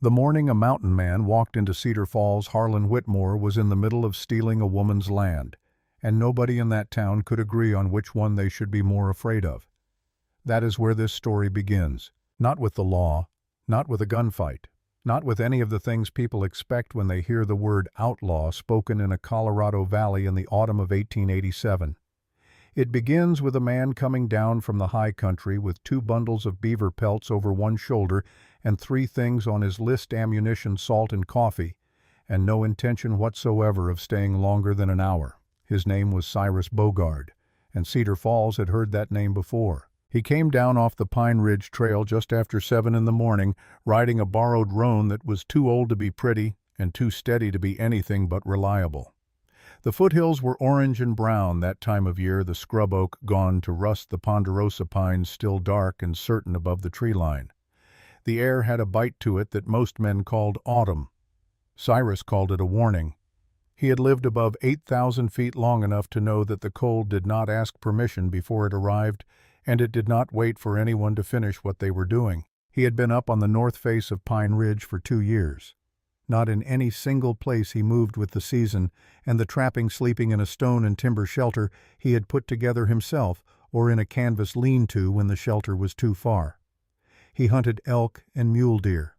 The morning a mountain man walked into Cedar Falls, Harlan Whitmore was in the middle of stealing a woman's land, and nobody in that town could agree on which one they should be more afraid of. That is where this story begins. Not with the law, not with a gunfight, not with any of the things people expect when they hear the word outlaw spoken in a Colorado valley in the autumn of 1887. It begins with a man coming down from the high country with 2 bundles of beaver pelts over one shoulder and 3 things on his list: ammunition, salt, and coffee, and no intention whatsoever of staying longer than an hour. His name was Cyrus Bogard, and Cedar Falls had heard that name before. He came down off the Pine Ridge Trail just after 7 in the morning, riding a borrowed roan that was too old to be pretty and too steady to be anything but reliable. The foothills were orange and brown that time of year, the scrub oak gone to rust, the ponderosa pines still dark and certain above the tree line. The air had a bite to it that most men called autumn. Cyrus called it a warning. He had lived above 8,000 feet long enough to know that the cold did not ask permission before it arrived, and it did not wait for anyone to finish what they were doing. He had been up on the north face of Pine Ridge for 2 years. Not in any single place he moved with the season, and the trapping, sleeping in a stone and timber shelter he had put together himself, or in a canvas lean-to when the shelter was too far. He hunted elk and mule deer.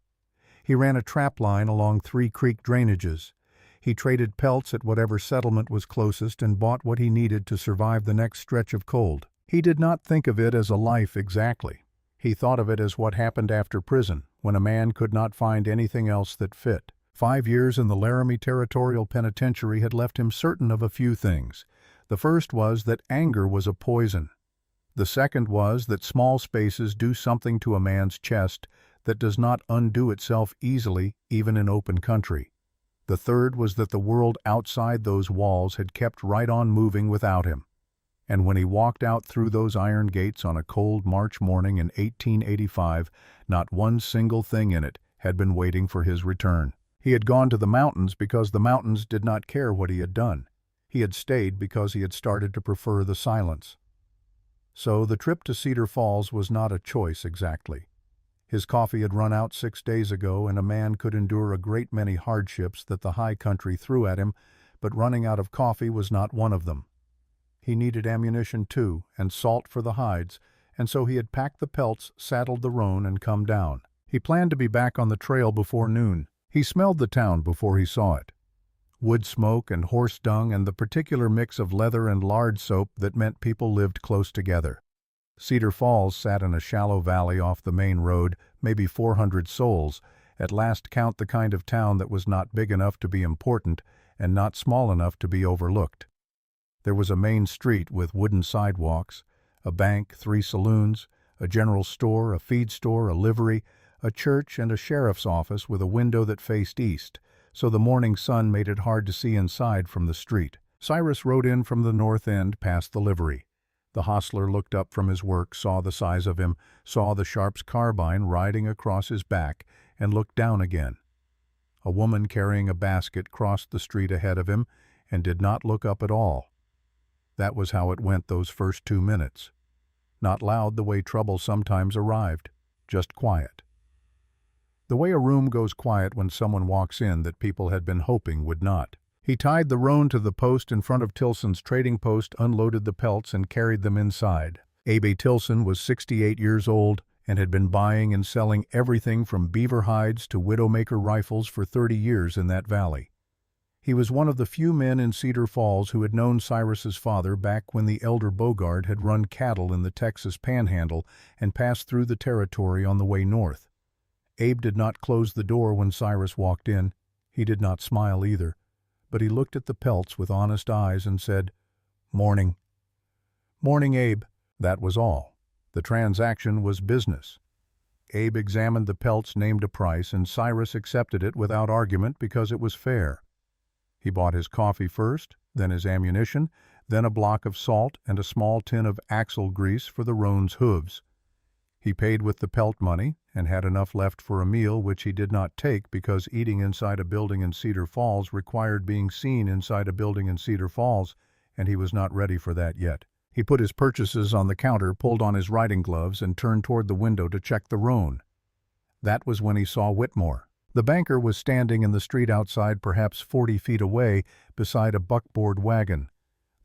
He ran a trap line along 3 creek drainages. He traded pelts at whatever settlement was closest and bought what he needed to survive the next stretch of cold. He did not think of it as a life exactly. He thought of it as what happened after prison, when a man could not find anything else that fit. 5 years in the Laramie Territorial Penitentiary had left him certain of a few things. The first was that anger was a poison. The second was that small spaces do something to a man's chest that does not undo itself easily, even in open country. The third was that the world outside those walls had kept right on moving without him. And when he walked out through those iron gates on a cold March morning in 1885, not one single thing in it had been waiting for his return. He had gone to the mountains because the mountains did not care what he had done. He had stayed because he had started to prefer the silence. So the trip to Cedar Falls was not a choice exactly. His coffee had run out 6 days ago, and a man could endure a great many hardships that the high country threw at him, but running out of coffee was not one of them. He needed ammunition too, and salt for the hides, and so he had packed the pelts, saddled the roan, and come down. He planned to be back on the trail before noon. He smelled the town before he saw it. Wood smoke and horse dung and the particular mix of leather and lard soap that meant people lived close together. Cedar Falls sat in a shallow valley off the main road, maybe 400 souls, at last count, the kind of town that was not big enough to be important and not small enough to be overlooked. There was a main street with wooden sidewalks, a bank, 3 saloons, a general store, a feed store, a livery, a church, and a sheriff's office with a window that faced east, so the morning sun made it hard to see inside from the street. Cyrus rode in from the north end past the livery. The hostler looked up from his work, saw the size of him, saw the Sharp's carbine riding across his back, and looked down again. A woman carrying a basket crossed the street ahead of him and did not look up at all. That was how it went those first 2 minutes. Not loud the way trouble sometimes arrived, just quiet. The way a room goes quiet when someone walks in that people had been hoping would not. He tied the roan to the post in front of Tilson's trading post, unloaded the pelts, and carried them inside. Abe Tilson was 68 years old and had been buying and selling everything from beaver hides to Widowmaker rifles for 30 years in that valley. He was one of the few men in Cedar Falls who had known Cyrus's father back when the elder Bogard had run cattle in the Texas Panhandle and passed through the territory on the way north. Abe did not close the door when Cyrus walked in. He did not smile either, but he looked at the pelts with honest eyes and said, "Morning." "Morning, Abe." That was all. The transaction was business. Abe examined the pelts, named a price, and Cyrus accepted it without argument because it was fair. He bought his coffee first, then his ammunition, then a block of salt and a small tin of axle grease for the roan's hooves. He paid with the pelt money and had enough left for a meal which he did not take because eating inside a building in Cedar Falls required being seen inside a building in Cedar Falls, and he was not ready for that yet. He put his purchases on the counter, pulled on his riding gloves, and turned toward the window to check the roan. That was when he saw Whitmore. The banker was standing in the street outside, perhaps 40 feet away, beside a buckboard wagon.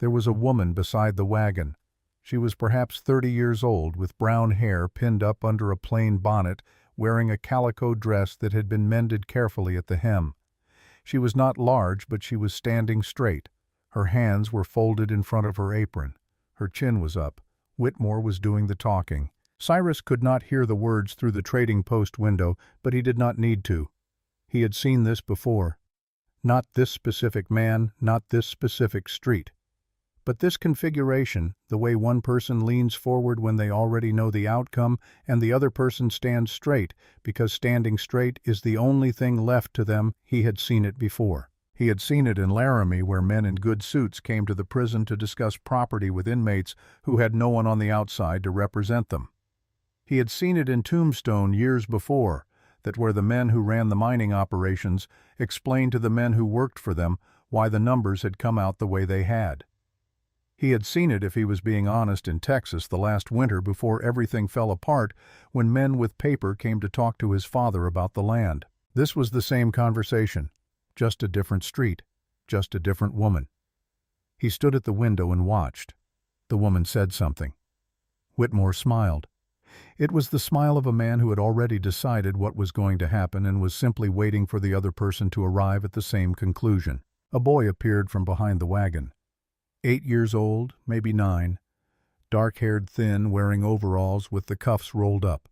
There was a woman beside the wagon. She was perhaps 30 years old, with brown hair pinned up under a plain bonnet, wearing a calico dress that had been mended carefully at the hem. She was not large, but she was standing straight. Her hands were folded in front of her apron. Her chin was up. Whitmore was doing the talking. Cyrus could not hear the words through the trading post window, but he did not need to. He had seen this before. Not this specific man, not this specific street. But this configuration, the way one person leans forward when they already know the outcome and the other person stands straight, because standing straight is the only thing left to them, he had seen it before. He had seen it in Laramie, where men in good suits came to the prison to discuss property with inmates who had no one on the outside to represent them. He had seen it in Tombstone years before, that where the men who ran the mining operations explained to the men who worked for them why the numbers had come out the way they had. He had seen it, if he was being honest, in Texas the last winter before everything fell apart, when men with paper came to talk to his father about the land. This was the same conversation, just a different street, just a different woman. He stood at the window and watched. The woman said something. Whitmore smiled. It was the smile of a man who had already decided what was going to happen and was simply waiting for the other person to arrive at the same conclusion. A boy appeared from behind the wagon. 8 years old, maybe 9, dark-haired, thin, wearing overalls with the cuffs rolled up.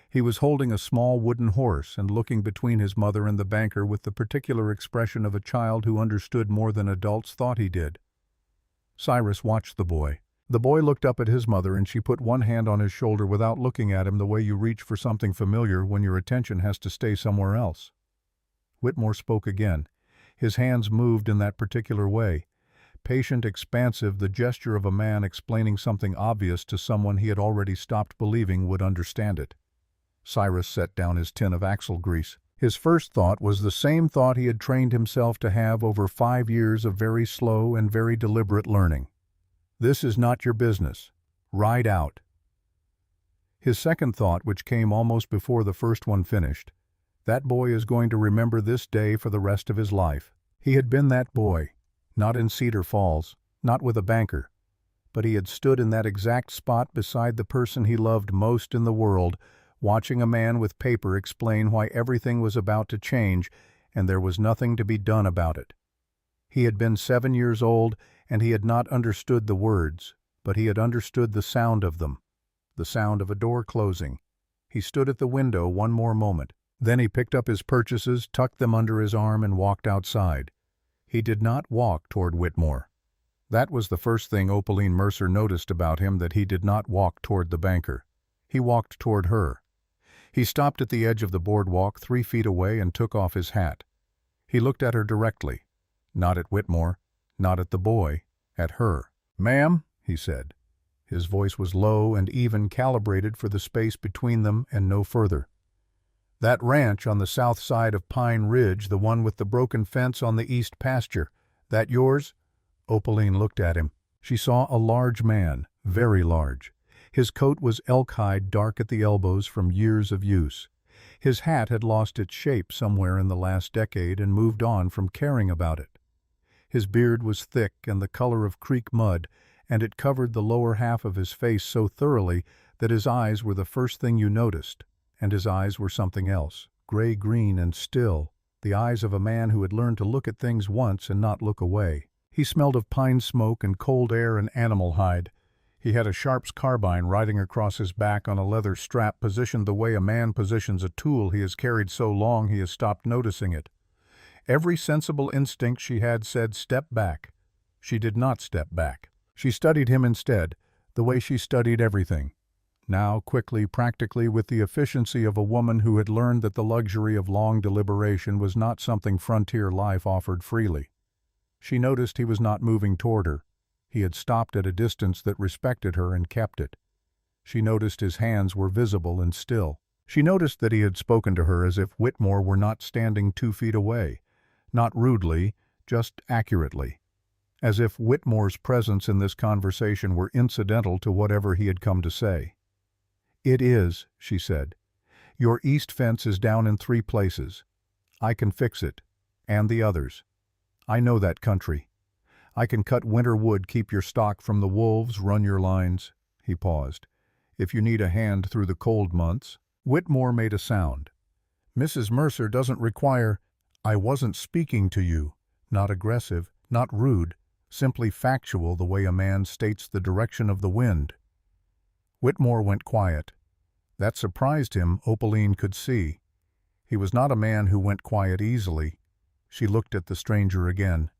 He was holding a small wooden horse and looking between his mother and the banker with the particular expression of a child who understood more than adults thought he did. Cyrus watched the boy. The boy looked up at his mother, and she put one hand on his shoulder without looking at him, the way you reach for something familiar when your attention has to stay somewhere else. Whitmore spoke again. His hands moved in that particular way. Patient, expansive, the gesture of a man explaining something obvious to someone he had already stopped believing would understand it. Cyrus set down his tin of axle grease. His first thought was the same thought he had trained himself to have over 5 years of very slow and very deliberate learning. This is not your business. Ride out. His second thought, which came almost before the first one finished, that boy is going to remember this day for the rest of his life. He had been that boy, not in Cedar Falls, not with a banker, but he had stood in that exact spot beside the person he loved most in the world, watching a man with paper explain why everything was about to change and there was nothing to be done about it. He had been 7 years old, and he had not understood the words, but he had understood the sound of them, the sound of a door closing. He stood at the window one more moment. Then he picked up his purchases, tucked them under his arm, and walked outside. He did not walk toward Whitmore. That was the first thing Opaline Mercer noticed about him, that he did not walk toward the banker. He walked toward her. He stopped at the edge of the boardwalk 3 feet away and took off his hat. He looked at her directly, not at Whitmore, not at the boy, at her. "Ma'am," he said. His voice was low and even, calibrated for the space between them and no further. "That ranch on the south side of Pine Ridge, the one with the broken fence on the east pasture, that yours?" Opaline looked at him. She saw a large man, very large. His coat was elk hide, dark at the elbows from years of use. His hat had lost its shape somewhere in the last decade and moved on from caring about it. His beard was thick and the color of creek mud, and it covered the lower half of his face so thoroughly that his eyes were the first thing you noticed, and his eyes were something else, gray-green and still, the eyes of a man who had learned to look at things once and not look away. He smelled of pine smoke and cold air and animal hide. He had a Sharp's carbine riding across his back on a leather strap, positioned the way a man positions a tool he has carried so long he has stopped noticing it. Every sensible instinct she had said, "Step back." She did not step back. She studied him instead, the way she studied everything. Now, quickly, practically, with the efficiency of a woman who had learned that the luxury of long deliberation was not something frontier life offered freely. She noticed he was not moving toward her. He had stopped at a distance that respected her and kept it. She noticed his hands were visible and still. She noticed that he had spoken to her as if Whitmore were not standing 2 feet away. Not rudely, just accurately. As if Whitmore's presence in this conversation were incidental to whatever he had come to say. "It is," she said. "Your east fence is down in 3 places. I can fix it. And the others. I know that country. I can cut winter wood, keep your stock from the wolves, run your lines." He paused. "If you need a hand through the cold months." Whitmore made a sound. "Mrs. Mercer doesn't require—" "I wasn't speaking to you. Not aggressive, not rude, simply factual, the way a man states the direction of the wind." Whitmore went quiet. That surprised him, Opaline could see. He was not a man who went quiet easily. She looked at the stranger again.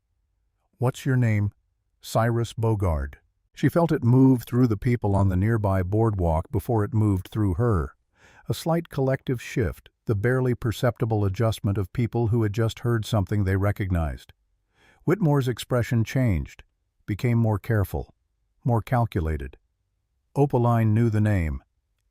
"What's your name?" "Cyrus Bogard." She felt it move through the people on the nearby boardwalk before it moved through her. A slight collective shift, the barely perceptible adjustment of people who had just heard something they recognized. Whitmore's expression changed, became more careful, more calculated. Opaline knew the name.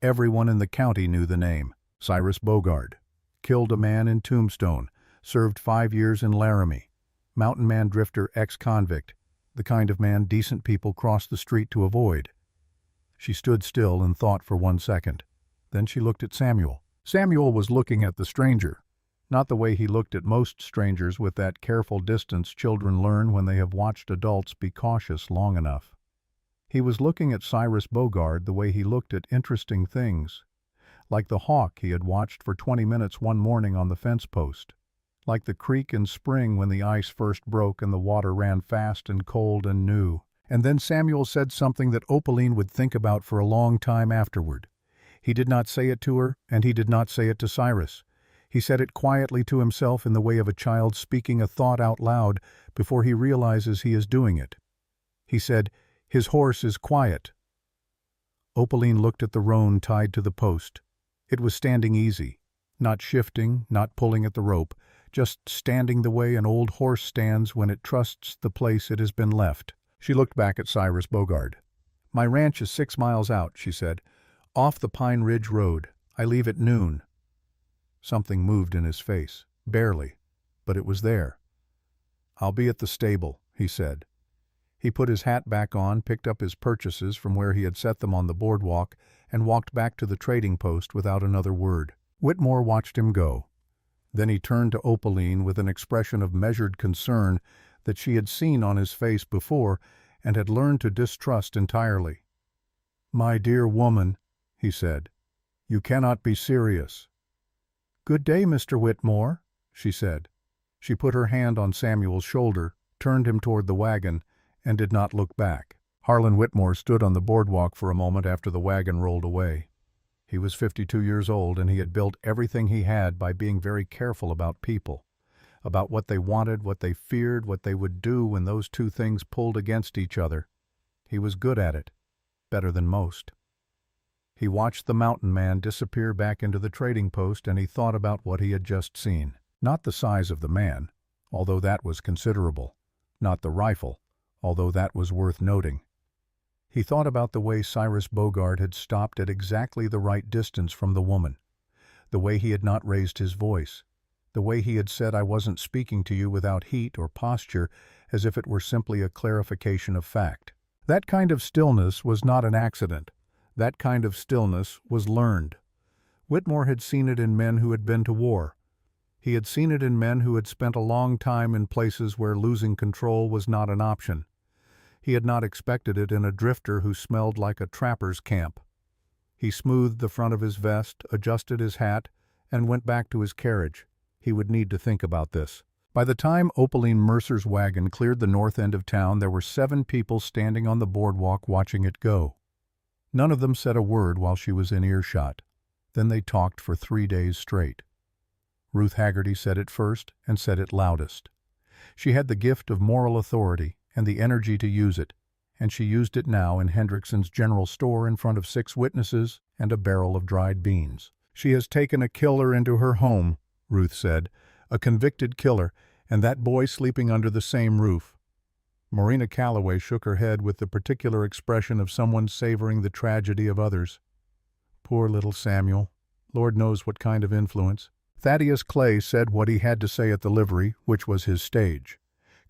Everyone in the county knew the name. Cyrus Bogard. Killed a man in Tombstone. Served 5 years in Laramie. Mountain man drifter, ex-convict. The kind of man decent people cross the street to avoid. She stood still and thought for 1 second. Then she looked at Samuel. Samuel was looking at the stranger. Not the way he looked at most strangers, with that careful distance children learn when they have watched adults be cautious long enough. He was looking at Cyrus Bogard the way he looked at interesting things. Like the hawk he had watched for 20 minutes one morning on the fence post. Like the creek in spring when the ice first broke and the water ran fast and cold and new. And then Samuel said something that Opaline would think about for a long time afterward. He did not say it to her, and he did not say it to Cyrus. He said it quietly to himself in the way of a child speaking a thought out loud before he realizes he is doing it. He said, "His horse is quiet." Opaline looked at the roan tied to the post. It was standing easy, not shifting, not pulling at the rope, just standing the way an old horse stands when it trusts the place it has been left. She looked back at Cyrus Bogard. "My ranch is 6 miles out," she said. "Off the Pine Ridge Road. I leave at noon." Something moved in his face, barely, but it was there. "I'll be at the stable," he said. He put his hat back on, picked up his purchases from where he had set them on the boardwalk, and walked back to the trading post without another word. Whitmore watched him go. Then he turned to Opaline with an expression of measured concern that she had seen on his face before and had learned to distrust entirely. "My dear woman," he said, "you cannot be serious." "Good day, Mr. Whitmore," she said. She put her hand on Samuel's shoulder, turned him toward the wagon, and did not look back. Harlan Whitmore stood on the boardwalk for a moment after the wagon rolled away. He was 52 years old, and he had built everything he had by being very careful about people, about what they wanted, what they feared, what they would do when those two things pulled against each other. He was good at it, better than most. He watched the mountain man disappear back into the trading post, and he thought about what he had just seen. Not the size of the man, although that was considerable. Not the rifle, although that was worth noting. He thought about the way Cyrus Bogard had stopped at exactly the right distance from the woman, the way he had not raised his voice, the way he had said, "I wasn't speaking to you," without heat or posture, as if it were simply a clarification of fact. That kind of stillness was not an accident. That kind of stillness was learned. Whitmore had seen it in men who had been to war. He had seen it in men who had spent a long time in places where losing control was not an option. He had not expected it in a drifter who smelled like a trapper's camp. He smoothed the front of his vest, adjusted his hat, and went back to his carriage. He would need to think about this. By the time Opaline Mercer's wagon cleared the north end of town, there were 7 people standing on the boardwalk watching it go. None of them said a word while she was in earshot. Then they talked for 3 days straight. Ruth Haggerty said it first and said it loudest. She had the gift of moral authority and the energy to use it, and she used it now in Hendrickson's general store in front of 6 witnesses and a barrel of dried beans. "She has taken a killer into her home," Ruth said, "a convicted killer, and that boy sleeping under the same roof." Marina Calloway shook her head with the particular expression of someone savoring the tragedy of others. "Poor little Samuel. Lord knows what kind of influence." Thaddeus Clay said what he had to say at the livery, which was his stage.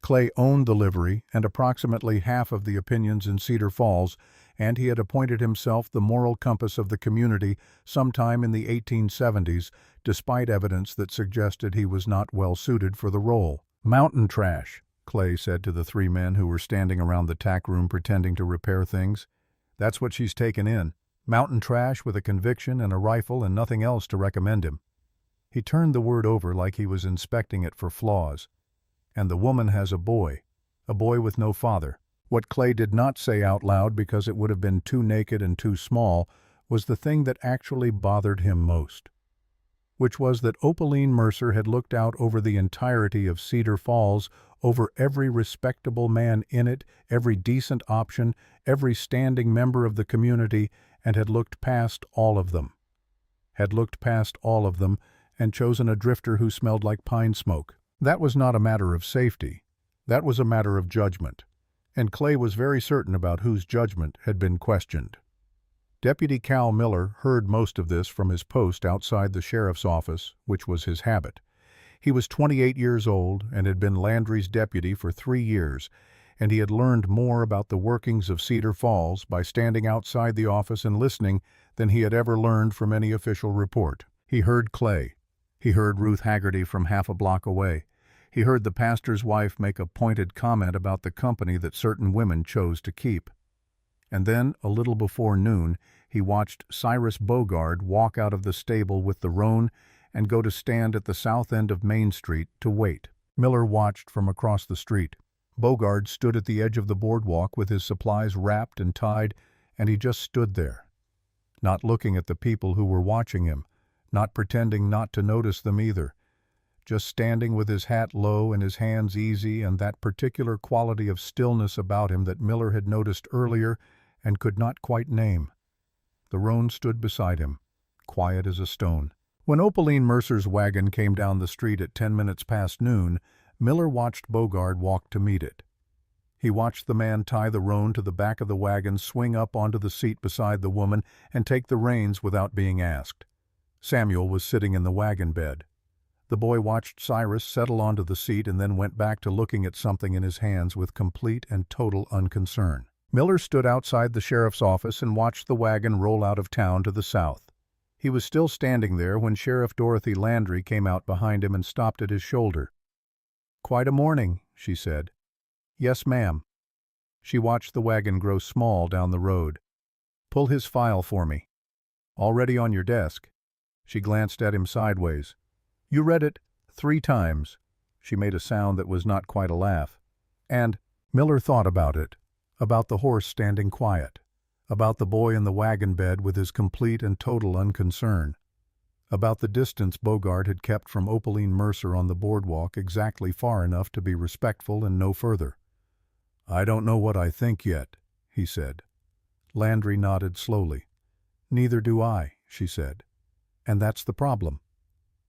Clay owned the livery and approximately half of the opinions in Cedar Falls, and he had appointed himself the moral compass of the community sometime in the 1870s, despite evidence that suggested he was not well suited for the role. "Mountain trash," Clay said to the three men who were standing around the tack room pretending to repair things. "That's what she's taken in. Mountain trash with a conviction and a rifle and nothing else to recommend him." He turned the word over like he was inspecting it for flaws. "And the woman has a boy with no father." What Clay did not say out loud because it would have been too naked and too small was the thing that actually bothered him most, which was that Opaline Mercer had looked out over the entirety of Cedar Falls, over every respectable man in it, every decent option, every standing member of the community, and had looked past all of them. And chosen a drifter who smelled like pine smoke. That was not a matter of safety. That was a matter of judgment. And Clay was very certain about whose judgment had been questioned. Deputy Cal Miller heard most of this from his post outside the sheriff's office, which was his habit. He was 28 years old and had been Landry's deputy for 3 years, and he had learned more about the workings of Cedar Falls by standing outside the office and listening than he had ever learned from any official report. He heard Clay. He heard Ruth Haggerty from half a block away. He heard the pastor's wife make a pointed comment about the company that certain women chose to keep. And then, a little before noon, he watched Cyrus Bogard walk out of the stable with the roan and go to stand at the south end of Main Street to wait. Miller watched from across the street. Bogard stood at the edge of the boardwalk with his supplies wrapped and tied, and he just stood there, not looking at the people who were watching him, not pretending not to notice them either, just standing with his hat low and his hands easy, and that particular quality of stillness about him that Miller had noticed earlier and could not quite name. The roan stood beside him, quiet as a stone. When Opaline Mercer's wagon came down the street at 10 minutes past noon, Miller watched Bogard walk to meet it. He watched the man tie the roan to the back of the wagon, swing up onto the seat beside the woman, and take the reins without being asked. Samuel was sitting in the wagon bed. The boy watched Cyrus settle onto the seat and then went back to looking at something in his hands with complete and total unconcern. Miller stood outside the sheriff's office and watched the wagon roll out of town to the south. He was still standing there when Sheriff Dorothy Landry came out behind him and stopped at his shoulder. "Quite a morning," she said. "Yes, ma'am." She watched the wagon grow small down the road. "Pull his file for me." "Already on your desk." She glanced at him sideways. "You read it 3 times." She made a sound that was not quite a laugh. "And—" Miller thought about it, about the horse standing quiet, about the boy in the wagon bed with his complete and total unconcern, about the distance Bogard had kept from Opaline Mercer on the boardwalk exactly far enough to be respectful and no further. "I don't know what I think yet," he said. Landry nodded slowly. "Neither do I," she said. "And that's the problem."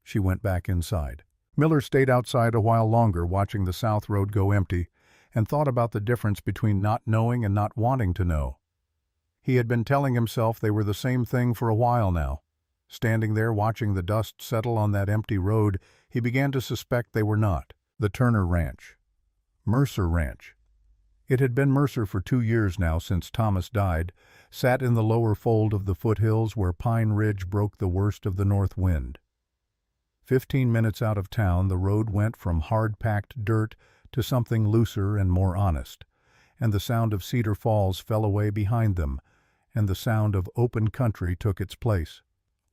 She went back inside. Miller stayed outside a while longer, watching the south road go empty, and thought about the difference between not knowing and not wanting to know. He had been telling himself they were the same thing for a while now. Standing there watching the dust settle on that empty road, he began to suspect they were not. The Turner Ranch. Mercer Ranch. It had been Mercer for 2 years now since Thomas died, sat in the lower fold of the foothills where Pine Ridge broke the worst of the north wind. 15 minutes out of town, the road went from hard-packed dirt to something looser and more honest, and the sound of Cedar Falls fell away behind them, and the sound of open country took its place.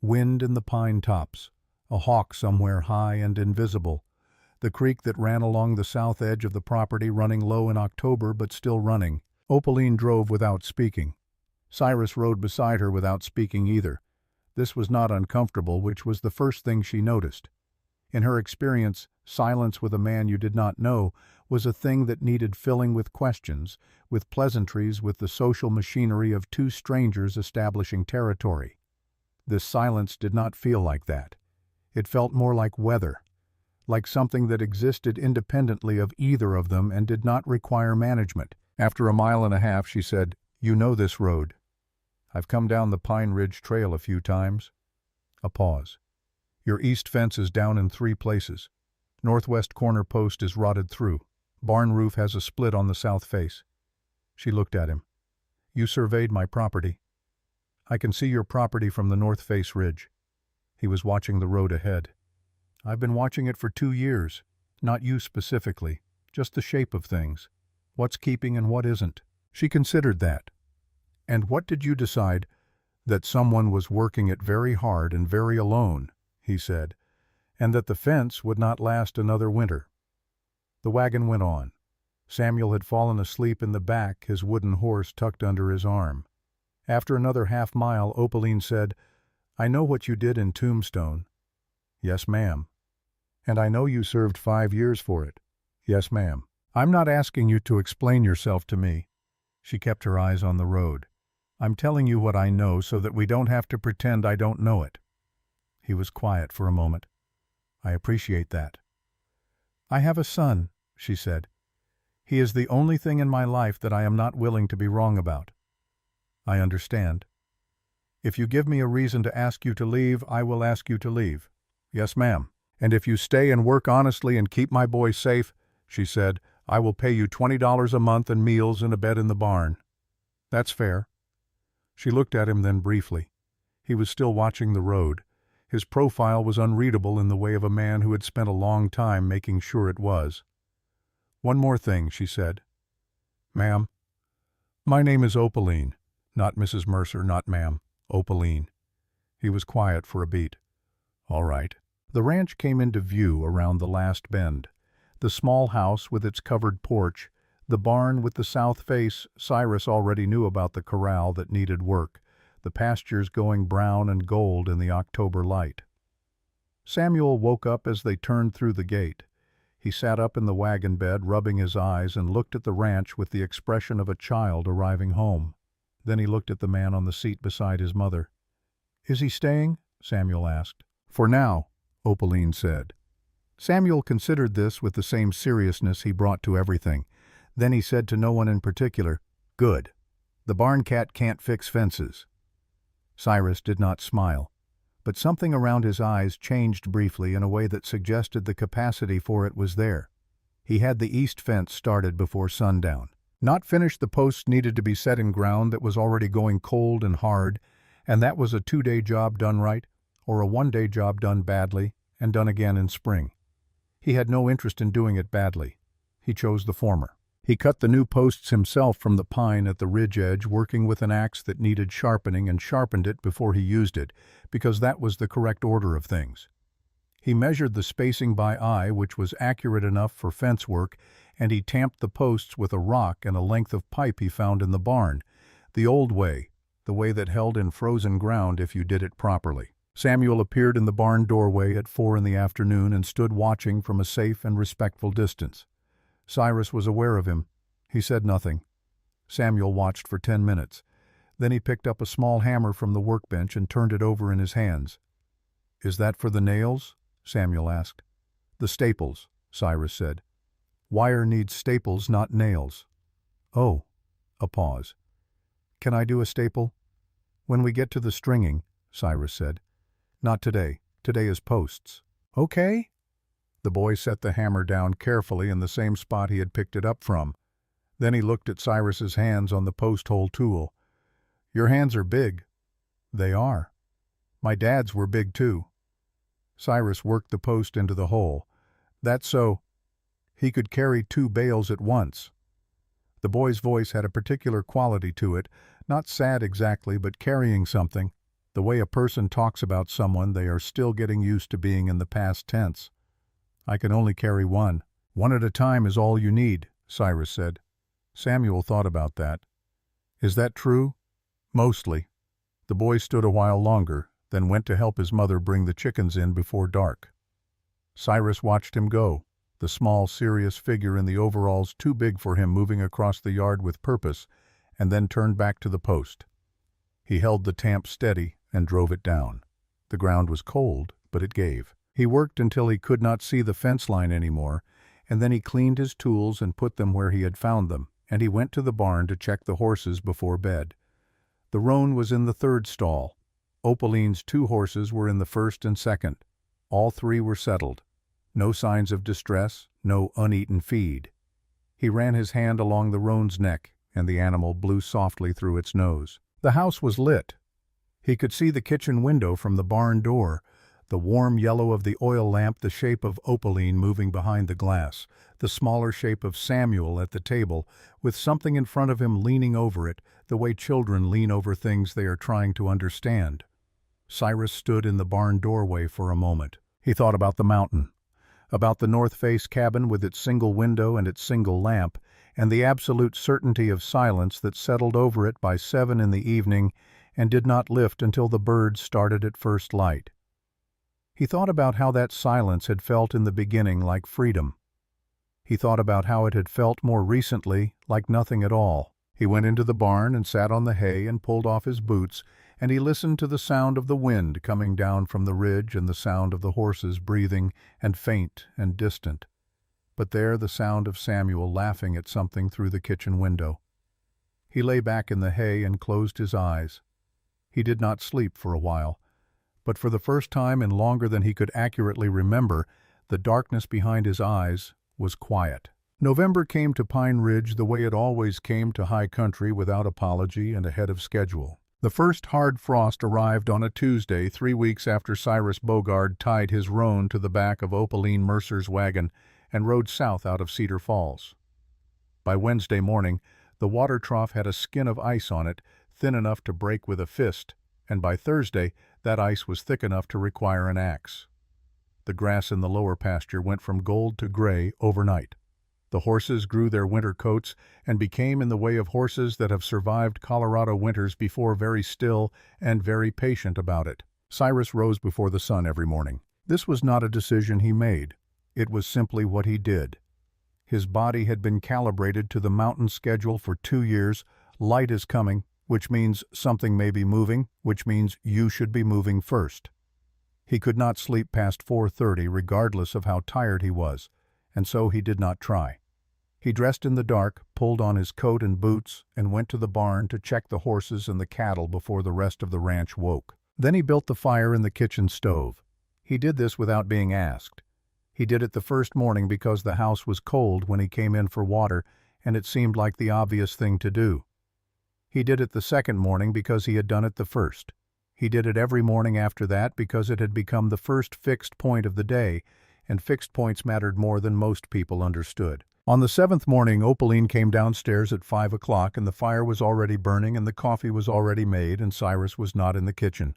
Wind in the pine tops, a hawk somewhere high and invisible, the creek that ran along the south edge of the property running low in October but still running. Opaline drove without speaking. Cyrus rode beside her without speaking either. This was not uncomfortable, which was the first thing she noticed. In her experience, silence with a man you did not know was a thing that needed filling with questions, with pleasantries, with the social machinery of 2 strangers establishing territory. This silence did not feel like that. It felt more like weather, like something that existed independently of either of them and did not require management. After a mile and a half, she said, "You know this road." "I've come down the Pine Ridge Trail a few times." A pause. "Your east fence is down in 3 places. Northwest corner post is rotted through. Barn roof has a split on the south face." She looked at him. "You surveyed my property. I can see your property from the north face ridge." He was watching the road ahead. "I've been watching it for 2 years. Not you specifically, just the shape of things. What's keeping and what isn't." She considered that. "And what did you decide?" "That someone was working it very hard and very alone," he said, "and that the fence would not last another winter." The wagon went on. Samuel had fallen asleep in the back, his wooden horse tucked under his arm. After another half-mile, Opaline said, "I know what you did in Tombstone." "Yes, ma'am." "And I know you served 5 years for it." "Yes, ma'am." "I'm not asking you to explain yourself to me." She kept her eyes on the road. "I'm telling you what I know so that we don't have to pretend I don't know it." He was quiet for a moment. "I appreciate that." "I have a son," she said. "He is the only thing in my life that I am not willing to be wrong about." "I understand." "If you give me a reason to ask you to leave, I will ask you to leave." "Yes, ma'am. And if you stay and work honestly and keep my boy safe," she said, "I will pay you $20 a month and meals and a bed in the barn." "That's fair." She looked at him then briefly. He was still watching the road. His profile was unreadable in the way of a man who had spent a long time making sure it was. "One more thing," she said. "Ma'am?" "My name is Opaline. Not Mrs. Mercer, not ma'am. Opaline." He was quiet for a beat. "All right." The ranch came into view around the last bend. The small house with its covered porch, the barn with the south face. Cyrus already knew about the corral that needed work, the pastures going brown and gold in the October light. Samuel woke up as they turned through the gate. He sat up in the wagon bed, rubbing his eyes, and looked at the ranch with the expression of a child arriving home. Then he looked at the man on the seat beside his mother. "Is he staying?" Samuel asked. "For now," Opaline said. Samuel considered this with the same seriousness he brought to everything. Then he said to no one in particular, "Good. The barn cat can't fix fences." Cyrus did not smile, but something around his eyes changed briefly in a way that suggested the capacity for it was there. He had the east fence started before sundown. Not finished, the posts needed to be set in ground that was already going cold and hard, and that was a 2-day job done right, or a 1-day job done badly, and done again in spring. He had no interest in doing it badly. He chose the former. He cut the new posts himself from the pine at the ridge edge, working with an axe that needed sharpening, and sharpened it before he used it, because that was the correct order of things. He measured the spacing by eye, which was accurate enough for fence work, and he tamped the posts with a rock and a length of pipe he found in the barn, the old way, the way that held in frozen ground if you did it properly. Samuel appeared in the barn doorway at 4 in the afternoon and stood watching from a safe and respectful distance. Cyrus was aware of him. He said nothing. Samuel watched for 10 minutes. Then he picked up a small hammer from the workbench and turned it over in his hands. "Is that for the nails?" Samuel asked. "The staples," Cyrus said. "Wire needs staples, not nails." "Oh." A pause. "Can I do a staple?" "When we get to the stringing," Cyrus said. "Not today. Today is posts." "Okay." The boy set the hammer down carefully in the same spot he had picked it up from. Then he looked at Cyrus's hands on the post-hole tool. "Your hands are big." "They are. My dad's were big too." Cyrus worked the post into the hole. "That's so he could carry 2 bales at once." The boy's voice had a particular quality to it, not sad exactly, but carrying something, the way a person talks about someone they are still getting used to being in the past tense. "I can only carry 1. 1 at a time is all you need," Cyrus said. Samuel thought about that. "Is that true?" "Mostly." The boy stood a while longer, then went to help his mother bring the chickens in before dark. Cyrus watched him go, the small, serious figure in the overalls too big for him moving across the yard with purpose, and then turned back to the post. He held the tamp steady and drove it down. The ground was cold, but it gave. He worked until he could not see the fence line anymore, and then he cleaned his tools and put them where he had found them, and he went to the barn to check the horses before bed. The roan was in the 3rd stall. Opaline's 2 horses were in the 1st and 2nd. All 3 were settled. No signs of distress, no uneaten feed. He ran his hand along the roan's neck, and the animal blew softly through its nose. The house was lit. He could see the kitchen window from the barn door, The warm yellow of the oil lamp, the shape of Opaline moving behind the glass, the smaller shape of Samuel at the table, with something in front of him leaning over it, the way children lean over things they are trying to understand. Cyrus stood in the barn doorway for a moment. He thought about the mountain, about the north face cabin with its single window and its single lamp, and the absolute certainty of silence that settled over it by 7 in the evening and did not lift until the birds started at first light. He thought about how that silence had felt in the beginning like freedom. He thought about how it had felt more recently like nothing at all. He went into the barn and sat on the hay and pulled off his boots, and he listened to the sound of the wind coming down from the ridge and the sound of the horses breathing, and faint and distant. But there the sound of Samuel laughing at something through the kitchen window. He lay back in the hay and closed his eyes. He did not sleep for a while, but for the first time in longer than he could accurately remember, the darkness behind his eyes was quiet. November came to Pine Ridge the way it always came to high country, without apology and ahead of schedule. The first hard frost arrived on a Tuesday, 3 weeks after Cyrus Bogard tied his roan to the back of Opaline Mercer's wagon and rode south out of Cedar Falls. By Wednesday morning, the water trough had a skin of ice on it, thin enough to break with a fist, and by Thursday, that ice was thick enough to require an axe. The grass in the lower pasture went from gold to gray overnight. The horses grew their winter coats and became in the way of horses that have survived Colorado winters before, very still and very patient about it. Cyrus rose before the sun every morning. This was not a decision he made. It was simply what he did. His body had been calibrated to the mountain schedule for 2 years. Light is coming, which means something may be moving, which means you should be moving first. He could not sleep past 4:30 regardless of how tired he was, and so he did not try. He dressed in the dark, pulled on his coat and boots, and went to the barn to check the horses and the cattle before the rest of the ranch woke. Then he built the fire in the kitchen stove. He did this without being asked. He did it the first morning because the house was cold when he came in for water, and it seemed like the obvious thing to do. He did it the second morning because he had done it the first. He did it every morning after that because it had become the first fixed point of the day, and fixed points mattered more than most people understood. On the 7th morning, Opaline came downstairs at 5 o'clock, and the fire was already burning and the coffee was already made, and Cyrus was not in the kitchen.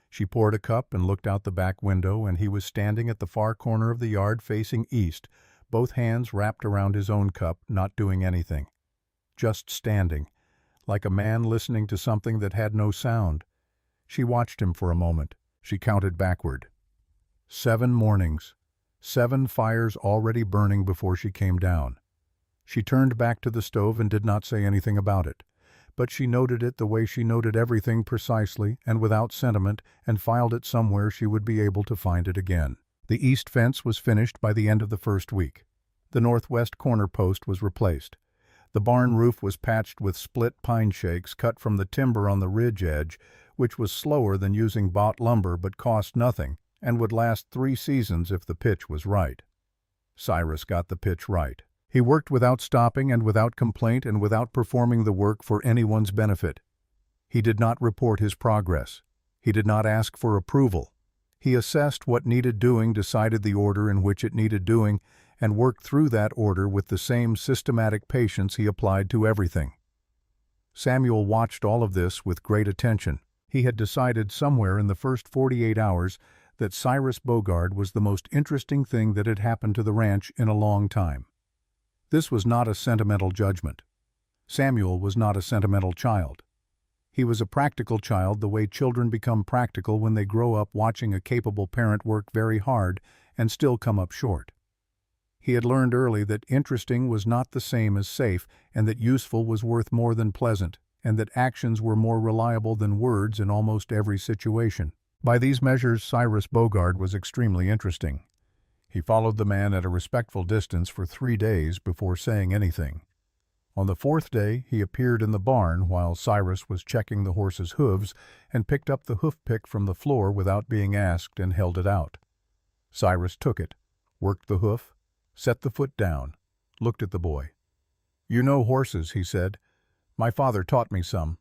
She poured a cup and looked out the back window, and he was standing at the far corner of the yard facing east, both hands wrapped around his own cup, not doing anything. Just standing, like a man listening to something that had no sound. She watched him for a moment. She counted backward. 7 mornings. 7 fires already burning before she came down. She turned back to the stove and did not say anything about it, but she noted it the way she noted everything, precisely and without sentiment, and filed it somewhere she would be able to find it again. The east fence was finished by the end of the first week. The northwest corner post was replaced. The barn roof was patched with split pine shakes cut from the timber on the ridge edge, which was slower than using bought lumber but cost nothing, and would last 3 seasons if the pitch was right. Cyrus got the pitch right. He worked without stopping and without complaint and without performing the work for anyone's benefit. He did not report his progress. He did not ask for approval. He assessed what needed doing, decided the order in which it needed doing, and worked through that order with the same systematic patience he applied to everything. Samuel watched all of this with great attention. He had decided somewhere in the first 48 hours that Cyrus Bogard was the most interesting thing that had happened to the ranch in a long time. This was not a sentimental judgment. Samuel was not a sentimental child. He was a practical child, the way children become practical when they grow up watching a capable parent work very hard and still come up short. He had learned early that interesting was not the same as safe, and that useful was worth more than pleasant, and that actions were more reliable than words in almost every situation. By these measures, Cyrus Bogard was extremely interesting. He followed the man at a respectful distance for 3 days before saying anything. On the 4th day, he appeared in the barn while Cyrus was checking the horse's hooves and picked up the hoof pick from the floor without being asked and held it out. Cyrus took it, worked the hoof, set the foot down, looked at the boy. "You know horses," he said. "My father taught me some."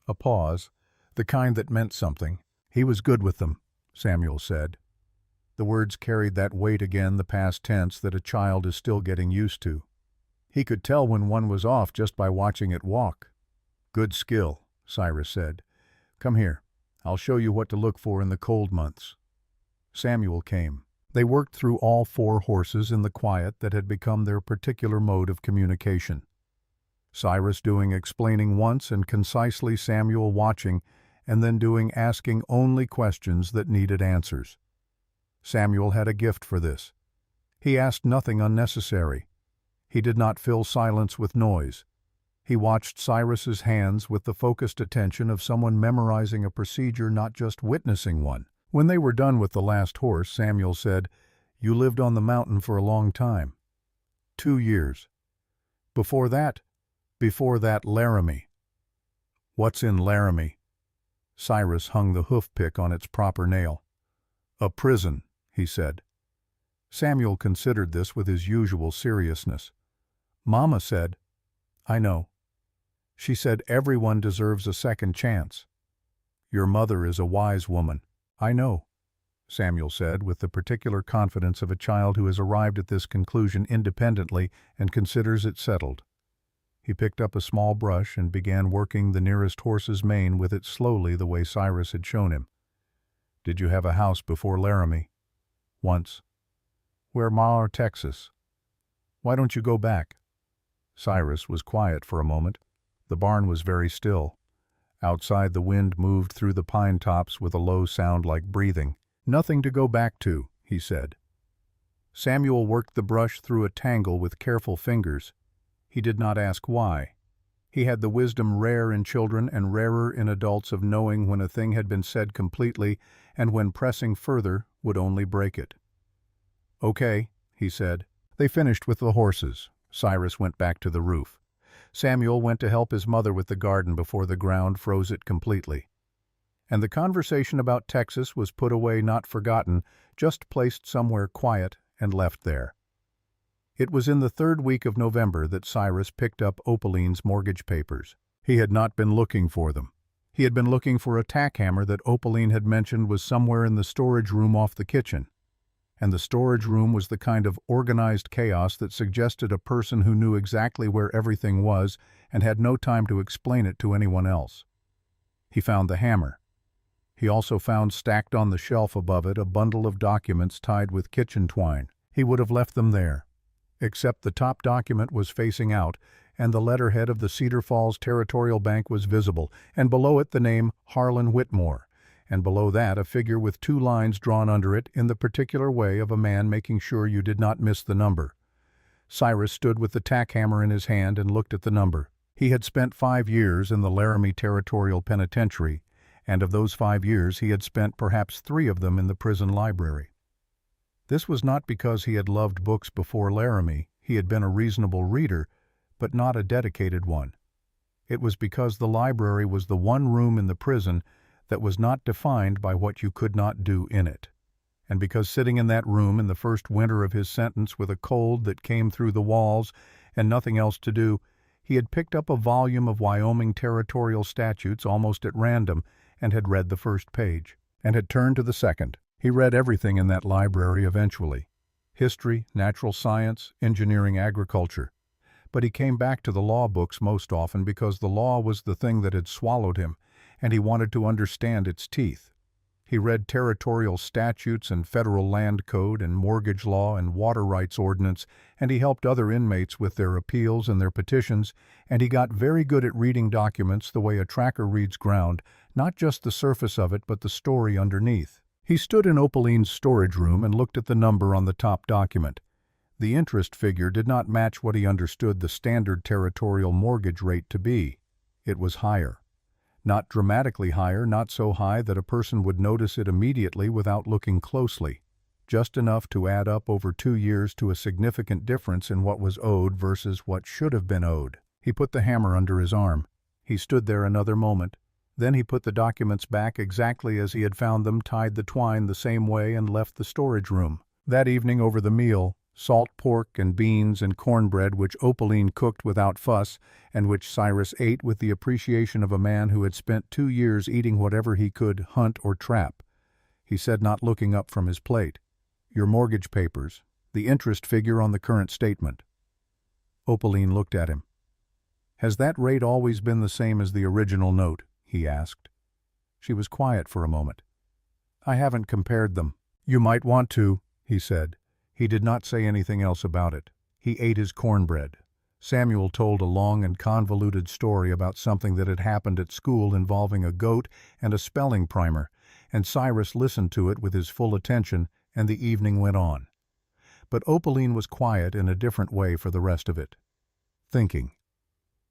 A pause, the kind that meant something. He was good with them. Samuel said. The words carried that weight again, the past tense that a child is still getting used to. He could tell when one was off just by watching it walk. Good skill, Cyrus said. Come here. I'll show you what to look for in the cold months. Samuel came. They worked through all 4 horses in the quiet that had become their particular mode of communication. Cyrus doing explaining once and concisely, Samuel watching, and then doing asking only questions that needed answers. Samuel had a gift for this. He asked nothing unnecessary. He did not fill silence with noise. He watched Cyrus's hands with the focused attention of someone memorizing a procedure, not just witnessing one. When they were done with the last horse, Samuel said, "You lived on the mountain for a long time." 2 years. Before that, Laramie. What's in Laramie? Cyrus hung the hoof pick on its proper nail. A prison, he said. Samuel considered this with his usual seriousness. Mama said, I know. She said everyone deserves a second chance. Your mother is a wise woman. I know, Samuel said with the particular confidence of a child who has arrived at this conclusion independently and considers it settled. He picked up a small brush and began working the nearest horse's mane with it slowly the way Cyrus had shown him. Did you have a house before Laramie? Once. Where, Ma, or Texas? Why don't you go back? Cyrus was quiet for a moment. The barn was very still. Outside, the wind moved through the pine tops with a low sound like breathing. Nothing to go back to, he said. Samuel worked the brush through a tangle with careful fingers. He did not ask why. He had the wisdom rare in children and rarer in adults of knowing when a thing had been said completely and when pressing further would only break it. Okay, he said. They finished with the horses. Cyrus went back to the roof. Samuel went to help his mother with the garden before the ground froze it completely. And the conversation about Texas was put away, not forgotten, just placed somewhere quiet and left there. It was in the 3rd week of November that Cyrus picked up Opaline's mortgage papers. He had not been looking for them. He had been looking for a tack hammer that Opaline had mentioned was somewhere in the storage room off the kitchen. And the storage room was the kind of organized chaos that suggested a person who knew exactly where everything was and had no time to explain it to anyone else. He found the hammer. He also found stacked on the shelf above it a bundle of documents tied with kitchen twine. He would have left them there, except the top document was facing out, and the letterhead of the Cedar Falls Territorial Bank was visible, and below it the name Harlan Whitmore, and below that a figure with 2 lines drawn under it in the particular way of a man making sure you did not miss the number. Cyrus stood with the tack hammer in his hand and looked at the number. He had spent 5 years in the Laramie Territorial Penitentiary, and of those 5 years he had spent perhaps 3 of them in the prison library. This was not because he had loved books before Laramie. He had been a reasonable reader, but not a dedicated one. It was because the library was the one room in the prison that was not defined by what you could not do in it. And because sitting in that room in the first winter of his sentence with a cold that came through the walls and nothing else to do, he had picked up a volume of Wyoming territorial statutes almost at random and had read the first page, and had turned to the second. He read everything in that library eventually. History, natural science, engineering, agriculture. But he came back to the law books most often because the law was the thing that had swallowed him, and he wanted to understand its teeth. He read territorial statutes and federal land code and mortgage law and water rights ordinance, and he helped other inmates with their appeals and their petitions, and he got very good at reading documents the way a tracker reads ground, not just the surface of it but the story underneath. He stood in Opaline's storage room and looked at the number on the top document. The interest figure did not match what he understood the standard territorial mortgage rate to be. It was higher. Not dramatically higher, not so high that a person would notice it immediately without looking closely. Just enough to add up over 2 years to a significant difference in what was owed versus what should have been owed. He put the hammer under his arm. He stood there another moment. Then he put the documents back exactly as he had found them, tied the twine the same way, and left the storage room. That evening over the meal, salt pork and beans and cornbread which Opaline cooked without fuss, and which Cyrus ate with the appreciation of a man who had spent 2 years eating whatever he could hunt or trap. he said, not looking up from his plate. "Your mortgage papers, the interest figure on the current statement." Opaline looked at him. "Has that rate always been the same as the original note?" he asked. She was quiet for a moment. "I haven't compared them." "You might want to," he said. He did not say anything else about it. He ate his cornbread. Samuel told a long and convoluted story about something that had happened at school involving a goat and a spelling primer, and Cyrus listened to it with his full attention, and the evening went on. But Opaline was quiet in a different way for the rest of it. Thinking.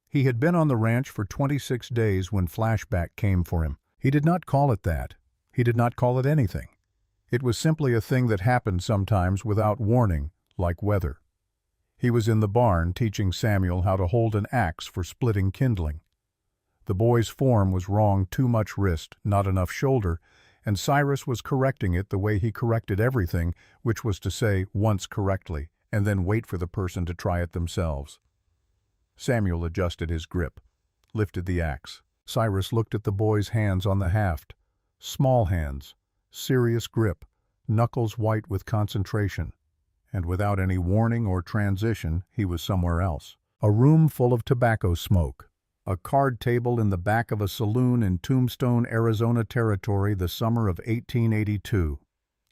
He had been on the ranch for 26 days when flashback came for him. He did not call it that. He did not call it anything. It was simply a thing that happened sometimes without warning, like weather. He was in the barn teaching Samuel how to hold an axe for splitting kindling. The boy's form was wrong, too much wrist, not enough shoulder, and Cyrus was correcting it the way he corrected everything, which was to say once correctly, and then wait for the person to try it themselves. Samuel adjusted his grip, lifted the axe. Cyrus looked at the boy's hands on the haft. Small hands, serious grip, knuckles white with concentration. And without any warning or transition, he was somewhere else. A room full of tobacco smoke. A card table in the back of a saloon in Tombstone, Arizona Territory, the summer of 1882.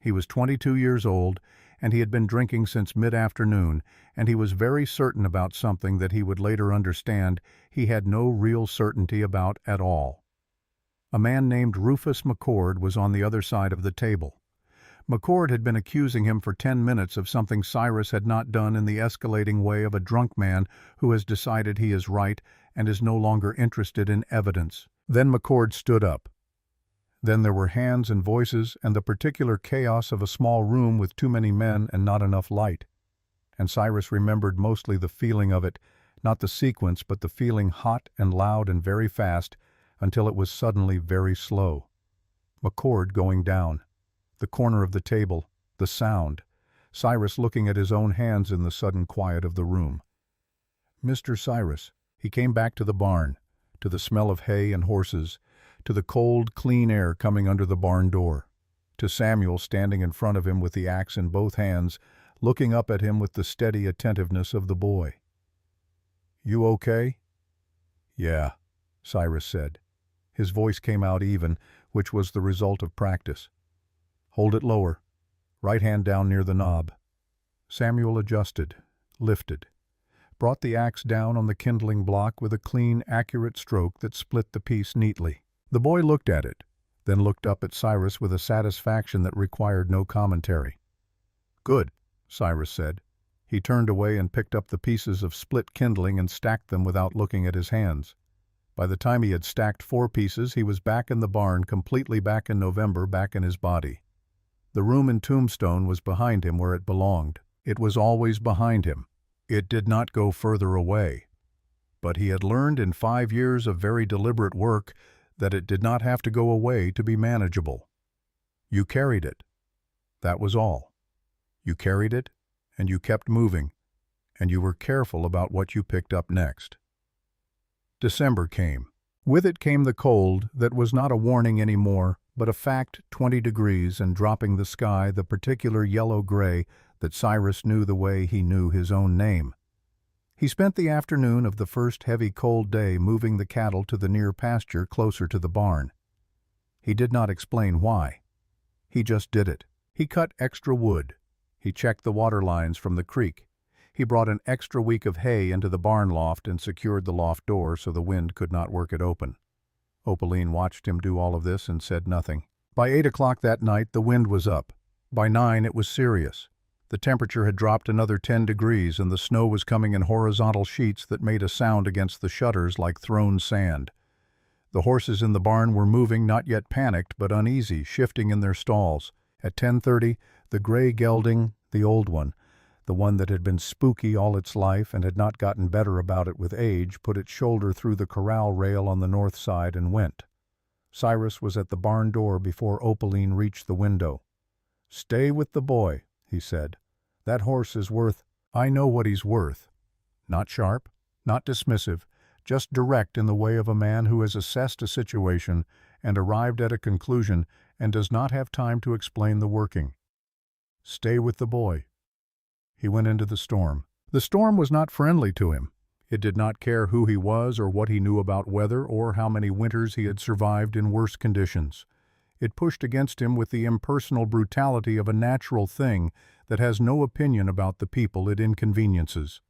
He was 22 years old, and he had been drinking since mid-afternoon, and he was very certain about something that he would later understand he had no real certainty about at all. A man named Rufus McCord was on the other side of the table. McCord had been accusing him for 10 minutes of something Cyrus had not done in the escalating way of a drunk man who has decided he is right and is no longer interested in evidence. Then McCord stood up. Then there were hands and voices and the particular chaos of a small room with too many men and not enough light. And Cyrus remembered mostly the feeling of it, not the sequence, but the feeling hot and loud and very fast, until it was suddenly very slow. McCord going down. The corner of the table, the sound, Cyrus looking at his own hands in the sudden quiet of the room. Mr. Cyrus, he came back to the barn, to the smell of hay and horses, to the cold, clean air coming under the barn door, to Samuel standing in front of him with the axe in both hands, looking up at him with the steady attentiveness of the boy. "You okay?" "Yeah," Cyrus said. His voice came out even, which was the result of practice. "Hold it lower. Right hand down near the knob." Samuel adjusted, lifted, brought the axe down on the kindling block with a clean, accurate stroke that split the piece neatly. The boy looked at it, then looked up at Cyrus with a satisfaction that required no commentary. "Good," Cyrus said. He turned away and picked up the pieces of split kindling and stacked them without looking at his hands. By the time he had stacked 4 pieces, he was back in the barn, completely back in November, back in his body. The room in Tombstone was behind him where it belonged. It was always behind him. It did not go further away. But he had learned in 5 years of very deliberate work that it did not have to go away to be manageable. You carried it. That was all. You carried it, and you kept moving, and you were careful about what you picked up next. December came. With it came the cold that was not a warning anymore, but a fact, 20 degrees, and dropping the sky the particular yellow-gray that Cyrus knew the way he knew his own name. He spent the afternoon of the first heavy cold day moving the cattle to the near pasture closer to the barn. He did not explain why. He just did it. He cut extra wood. He checked the water lines from the creek. He brought an extra week of hay into the barn loft and secured the loft door so the wind could not work it open. Opaline watched him do all of this and said nothing. By 8 o'clock that night the wind was up. By 9 it was serious. The temperature had dropped another 10 degrees and the snow was coming in horizontal sheets that made a sound against the shutters like thrown sand. The horses in the barn were moving, not yet panicked, but uneasy, shifting in their stalls. At 10:30, the gray gelding, the old one, the one that had been spooky all its life and had not gotten better about it with age, put its shoulder through the corral rail on the north side and went. Cyrus was at the barn door before Opaline reached the window. "Stay with the boy," he said. "That horse is worth—" "I know what he's worth." Not sharp, not dismissive, just direct in the way of a man who has assessed a situation and arrived at a conclusion and does not have time to explain the working. Stay with the boy. He went into the storm. The storm was not friendly to him. It did not care who he was or what he knew about weather or how many winters he had survived in worse conditions. It pushed against him with the impersonal brutality of a natural thing that has no opinion about the people it inconveniences.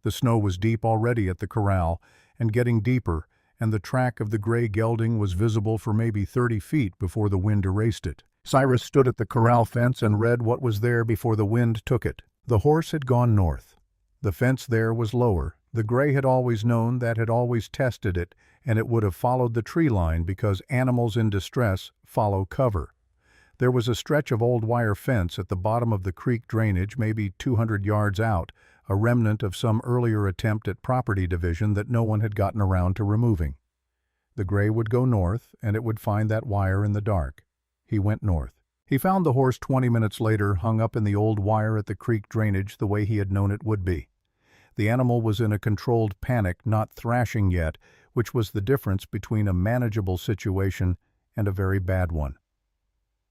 The snow was deep already at the corral, and getting deeper, and the track of the gray gelding was visible for maybe 30 feet before the wind erased it. Cyrus stood at the corral fence and read what was there before the wind took it. The horse had gone north. The fence there was lower. The gray had always known that, had always tested it, and it would have followed the tree line because animals in distress follow cover. There was a stretch of old wire fence at the bottom of the creek drainage, maybe 200 yards out, a remnant of some earlier attempt at property division that no one had gotten around to removing. The gray would go north, and it would find that wire in the dark. He went north. He found the horse 20 minutes later hung up in the old wire at the creek drainage the way he had known it would be. The animal was in a controlled panic, not thrashing yet, which was the difference between a manageable situation and a very bad one.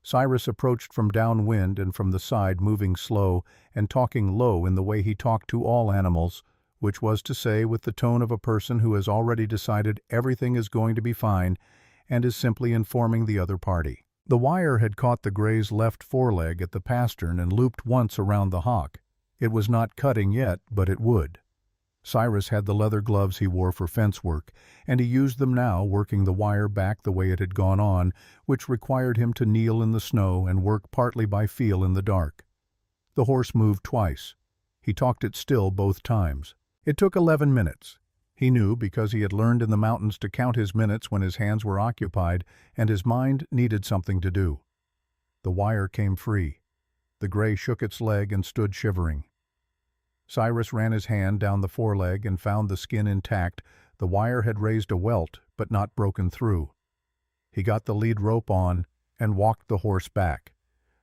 Cyrus approached from downwind and from the side, moving slow and talking low in the way he talked to all animals, which was to say with the tone of a person who has already decided everything is going to be fine and is simply informing the other party. The wire had caught the gray's left foreleg at the pastern and looped once around the hock. It was not cutting yet, but it would. Cyrus had the leather gloves he wore for fence work, and he used them now, working the wire back the way it had gone on, which required him to kneel in the snow and work partly by feel in the dark. The horse moved twice. He talked it still both times. It took 11 minutes. He knew because he had learned in the mountains to count his minutes when his hands were occupied and his mind needed something to do. The wire came free. The gray shook its leg and stood shivering. Cyrus ran his hand down the foreleg and found the skin intact. The wire had raised a welt, but not broken through. He got the lead rope on and walked the horse back.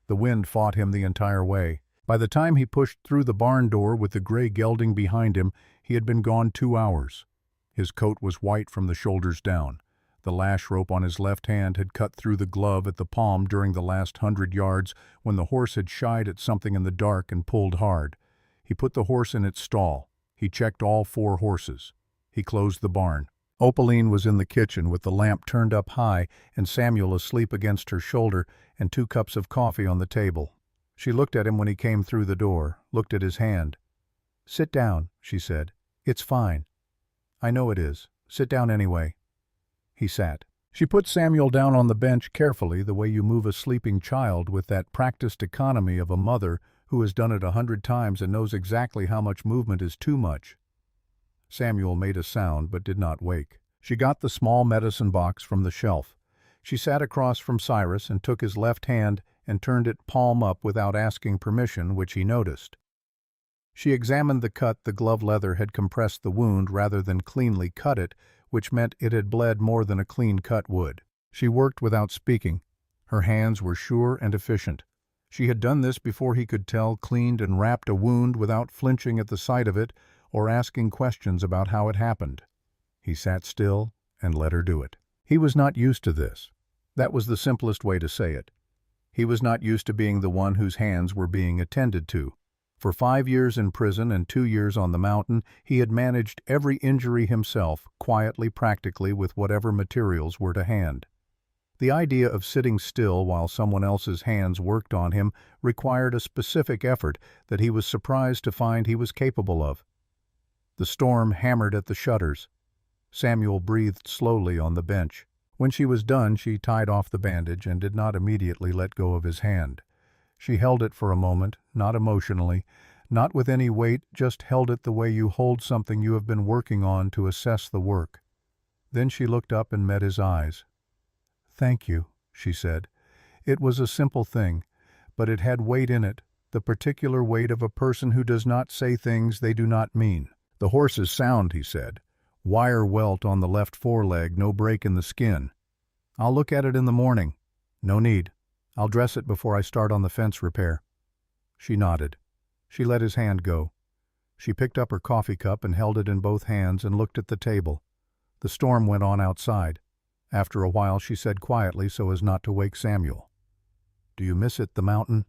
The wind fought him the entire way. By the time he pushed through the barn door with the gray gelding behind him, he had been gone 2 hours. His coat was white from the shoulders down. The lash rope on his left hand had cut through the glove at the palm during the last 100 yards when the horse had shied at something in the dark and pulled hard. He put the horse in its stall. He checked all 4 horses. He closed the barn. Opaline was in the kitchen with the lamp turned up high and Samuel asleep against her shoulder and 2 cups of coffee on the table. She looked at him when he came through the door, looked at his hand. "Sit down," she said. "It's fine." "I know it is. Sit down anyway." He sat. She put Samuel down on the bench carefully, the way you move a sleeping child, with that practiced economy of a mother who has done it 100 times and knows exactly how much movement is too much. Samuel made a sound but did not wake. She got the small medicine box from the shelf. She sat across from Cyrus and took his left hand and turned it palm up without asking permission, which he noticed. She examined the cut. The glove leather had compressed the wound rather than cleanly cut it, which meant it had bled more than a clean cut would. She worked without speaking. Her hands were sure and efficient. She had done this before he could tell, cleaned and wrapped a wound without flinching at the sight of it or asking questions about how it happened. He sat still and let her do it. He was not used to this. That was the simplest way to say it. He was not used to being the one whose hands were being attended to. For 5 years in prison and 2 years on the mountain, he had managed every injury himself, quietly, practically, with whatever materials were to hand. The idea of sitting still while someone else's hands worked on him required a specific effort that he was surprised to find he was capable of. The storm hammered at the shutters. Samuel breathed slowly on the bench. When she was done, she tied off the bandage and did not immediately let go of his hand. She held it for a moment, not emotionally, not with any weight, just held it the way you hold something you have been working on to assess the work. Then she looked up and met his eyes. "Thank you," she said. It was a simple thing, but it had weight in it, the particular weight of a person who does not say things they do not mean. "The horse is sound," he said. "Wire welt on the left foreleg, no break in the skin. I'll look at it in the morning." "No need. I'll dress it before I start on the fence repair." She nodded. She let his hand go. She picked up her coffee cup and held it in both hands and looked at the table. The storm went on outside. After a while she said quietly so as not to wake Samuel, "Do you miss it, the mountain?"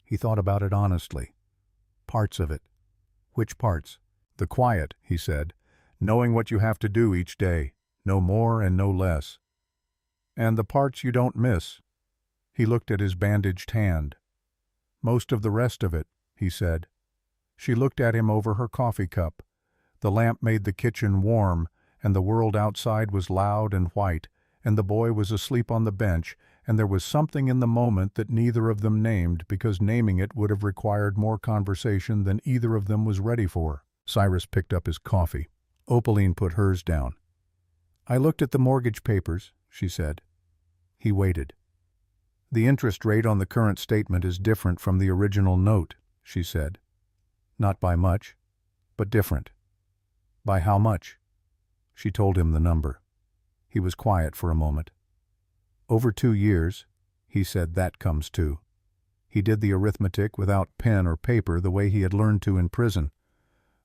He thought about it honestly. Parts of it. Which parts? "The quiet," he said, "knowing what you have to do each day, no more and no less." "And the parts you don't miss?" He looked at his bandaged hand. "Most of the rest of it," he said. She looked at him over her coffee cup. The lamp made the kitchen warm, and the world outside was loud and white, and the boy was asleep on the bench, and there was something in the moment that neither of them named because naming it would have required more conversation than either of them was ready for. Cyrus picked up his coffee. Opaline put hers down. "I looked at the mortgage papers," she said. He waited. "The interest rate on the current statement is different from the original note," she said. "Not by much, but different." "By how much?" She told him the number. He was quiet for a moment. "Over 2 years," he said, "that comes to." He did the arithmetic without pen or paper the way he had learned to in prison.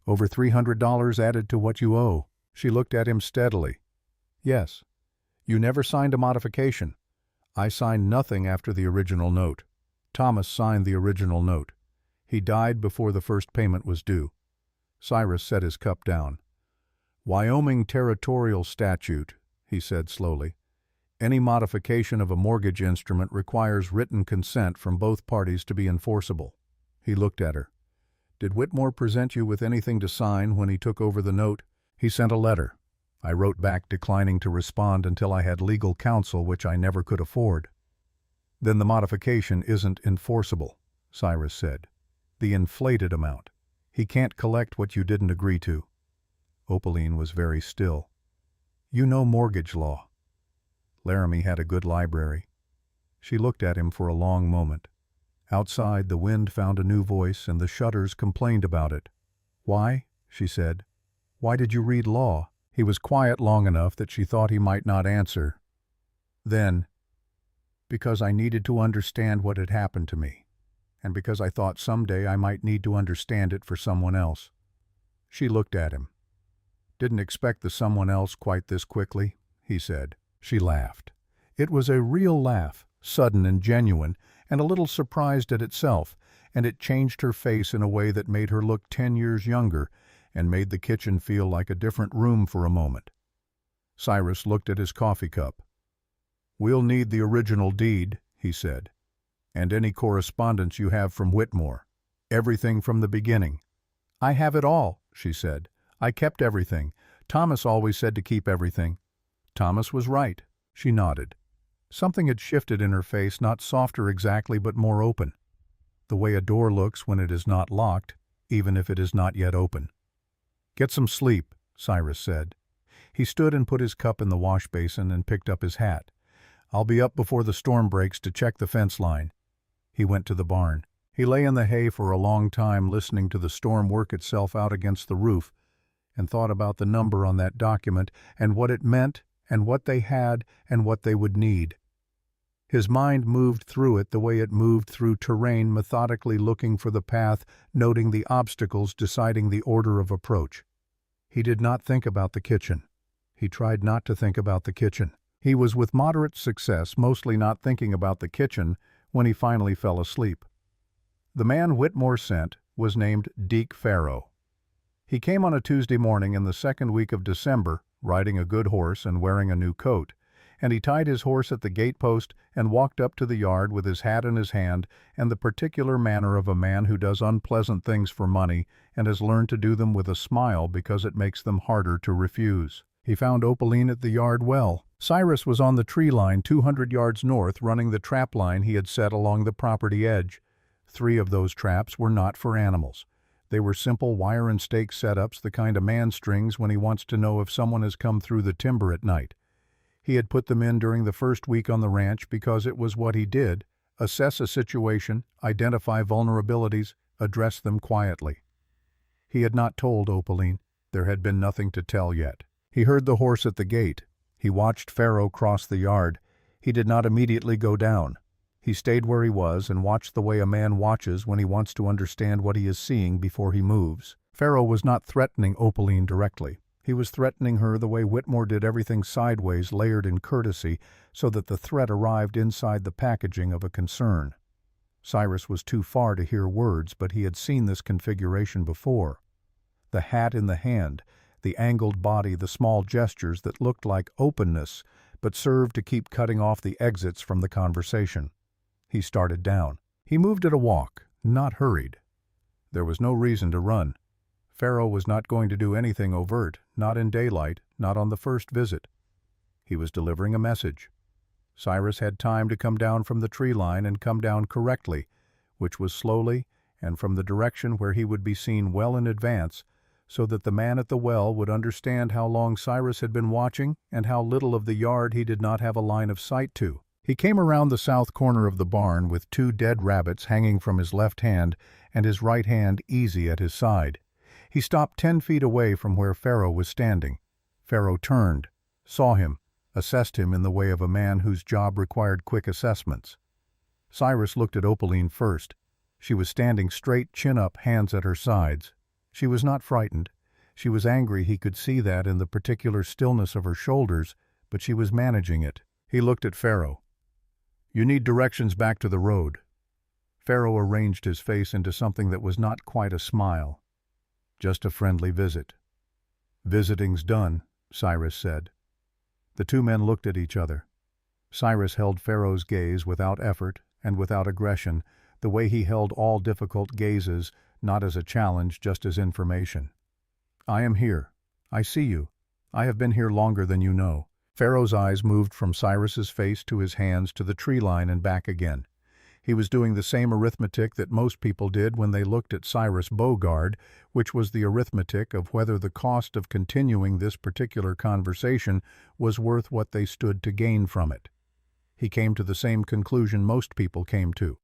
"Over $300 added to what you owe." She looked at him steadily. "Yes. You never signed a modification." "I signed nothing after the original note." "Thomas signed the original note. He died before the first payment was due." Cyrus set his cup down. "Wyoming territorial statute," he said slowly. "Any modification of a mortgage instrument requires written consent from both parties to be enforceable." He looked at her. "Did Whitmore present you with anything to sign when he took over the note?" "He sent a letter. I wrote back declining to respond until I had legal counsel, which I never could afford." "Then the modification isn't enforceable," Cyrus said. "The inflated amount. He can't collect what you didn't agree to." Opaline was very still. "You know mortgage law." Laramie had a good library. She looked at him for a long moment. Outside, the wind found a new voice, and the shutters complained about it. "Why?" she said. "Why did you read law?" He was quiet long enough that she thought he might not answer. Then, "Because I needed to understand what had happened to me, and because I thought someday I might need to understand it for someone else." She looked at him. "Didn't expect the someone else quite this quickly," he said. She laughed. It was a real laugh, sudden and genuine, and a little surprised at itself, and it changed her face in a way that made her look 10 years younger, and made the kitchen feel like a different room for a moment. Cyrus looked at his coffee cup. "We'll need the original deed," he said, "and any correspondence you have from Whitmore. Everything from the beginning." "I have it all," she said. "I kept everything. Thomas always said to keep everything." "Thomas was right." She nodded. Something had shifted in her face, not softer exactly, but more open. The way a door looks when it is not locked, even if it is not yet open. "Get some sleep," Cyrus said. He stood and put his cup in the wash basin and picked up his hat. "I'll be up before the storm breaks to check the fence line." He went to the barn. He lay in the hay for a long time listening to the storm work itself out against the roof, and thought about the number on that document and what it meant and what they had and what they would need. His mind moved through it the way it moved through terrain, methodically looking for the path, noting the obstacles, deciding the order of approach. He did not think about the kitchen. He tried not to think about the kitchen. He was with moderate success, mostly not thinking about the kitchen, when he finally fell asleep. The man Whitmore sent was named Deke Farrow. He came on a Tuesday morning in the second week of December, riding a good horse and wearing a new coat, and he tied his horse at the gate-post and walked up to the yard with his hat in his hand and the particular manner of a man who does unpleasant things for money and has learned to do them with a smile because it makes them harder to refuse. He found Opaline at the yard well. Cyrus was on the tree line 200 yards north, running the trap line he had set along the property edge. 3 of those traps were not for animals. They were simple wire and stake setups, the kind a man strings when he wants to know if someone has come through the timber at night. He had put them in during the first week on the ranch because it was what he did: assess a situation, identify vulnerabilities, address them quietly. He had not told Opaline. There had been nothing to tell yet. He heard the horse at the gate. He watched Farrow cross the yard. He did not immediately go down. He stayed where he was and watched the way a man watches when he wants to understand what he is seeing before he moves. Farrow was not threatening Opaline directly. He was threatening her the way Whitmore did everything sideways, layered in courtesy, so that the threat arrived inside the packaging of a concern. Cyrus was too far to hear words, but he had seen this configuration before. The hat in the hand, the angled body, the small gestures that looked like openness, but served to keep cutting off the exits from the conversation. He started down. He moved at a walk, not hurried. There was no reason to run. Pharaoh was not going to do anything overt, not in daylight, not on the first visit. He was delivering a message. Cyrus had time to come down from the tree line and come down correctly, which was slowly and from the direction where he would be seen well in advance, so that the man at the well would understand how long Cyrus had been watching and how little of the yard he did not have a line of sight to. He came around the south corner of the barn with 2 dead rabbits hanging from his left hand and his right hand easy at his side. He stopped 10 feet away from where Pharaoh was standing. Pharaoh turned, saw him, assessed him in the way of a man whose job required quick assessments. Cyrus looked at Opaline first. She was standing straight, chin up, hands at her sides. She was not frightened. She was angry, he could see that in the particular stillness of her shoulders, but she was managing it. He looked at Pharaoh. "You need directions back to the road." Pharaoh arranged his face into something that was not quite a smile. "Just a friendly visit." "Visiting's done," Cyrus said. The 2 men looked at each other. Cyrus held Pharaoh's gaze without effort and without aggression, the way he held all difficult gazes, not as a challenge, just as information. "I am here. I see you. I have been here longer than you know." Pharaoh's eyes moved from Cyrus's face to his hands to the tree line and back again. He was doing the same arithmetic that most people did when they looked at Cyrus Beauregard, which was the arithmetic of whether the cost of continuing this particular conversation was worth what they stood to gain from it. He came to the same conclusion most people came to.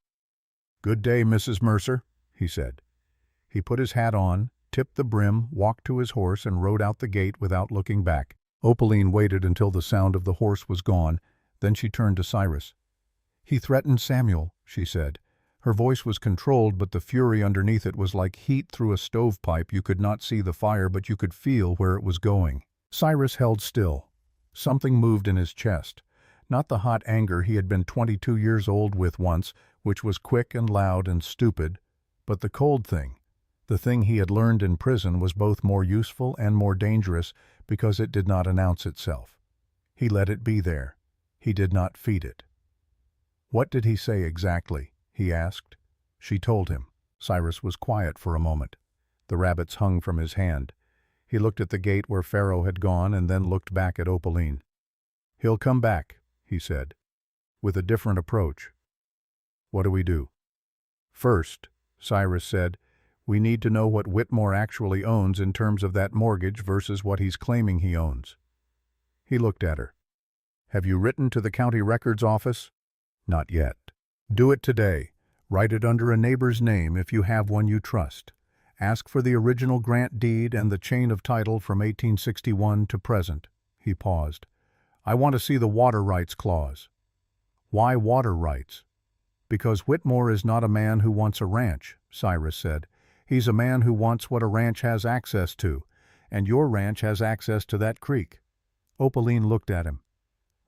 "Good day, Mrs. Mercer," he said. He put his hat on, tipped the brim, walked to his horse, and rode out the gate without looking back. Opaline waited until the sound of the horse was gone, then she turned to Cyrus. "He threatened Samuel," she said. Her voice was controlled, but the fury underneath it was like heat through a stovepipe. You could not see the fire, but you could feel where it was going. Cyrus held still. Something moved in his chest. Not the hot anger he had been 22 years old with once, which was quick and loud and stupid, but the cold thing. The thing he had learned in prison was both more useful and more dangerous because it did not announce itself. He let it be there. He did not feed it. "What did he say exactly?" he asked. She told him. Cyrus was quiet for a moment. The rabbits hung from his hand. He looked at the gate where Pharaoh had gone and then looked back at Opaline. "He'll come back," he said, "with a different approach." "What do we do?" "First," Cyrus said, "we need to know what Whitmore actually owns in terms of that mortgage versus what he's claiming he owns." He looked at her. "Have you written to the county records office?" "Not yet." "Do it today. Write it under a neighbor's name if you have one you trust. Ask for the original grant deed and the chain of title from 1861 to present." He paused. "I want to see the water rights clause." "Why water rights?" "Because Whitmore is not a man who wants a ranch," Cyrus said. "He's a man who wants what a ranch has access to, and your ranch has access to that creek." Opaline looked at him.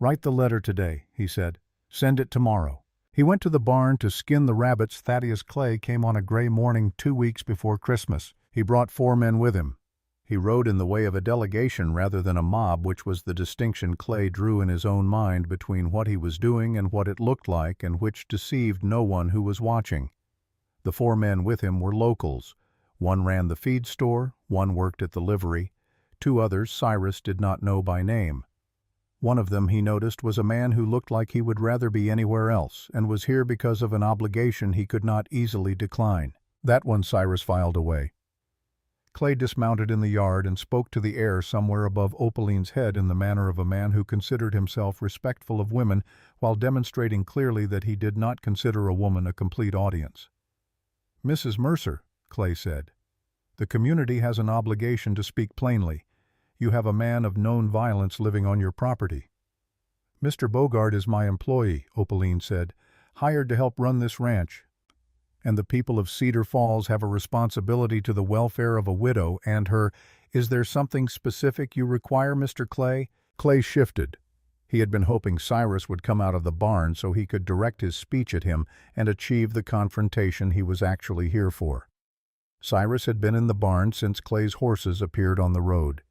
"Write the letter today," he said. "Send it tomorrow." He went to the barn to skin the rabbits. Thaddeus Clay came on a gray morning 2 weeks before Christmas. He brought 4 men with him. He rode in the way of a delegation rather than a mob, which was the distinction Clay drew in his own mind between what he was doing and what it looked like, and which deceived no one who was watching. The 4 men with him were locals. One ran the feed store, one worked at the livery. 2 others Cyrus did not know by name. One of them, he noticed, was a man who looked like he would rather be anywhere else, and was here because of an obligation he could not easily decline. That one Cyrus filed away. Clay dismounted in the yard and spoke to the air somewhere above Opaline's head in the manner of a man who considered himself respectful of women while demonstrating clearly that he did not consider a woman a complete audience. "Mrs. Mercer," Clay said, "the community has an obligation to speak plainly. You have a man of known violence living on your property." "Mr. Beauregard is my employee," Opaline said, "hired to help run this ranch." and the people of Cedar Falls have a responsibility to the welfare of a widow and her. Is there something specific you require, Mr. Clay? Clay shifted. He had been hoping Cyrus would come out of the barn so he could direct his speech at him and achieve the confrontation he was actually here for. Cyrus had been in the barn since Clay's horses appeared on the road.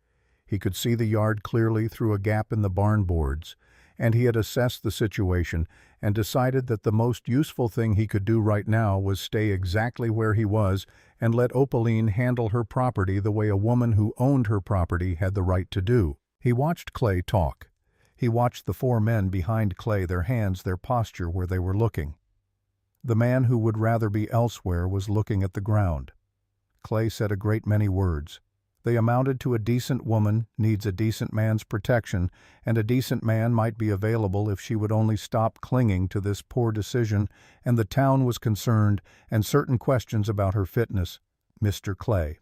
He could see the yard clearly through a gap in the barn boards, and he had assessed the situation and decided that the most useful thing he could do right now was stay exactly where he was and let Opaline handle her property the way a woman who owned her property had the right to do. He watched Clay talk. He watched the four men behind Clay, their hands, their posture where they were looking. The man who would rather be elsewhere was looking at the ground. Clay said a great many words. They amounted to a decent woman needs a decent man's protection, and a decent man might be available if she would only stop clinging to this poor decision, and the town was concerned, and certain questions about her fitness. Mr. Clay.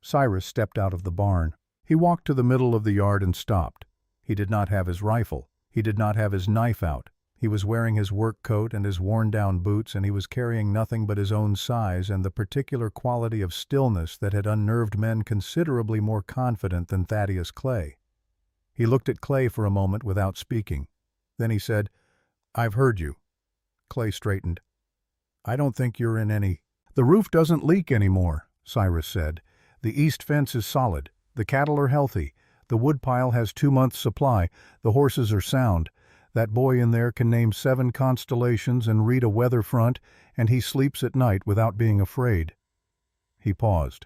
Cyrus stepped out of the barn. He walked to the middle of the yard and stopped. He did not have his rifle. He did not have his knife out. He was wearing his work coat and his worn-down boots, and he was carrying nothing but his own size and the particular quality of stillness that had unnerved men considerably more confident than Thaddeus Clay. He looked at Clay for a moment without speaking. Then he said, "I've heard you." Clay straightened. "I don't think you're in any—" "The roof doesn't leak anymore," Cyrus said. "The east fence is solid. The cattle are healthy. The woodpile has 2 months' supply. The horses are sound. That boy in there can name 7 constellations and read a weather front, and he sleeps at night without being afraid." He paused.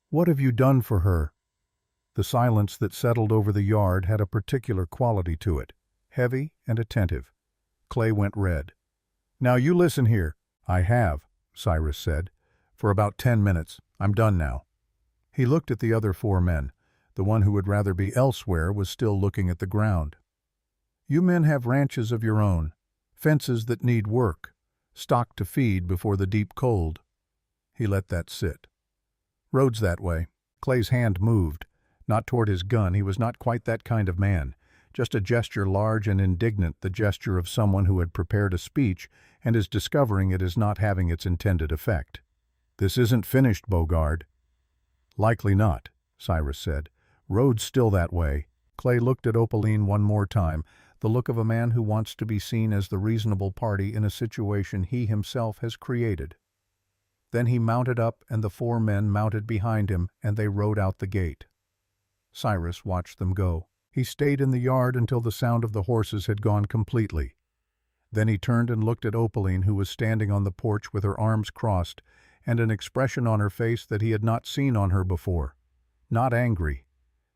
"What have you done for her?" The silence that settled over the yard had a particular quality to it, heavy and attentive. Clay went red. "Now you listen here." "I have," Cyrus said. "For about 10 minutes. I'm done now." He looked at the other 4 men. The one who would rather be elsewhere was still looking at the ground. "You men have ranches of your own, fences that need work, stock to feed before the deep cold." He let that sit. "Roads that way." Clay's hand moved, not toward his gun. He was not quite that kind of man. Just a gesture large and indignant, the gesture of someone who had prepared a speech and is discovering it is not having its intended effect. "This isn't finished, Bogard." "Likely not," Cyrus said. "Road's still that way." Clay looked at Opaline one more time, the look of a man who wants to be seen as the reasonable party in a situation he himself has created. Then he mounted up, and the 4 men mounted behind him, and they rode out the gate. Cyrus watched them go. He stayed in the yard until the sound of the horses had gone completely. Then he turned and looked at Opaline, who was standing on the porch with her arms crossed, and an expression on her face that he had not seen on her before. Not angry.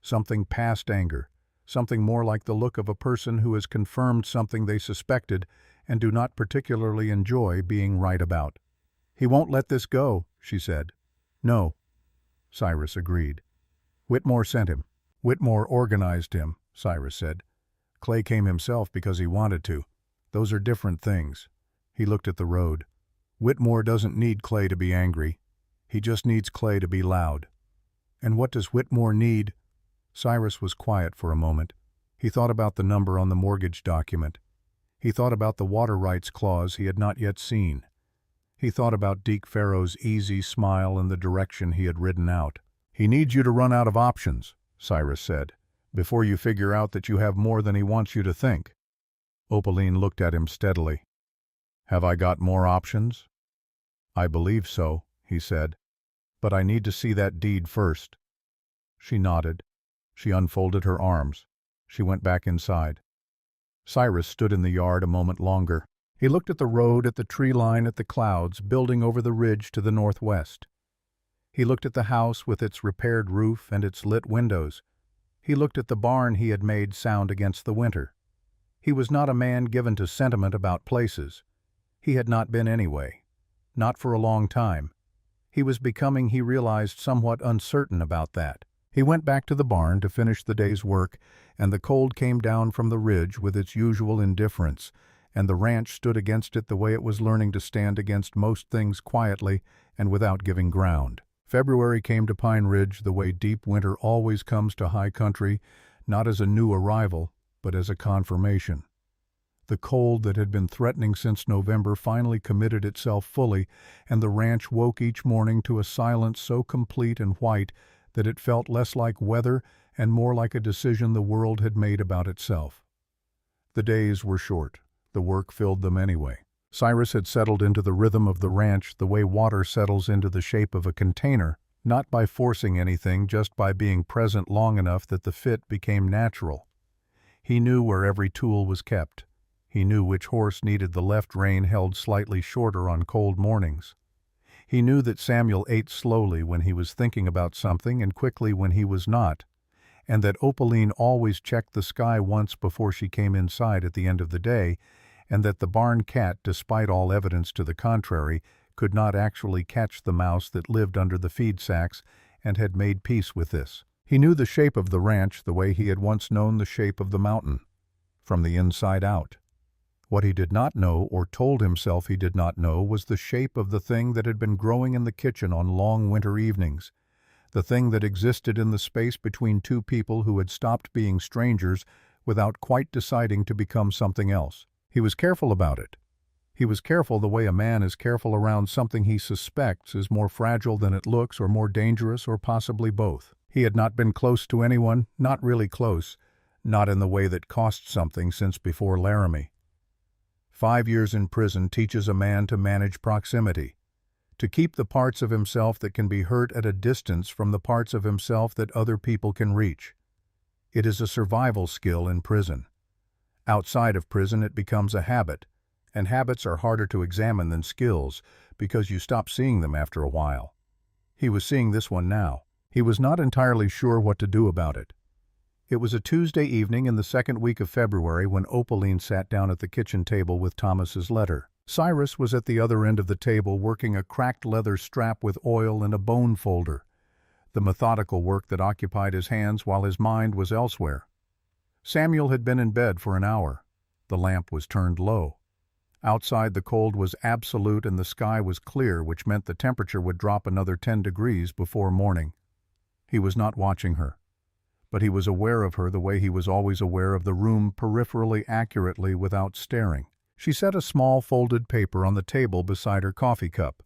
Something past anger. Something more like the look of a person who has confirmed something they suspected and do not particularly enjoy being right about. "He won't let this go," she said. "No," Cyrus agreed. "Whitmore sent him." "Whitmore organized him," Cyrus said. "Clay came himself because he wanted to. Those are different things." He looked at the road. "Whitmore doesn't need Clay to be angry. He just needs Clay to be loud." "And what does Whitmore need?" Cyrus was quiet for a moment. He thought about the number on the mortgage document. He thought about the water rights clause he had not yet seen. He thought about Deke Farrow's easy smile and the direction he had ridden out. "He needs you to run out of options," Cyrus said, "before you figure out that you have more than he wants you to think." Opaline looked at him steadily. "Have I got more options?" "I believe so," he said. "But I need to see that deed first." She nodded. She unfolded her arms. She went back inside. Cyrus stood in the yard a moment longer. He looked at the road, at the tree line, at the clouds building over the ridge to the northwest. He looked at the house with its repaired roof and its lit windows. He looked at the barn he had made sound against the winter. He was not a man given to sentiment about places. He had not been anyway. Not for a long time. He was becoming, he realized, somewhat uncertain about that. He went back to the barn to finish the day's work, and the cold came down from the ridge with its usual indifference, and the ranch stood against it the way it was learning to stand against most things quietly and without giving ground. February came to Pine Ridge the way deep winter always comes to high country, not as a new arrival, but as a confirmation. The cold that had been threatening since November finally committed itself fully, and the ranch woke each morning to a silence so complete and white that it felt less like weather and more like a decision the world had made about itself. The days were short. The work filled them anyway. Cyrus had settled into the rhythm of the ranch the way water settles into the shape of a container, not by forcing anything, just by being present long enough that the fit became natural. He knew where every tool was kept. He knew which horse needed the left rein held slightly shorter on cold mornings. He knew that Samuel ate slowly when he was thinking about something and quickly when he was not, and that Opaline always checked the sky once before she came inside at the end of the day, and that the barn cat, despite all evidence to the contrary, could not actually catch the mouse that lived under the feed sacks and had made peace with this. He knew the shape of the ranch the way he had once known the shape of the mountain, from the inside out. What he did not know, or told himself he did not know, was the shape of the thing that had been growing in the kitchen on long winter evenings, the thing that existed in the space between two people who had stopped being strangers without quite deciding to become something else. He was careful about it. He was careful the way a man is careful around something he suspects is more fragile than it looks, or more dangerous, or possibly both. He had not been close to anyone, not really close, not in the way that cost something, since before Laramie. 5 years in prison teaches a man to manage proximity, to keep the parts of himself that can be hurt at a distance from the parts of himself that other people can reach. It is a survival skill in prison. Outside of prison it becomes a habit, and habits are harder to examine than skills because you stop seeing them after a while. He was seeing this one now. He was not entirely sure what to do about it. It was a Tuesday evening in the second week of February when Opaline sat down at the kitchen table with Thomas's letter. Cyrus was at the other end of the table working a cracked leather strap with oil and a bone folder, the methodical work that occupied his hands while his mind was elsewhere. Samuel had been in bed for an hour. The lamp was turned low. Outside the cold was absolute and the sky was clear, which meant the temperature would drop another 10 degrees before morning. He was not watching her, but he was aware of her the way he was always aware of the room, peripherally, accurately, without staring. She set a small folded paper on the table beside her coffee cup,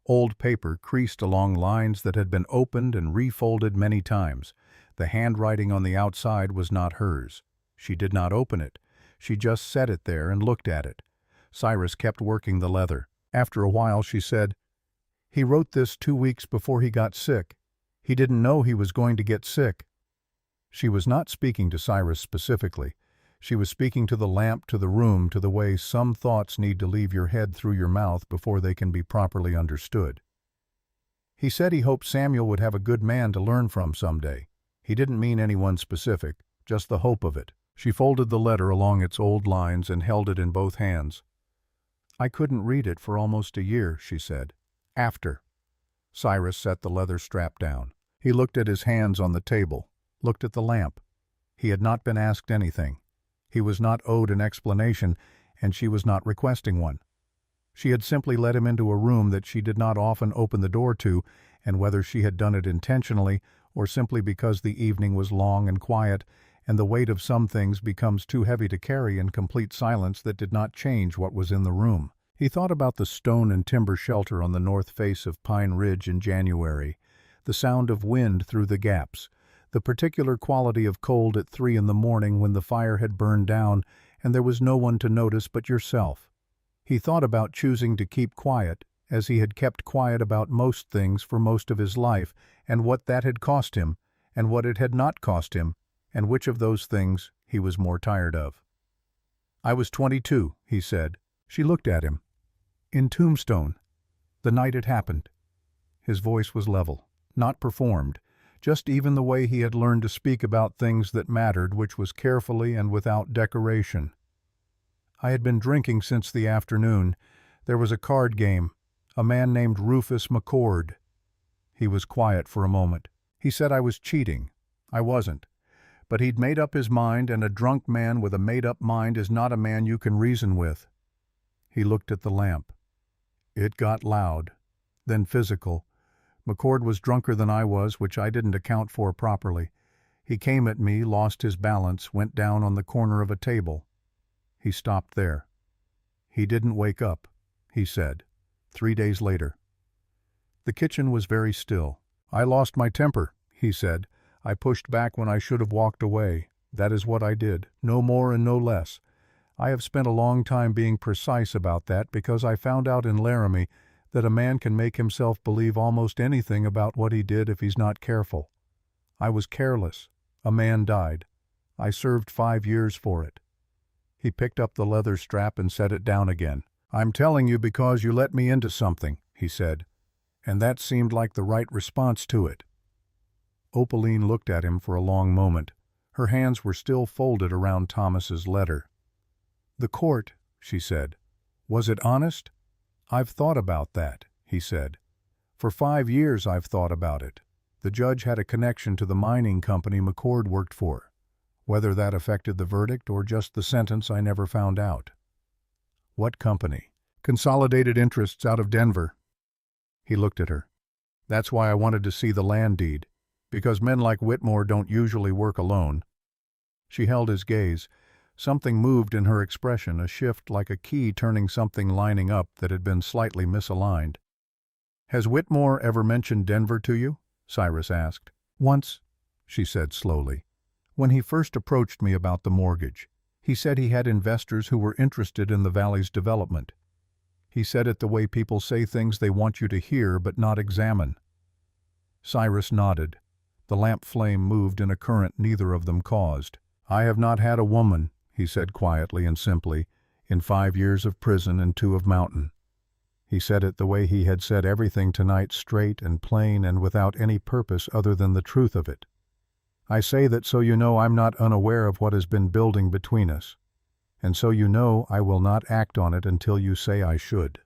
old paper creased along lines that had been opened and refolded many times. The handwriting on the outside was not hers. She did not open it. She just set it there and looked at it. Cyrus kept working the leather. After a while she said, "He wrote this 2 weeks before he got sick. He didn't know he was going to get sick." She was not speaking to Cyrus specifically. She was speaking to the lamp, to the room, to the way some thoughts need to leave your head through your mouth before they can be properly understood. He said he hoped Samuel would have a good man to learn from someday. He didn't mean anyone specific, just the hope of it. She folded the letter along its old lines and held it in both hands. "I couldn't read it for almost a year," she said. "After." Cyrus set the leather strap down. He looked at his hands on the table, looked at the lamp. He had not been asked anything. He was not owed an explanation, and she was not requesting one. She had simply let him into a room that she did not often open the door to, and whether she had done it intentionally or simply because the evening was long and quiet, and the weight of some things becomes too heavy to carry in complete silence, that did not change what was in the room. He thought about the stone and timber shelter on the north face of Pine Ridge in January, the sound of wind through the gaps, the particular quality of cold at 3 in the morning when the fire had burned down and there was no one to notice but yourself. He thought about choosing to keep quiet, as he had kept quiet about most things for most of his life, and what that had cost him, and what it had not cost him, and which of those things he was more tired of. "I was 22, he said. She looked at him. "In Tombstone, the night it happened." His voice was level, not performed, just even the way he had learned to speak about things that mattered, which was carefully and without decoration. "I had been drinking since the afternoon. There was a card game. A man named Rufus McCord." He was quiet for a moment. "He said I was cheating. I wasn't. But he'd made up his mind, and a drunk man with a made-up mind is not a man you can reason with." He looked at the lamp. It got loud, then physical. McCord was drunker than I was, which I didn't account for properly. He came at me, lost his balance, went down on the corner of a table. He stopped there. "He didn't wake up," he said. 3 days later. The kitchen was very still. "I lost my temper," he said. "I pushed back when I should have walked away. That is what I did, no more and no less. I have spent a long time being precise about that because I found out in Laramie that a man can make himself believe almost anything about what he did if he's not careful. I was careless. A man died. I served 5 years for it." He picked up the leather strap and set it down again. "I'm telling you because you let me into something," he said, and that seemed like the right response to it. Opaline looked at him for a long moment. Her hands were still folded around Thomas's letter. "The court," she said. "Was it honest?" "I've thought about that," he said. "For 5 years I've thought about it. The judge had a connection to the mining company McCord worked for. Whether that affected the verdict or just the sentence, I never found out." "What company?" "Consolidated Interests out of Denver." He looked at her. "That's why I wanted to see the land deed, because men like Whitmore don't usually work alone." She held his gaze. Something moved in her expression, a shift like a key turning something lining up that had been slightly misaligned. "Has Whitmore ever mentioned Denver to you?" Cyrus asked. "Once," she said slowly. "When he first approached me about the mortgage. He said he had investors who were interested in the valley's development. He said it the way people say things they want you to hear but not examine." Cyrus nodded. The lamp flame moved in a current neither of them caused. "I have not had a woman," he said quietly and simply, "in 5 years of prison and 2 of mountain." He said it the way he had said everything tonight, straight and plain and without any purpose other than the truth of it. "I say that so you know I'm not unaware of what has been building between us. And so you know I will not act on it until you say I should."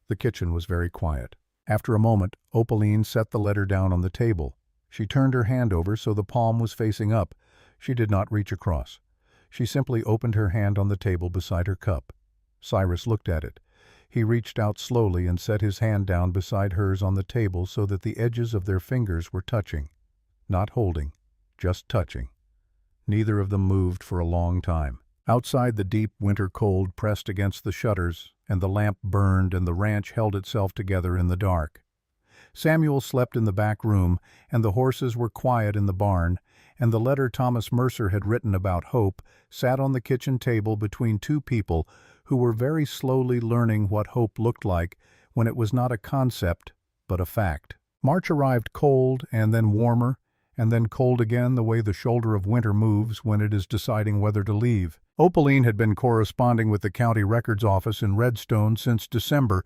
The kitchen was very quiet. After a moment, Opaline set the letter down on the table. She turned her hand over so the palm was facing up. She did not reach across. She simply opened her hand on the table beside her cup. Cyrus looked at it. He reached out slowly and set his hand down beside hers on the table so that the edges of their fingers were touching. Not holding, just touching. Neither of them moved for a long time. Outside, the deep winter cold pressed against the shutters, and the lamp burned and the ranch held itself together in the dark. Samuel slept in the back room, and the horses were quiet in the barn, and the letter Thomas Mercer had written about hope sat on the kitchen table between 2 people who were very slowly learning what hope looked like when it was not a concept, but a fact. March arrived cold, and then warmer, and then cold again the way the shoulder of winter moves when it is deciding whether to leave. Opaline had been corresponding with the county records office in Redstone since December,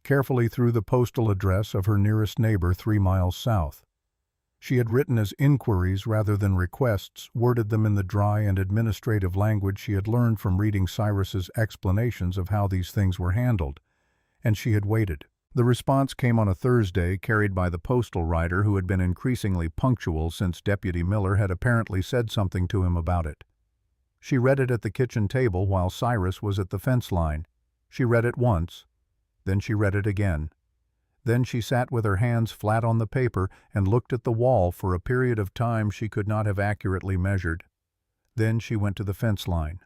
carefully through the postal address of her nearest neighbor 3 miles south. She had written as inquiries rather than requests, worded them in the dry and administrative language she had learned from reading Cyrus's explanations of how these things were handled, and she had waited. The response came on a Thursday, carried by the postal rider who had been increasingly punctual since Deputy Miller had apparently said something to him about it. She read it at the kitchen table while Cyrus was at the fence line. She read it once, then she read it again. Then she sat with her hands flat on the paper and looked at the wall for a period of time she could not have accurately measured. Then she went to the fence line.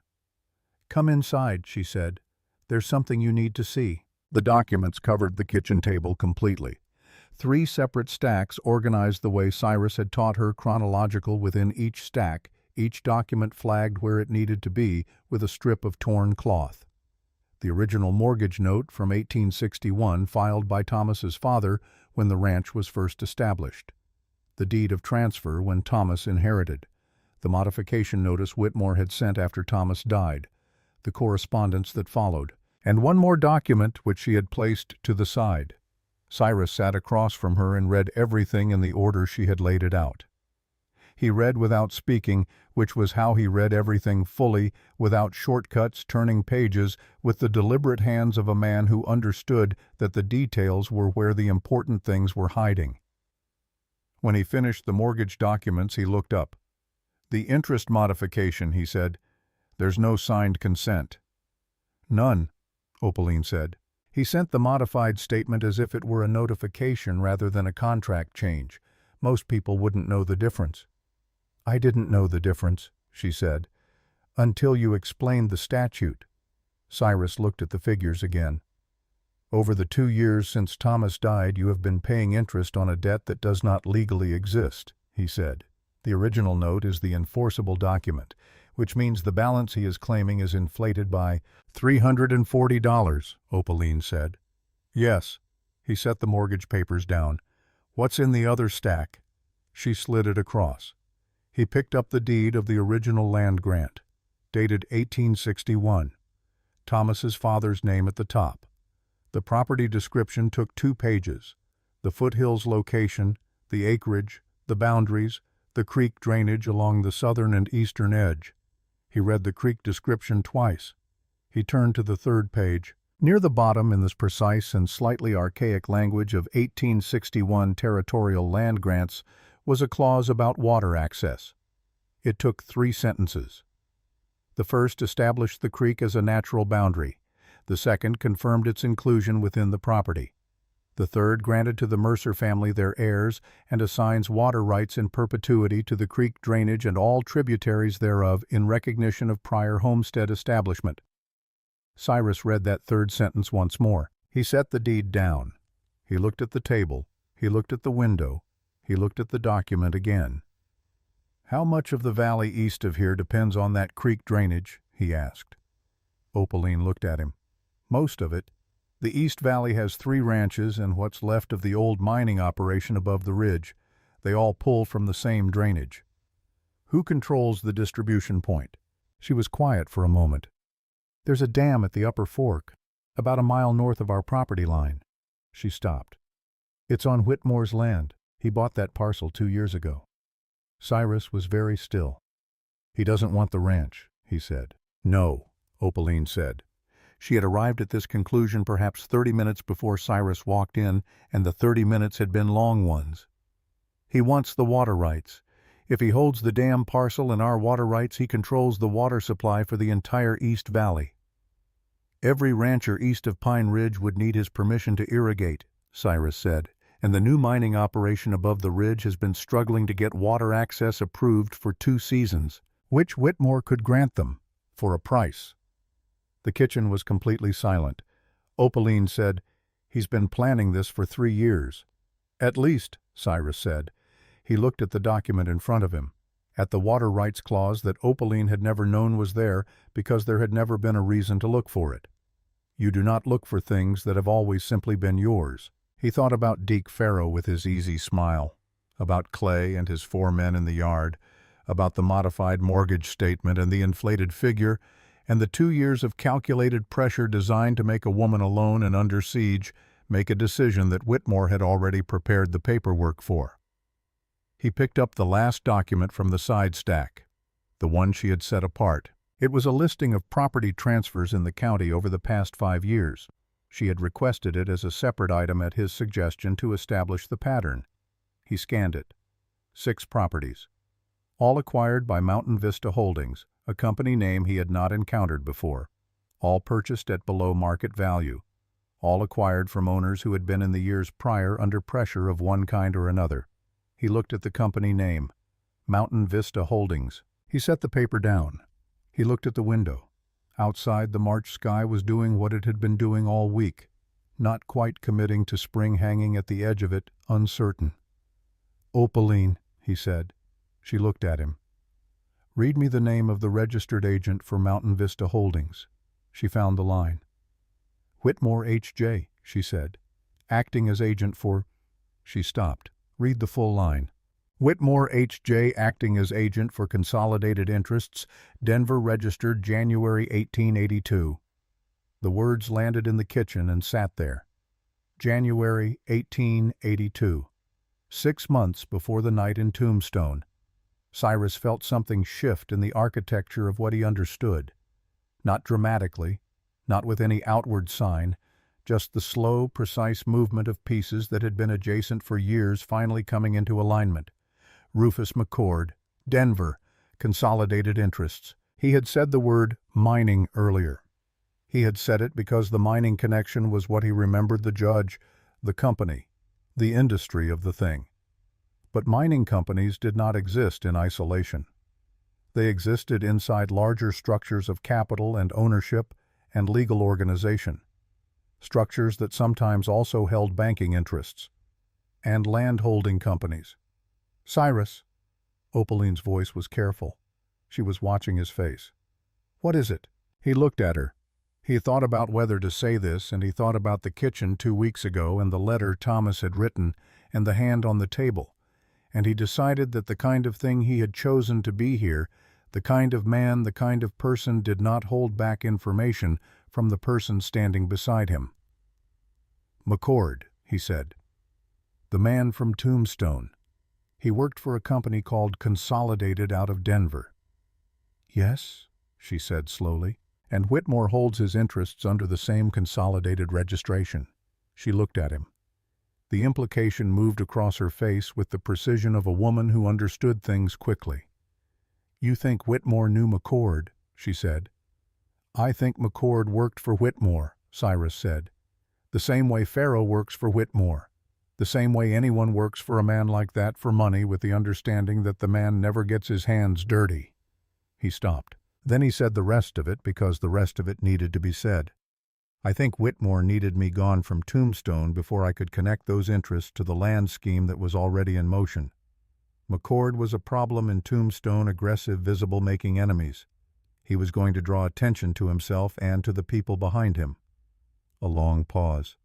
"Come inside," she said. "There's something you need to see." The documents covered the kitchen table completely. 3 separate stacks organized the way Cyrus had taught her, chronological within each stack, each document flagged where it needed to be with a strip of torn cloth. The original mortgage note from 1861 filed by Thomas's father when the ranch was first established. The deed of transfer when Thomas inherited. The modification notice Whitmore had sent after Thomas died. The correspondence that followed. And one more document which she had placed to the side. Cyrus sat across from her and read everything in the order she had laid it out. He read without speaking, which was how he read everything fully, without shortcuts, turning pages, with the deliberate hands of a man who understood that the details were where the important things were hiding. When he finished the mortgage documents, he looked up. "The interest modification," he said. "There's no signed consent." "None," Opaline said. He sent the modified statement as if it were a notification rather than a contract change. Most people wouldn't know the difference. "I didn't know the difference," she said. Until you explained the statute. Cyrus looked at the figures again. Over the 2 years since Thomas died, you have been paying interest on a debt that does not legally exist, he said. The original note is the enforceable document, which means the balance he is claiming is inflated by $340, Opaline said. Yes. He set the mortgage papers down. What's in the other stack? She slid it across. He picked up the deed of the original land grant, dated 1861. Thomas's father's name at the top. The property description took 2 pages. The foothills location, the acreage, the boundaries, the creek drainage along the southern and eastern edge. He read the creek description twice. He turned to the 3rd page. Near the bottom, in this precise and slightly archaic language of 1861 territorial land grants, was a clause about water access. It took 3 sentences. The first established the creek as a natural boundary. The second confirmed its inclusion within the property. The third granted to the Mercer family their heirs and assigns water rights in perpetuity to the creek drainage and all tributaries thereof in recognition of prior homestead establishment. Cyrus read that 3rd sentence once more. He set the deed down. He looked at the table. He looked at the window. He looked at the document again. How much of the valley east of here depends on that creek drainage? He asked. Opaline looked at him. Most of it. The East Valley has 3 ranches and what's left of the old mining operation above the ridge. They all pull from the same drainage. Who controls the distribution point? She was quiet for a moment. There's a dam at the upper fork, about a mile north of our property line. She stopped. It's on Whitmore's land. He bought that parcel 2 years ago. Cyrus was very still. He doesn't want the ranch, he said. No, Opaline said. She had arrived at this conclusion perhaps 30 minutes before Cyrus walked in, and the 30 minutes had been long ones. He wants the water rights. If he holds the dam parcel and our water rights, he controls the water supply for the entire East Valley. Every rancher east of Pine Ridge would need his permission to irrigate, Cyrus said, and the new mining operation above the ridge has been struggling to get water access approved for 2 seasons, which Whitmore could grant them, for a price. The kitchen was completely silent. Opaline said, He's been planning this for 3 years. At least, Cyrus said. He looked at the document in front of him, at the water rights clause that Opaline had never known was there because there had never been a reason to look for it. You do not look for things that have always simply been yours. He thought about Deke Farrow with his easy smile, about Clay and his 4 men in the yard, about the modified mortgage statement and the inflated figure, and the 2 years of calculated pressure designed to make a woman alone and under siege make a decision that Whitmore had already prepared the paperwork for. He picked up the last document from the side stack, the one she had set apart. It was a listing of property transfers in the county over the past 5 years. She had requested it as a separate item at his suggestion to establish the pattern. He scanned it. 6 properties, all acquired by Mountain Vista Holdings, a company name he had not encountered before, all purchased at below market value, all acquired from owners who had been in the years prior under pressure of one kind or another. He looked at the company name, Mountain Vista Holdings. He set the paper down. He looked at the window. Outside, the March sky was doing what it had been doing all week, not quite committing to spring, hanging at the edge of it, uncertain. Opaline, he said. She looked at him. Read me the name of the registered agent for Mountain Vista Holdings. She found the line. Whitmore H.J., she said, acting as agent for... She stopped. Read the full line. Whitmore H.J., acting as agent for Consolidated Interests, Denver, registered January 1882. The words landed in the kitchen and sat there. January 1882. 6 months before the night in Tombstone. Cyrus felt something shift in the architecture of what he understood. Not dramatically, not with any outward sign, just the slow, precise movement of pieces that had been adjacent for years finally coming into alignment. Rufus McCord, Denver, Consolidated Interests. He had said the word mining earlier. He had said it because the mining connection was what he remembered the judge, the company, the industry of the thing. But mining companies did not exist in isolation. They existed inside larger structures of capital and ownership and legal organization, structures that sometimes also held banking interests and land-holding companies. "Cyrus," Opaline's voice was careful. She was watching his face. "What is it?" He looked at her. He thought about whether to say this, and he thought about the kitchen 2 weeks ago and the letter Thomas had written and the hand on the table, and he decided that the kind of thing he had chosen to be here, the kind of man, the kind of person, did not hold back information from the person standing beside him. "McCord," he said. "The man from Tombstone. He worked for a company called Consolidated out of Denver." "Yes," she said slowly. "And Whitmore holds his interests under the same Consolidated registration." She looked at him. The implication moved across her face with the precision of a woman who understood things quickly. "You think Whitmore knew McCord," she said. "I think McCord worked for Whitmore," Cyrus said. "The same way Farrow works for Whitmore. The same way anyone works for a man like that for money, with the understanding that the man never gets his hands dirty." He stopped. Then he said the rest of it because the rest of it needed to be said. "I think Whitmore needed me gone from Tombstone before I could connect those interests to the land scheme that was already in motion. McCord was a problem in Tombstone, aggressive, visible, making enemies. He was going to draw attention to himself and to the people behind him." A long pause.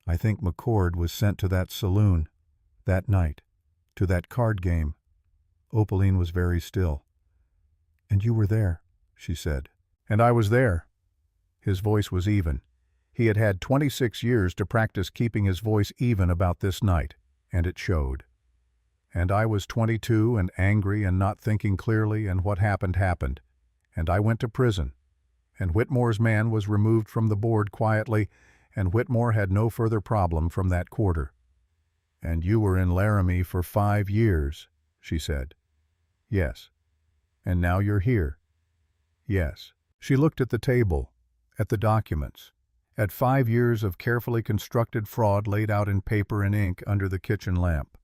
"I think McCord was sent to that saloon, that night, to that card game." Opaline was very still. "And you were there," she said. "And I was there." His voice was even. He had had 26 years to practice keeping his voice even about this night, and it showed. "And I was 22 and angry and not thinking clearly, and what happened happened. And I went to prison. And Whitmore's man was removed from the board quietly, and Whitmore had no further problem from that quarter." "And you were in Laramie for 5 years," she said. "Yes." "And now you're here." "Yes." She looked at the table, at the documents, at 5 years of carefully constructed fraud laid out in paper and ink under the kitchen lamp.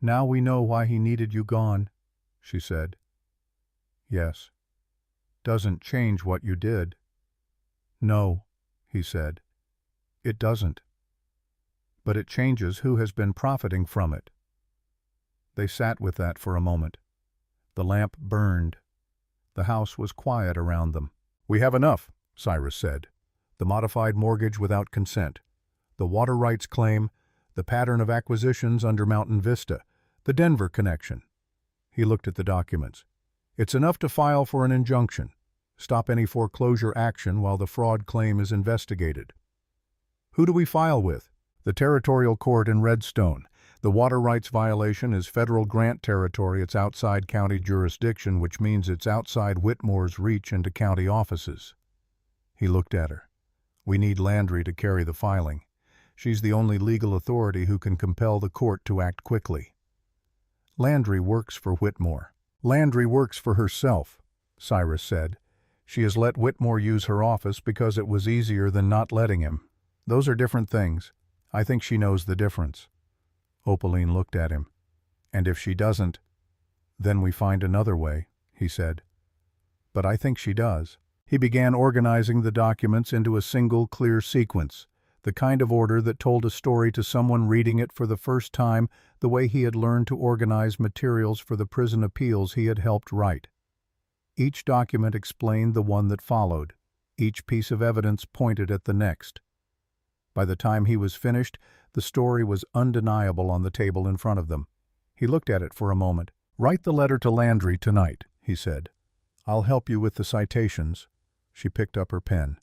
"Now we know why he needed you gone," she said. "Yes." "Doesn't change what you did." "No," he said. "It doesn't. But it changes who has been profiting from it." They sat with that for a moment. The lamp burned. The house was quiet around them. "We have enough," Cyrus said. "The modified mortgage without consent, the water rights claim, the pattern of acquisitions under Mountain Vista, the Denver connection." He looked at the documents. "It's enough to file for an injunction. Stop any foreclosure action while the fraud claim is investigated." "Who do we file with?" "The territorial court in Redstone. The water rights violation is federal grant territory. It's outside county jurisdiction, which means it's outside Whitmore's reach into county offices." He looked at her. "We need Landry to carry the filing. She's the only legal authority who can compel the court to act quickly." "Landry works for Whitmore." "Landry works for herself," Cyrus said. "She has let Whitmore use her office because it was easier than not letting him. Those are different things. I think she knows the difference." Opaline looked at him. "And if she doesn't, then we find another way," he said. "But I think she does." He began organizing the documents into a single, clear sequence, the kind of order that told a story to someone reading it for the first time, the way he had learned to organize materials for the prison appeals he had helped write. Each document explained the one that followed. Each piece of evidence pointed at the next. By the time he was finished, the story was undeniable on the table in front of them. He looked at it for a moment. "Write the letter to Landry tonight," he said. "I'll help you with the citations." She picked up her pen.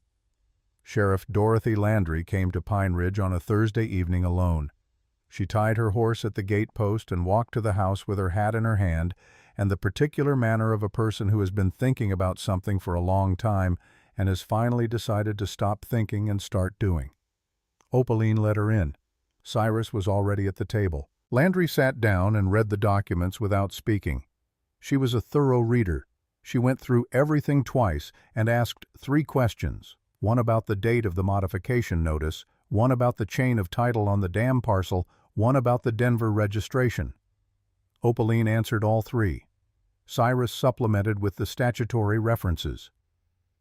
Sheriff Dorothy Landry came to Pine Ridge on a Thursday evening alone. She tied her horse at the gate post and walked to the house with her hat in her hand, and the particular manner of a person who has been thinking about something for a long time and has finally decided to stop thinking and start doing. Opaline let her in. Cyrus was already at the table. Landry sat down and read the documents without speaking. She was a thorough reader. She went through everything twice and asked 3 questions, one about the date of the modification notice, one about the chain of title on the dam parcel, one about the Denver registration. Opaline answered all 3. Cyrus supplemented with the statutory references.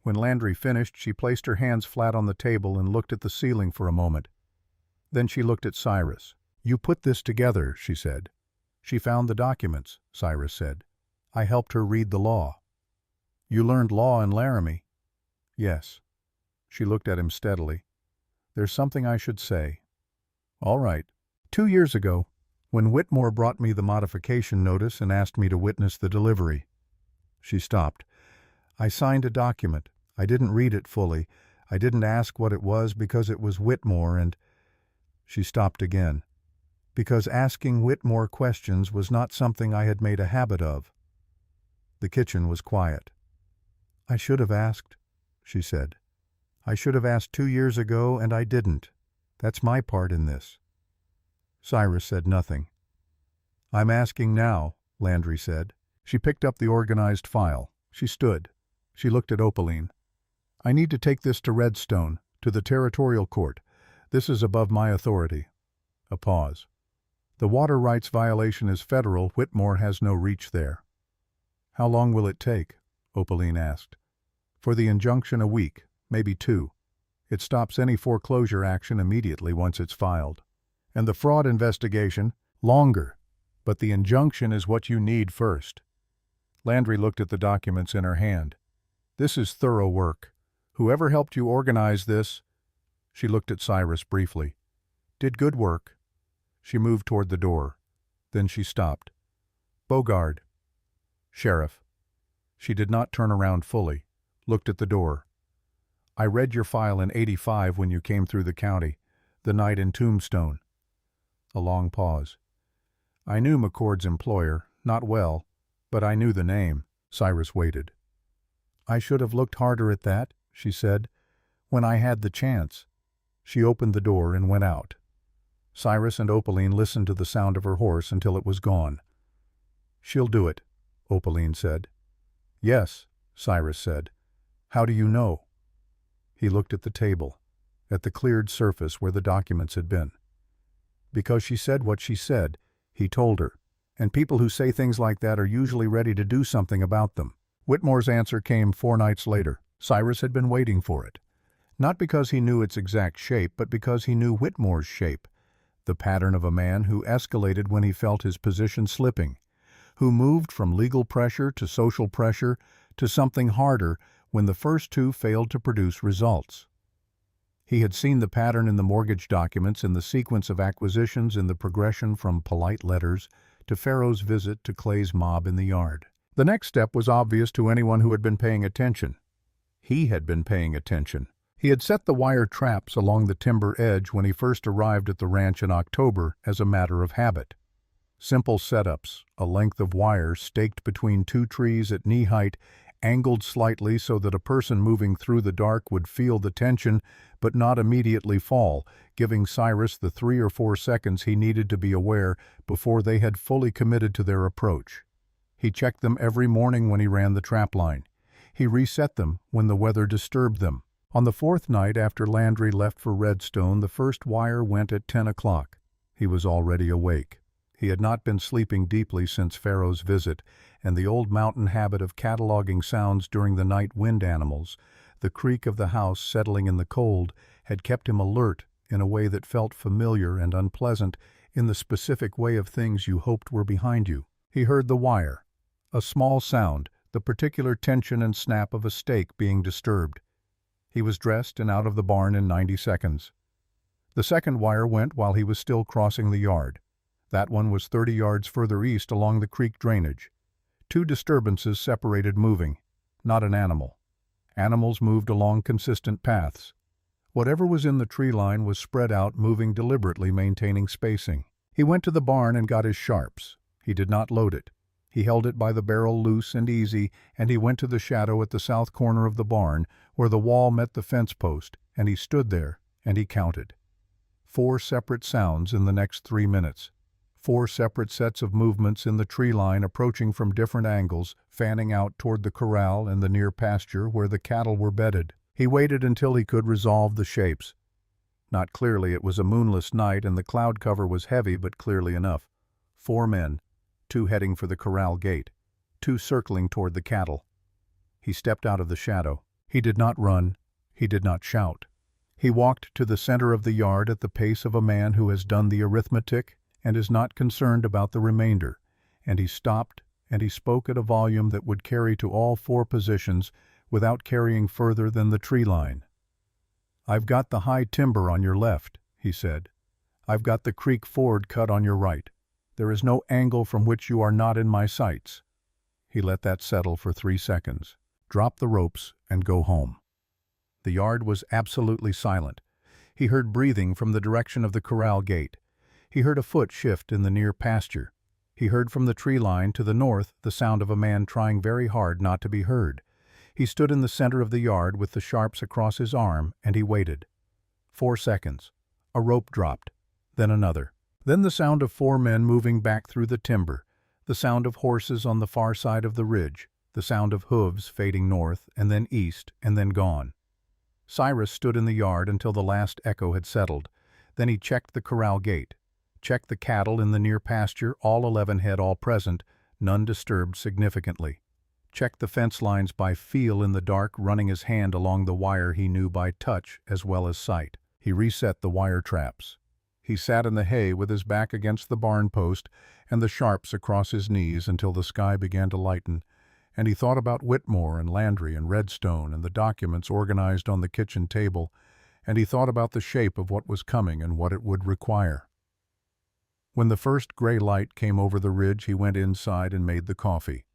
When Landry finished, she placed her hands flat on the table and looked at the ceiling for a moment. Then she looked at Cyrus. "You put this together," she said. "She found the documents," Cyrus said. "I helped her read the law." "You learned law in Laramie?" "Yes." She looked at him steadily. "There's something I should say." "All right. 2 years ago, when Whitmore brought me the modification notice and asked me to witness the delivery." She stopped. "I signed a document. I didn't read it fully. I didn't ask what it was because it was Whitmore and—" She stopped again. "Because asking Whitmore questions was not something I had made a habit of." The kitchen was quiet. "I should have asked," she said. "I should have asked 2 years ago, and I didn't. That's my part in this." Cyrus said nothing. "I'm asking now," Landry said. She picked up the organized file. She stood. She looked at Opaline. "I need to take this to Redstone, to the territorial court. This is above my authority." A pause. "The water rights violation is federal. Whitmore has no reach there." "How long will it take?" Opaline asked. "For the injunction, a week, maybe 2. It stops any foreclosure action immediately once it's filed. And the fraud investigation, longer. But the injunction is what you need first." Landry looked at the documents in her hand. "This is thorough work. Whoever helped you organize this—" She looked at Cyrus briefly. "Did good work." She moved toward the door. Then she stopped. "Bogard." "Sheriff." She did not turn around fully, looked at the door. "I read your file in '85 when you came through the county, the night in Tombstone." A long pause. "I knew McCord's employer, not well, but I knew the name." Cyrus waited. "I should have looked harder at that," she said, "when I had the chance." She opened the door and went out. Cyrus and Opaline listened to the sound of her horse until it was gone. "She'll do it," Opaline said. "Yes," Cyrus said. "How do you know?" He looked at the table, at the cleared surface where the documents had been. "Because she said what she said," he told her, "and people who say things like that are usually ready to do something about them." Whitmore's answer came 4 nights later. Cyrus had been waiting for it. Not because he knew its exact shape, but because he knew Whitmore's shape. The pattern of a man who escalated when he felt his position slipping, who moved from legal pressure to social pressure to something harder when the first 2 failed to produce results. He had seen the pattern in the mortgage documents, in the sequence of acquisitions, in the progression from polite letters to Pharaoh's visit to Clay's mob in the yard. The next step was obvious to anyone who had been paying attention. He had been paying attention. He had set the wire traps along the timber edge when he first arrived at the ranch in October as a matter of habit. Simple setups, a length of wire staked between 2 trees at knee height, angled slightly so that a person moving through the dark would feel the tension but not immediately fall, giving Cyrus the 3 or 4 seconds he needed to be aware before they had fully committed to their approach. He checked them every morning when he ran the trap line. He reset them when the weather disturbed them. On the 4th night after Landry left for Redstone, the first wire went at 10 o'clock. He was already awake. He had not been sleeping deeply since Pharaoh's visit, and the old mountain habit of cataloging sounds during the night wind animals, the creak of the house settling in the cold, had kept him alert in a way that felt familiar and unpleasant, in the specific way of things you hoped were behind you. He heard the wire, a small sound, the particular tension and snap of a stake being disturbed. He was dressed and out of the barn in 90 seconds. The second wire went while he was still crossing the yard. That one was 30 yards further east along the creek drainage. 2 disturbances separated moving, not an animal. Animals moved along consistent paths. Whatever was in the tree line was spread out, moving deliberately, maintaining spacing. He went to the barn and got his sharps. He did not load it. He held it by the barrel loose and easy, and he went to the shadow at the south corner of the barn, where the wall met the fence post, and he stood there, and he counted. 4 separate sounds in the next 3 minutes. 4 separate sets of movements in the tree line, approaching from different angles, fanning out toward the corral and the near pasture where the cattle were bedded. He waited until he could resolve the shapes. Not clearly. It was a moonless night, and the cloud cover was heavy, but clearly enough. 4 men, 2 heading for the corral gate, two circling toward the cattle. He stepped out of the shadow. He did not run. He did not shout. He walked to the center of the yard at the pace of a man who has done the arithmetic and is not concerned about the remainder, and he stopped and he spoke at a volume that would carry to all four positions without carrying further than the tree line. "I've got the high timber on your left," he said. "I've got the creek ford cut on your right. There is no angle from which you are not in my sights." He let that settle for 3 seconds. "Drop the ropes and go home." The yard was absolutely silent. He heard breathing from the direction of the corral gate. He heard a foot shift in the near pasture. He heard from the tree line to the north the sound of a man trying very hard not to be heard. He stood in the center of the yard with the sharps across his arm, and he waited. 4 seconds. A rope dropped. Then another. Then the sound of 4 men moving back through the timber, the sound of horses on the far side of the ridge, the sound of hooves fading north and then east and then gone. Cyrus stood in the yard until the last echo had settled. Then he checked the corral gate, checked the cattle in the near pasture, all 11 head all present, none disturbed significantly. Checked the fence lines by feel in the dark, running his hand along the wire he knew by touch as well as sight. He reset the wire traps. He sat in the hay with his back against the barn post and the sharps across his knees until the sky began to lighten, and he thought about Whitmore and Landry and Redstone and the documents organized on the kitchen table, and he thought about the shape of what was coming and what it would require. When the first gray light came over the ridge, he went inside and made the coffee.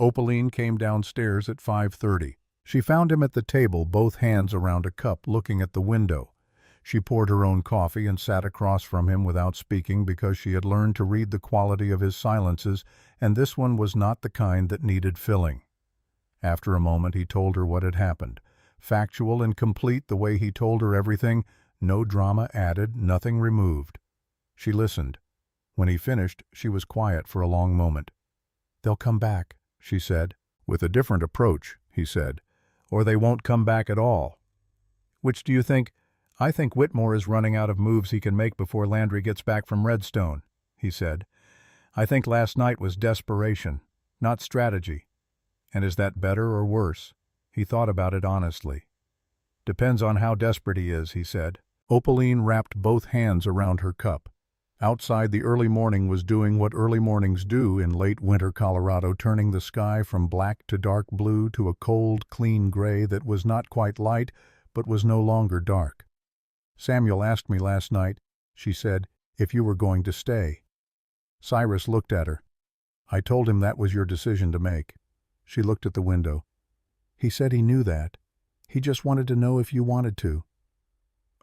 Opaline came downstairs at 5:30. She found him at the table, both hands around a cup, looking at the window. She poured her own coffee and sat across from him without speaking because she had learned to read the quality of his silences, and this one was not the kind that needed filling. After a moment he told her what had happened. Factual and complete the way he told her everything, no drama added, nothing removed. She listened. When he finished, she was quiet for a long moment. "They'll come back," she said. "With a different approach," he said. "Or they won't come back at all." "Which do you think?" "I think Whitmore is running out of moves he can make before Landry gets back from Redstone," he said. "I think last night was desperation, not strategy." "And is that better or worse?" He thought about it honestly. "Depends on how desperate he is," he said. Opaline wrapped both hands around her cup. Outside, the early morning was doing what early mornings do in late winter Colorado, turning the sky from black to dark blue to a cold, clean gray that was not quite light, but was no longer dark. "Samuel asked me last night," she said, "if you were going to stay." Cyrus looked at her. "I told him that was your decision to make." She looked at the window. "He said he knew that. He just wanted to know if you wanted to."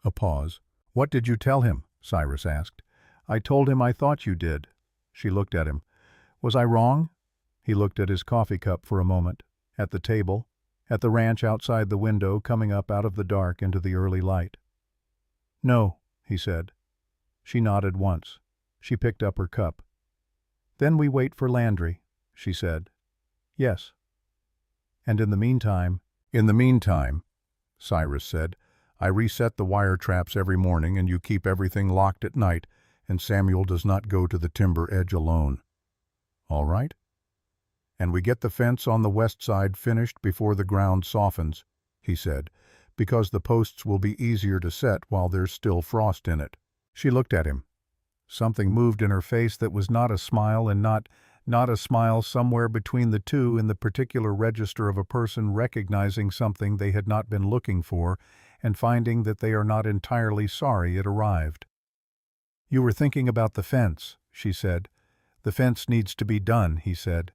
A pause. "What did you tell him?" Cyrus asked. "I told him I thought you did." She looked at him. "Was I wrong?" He looked at his coffee cup for a moment, at the table, at the ranch outside the window coming up out of the dark into the early light. "No," he said. She nodded once. She picked up her cup. "Then we wait for Landry," she said. "Yes." "And in the meantime—" "In the meantime," Cyrus said, "I reset the wire traps every morning, and you keep everything locked at night, and Samuel does not go to the timber edge alone. All right? And we get the fence on the west side finished before the ground softens," he said, "because the posts will be easier to set while there's still frost in it." She looked at him. Something moved in her face that was not a smile and not a smile, somewhere between the two, in the particular register of a person recognizing something they had not been looking for and finding that they are not entirely sorry it arrived. "You were thinking about the fence," she said. "The fence needs to be done," he said.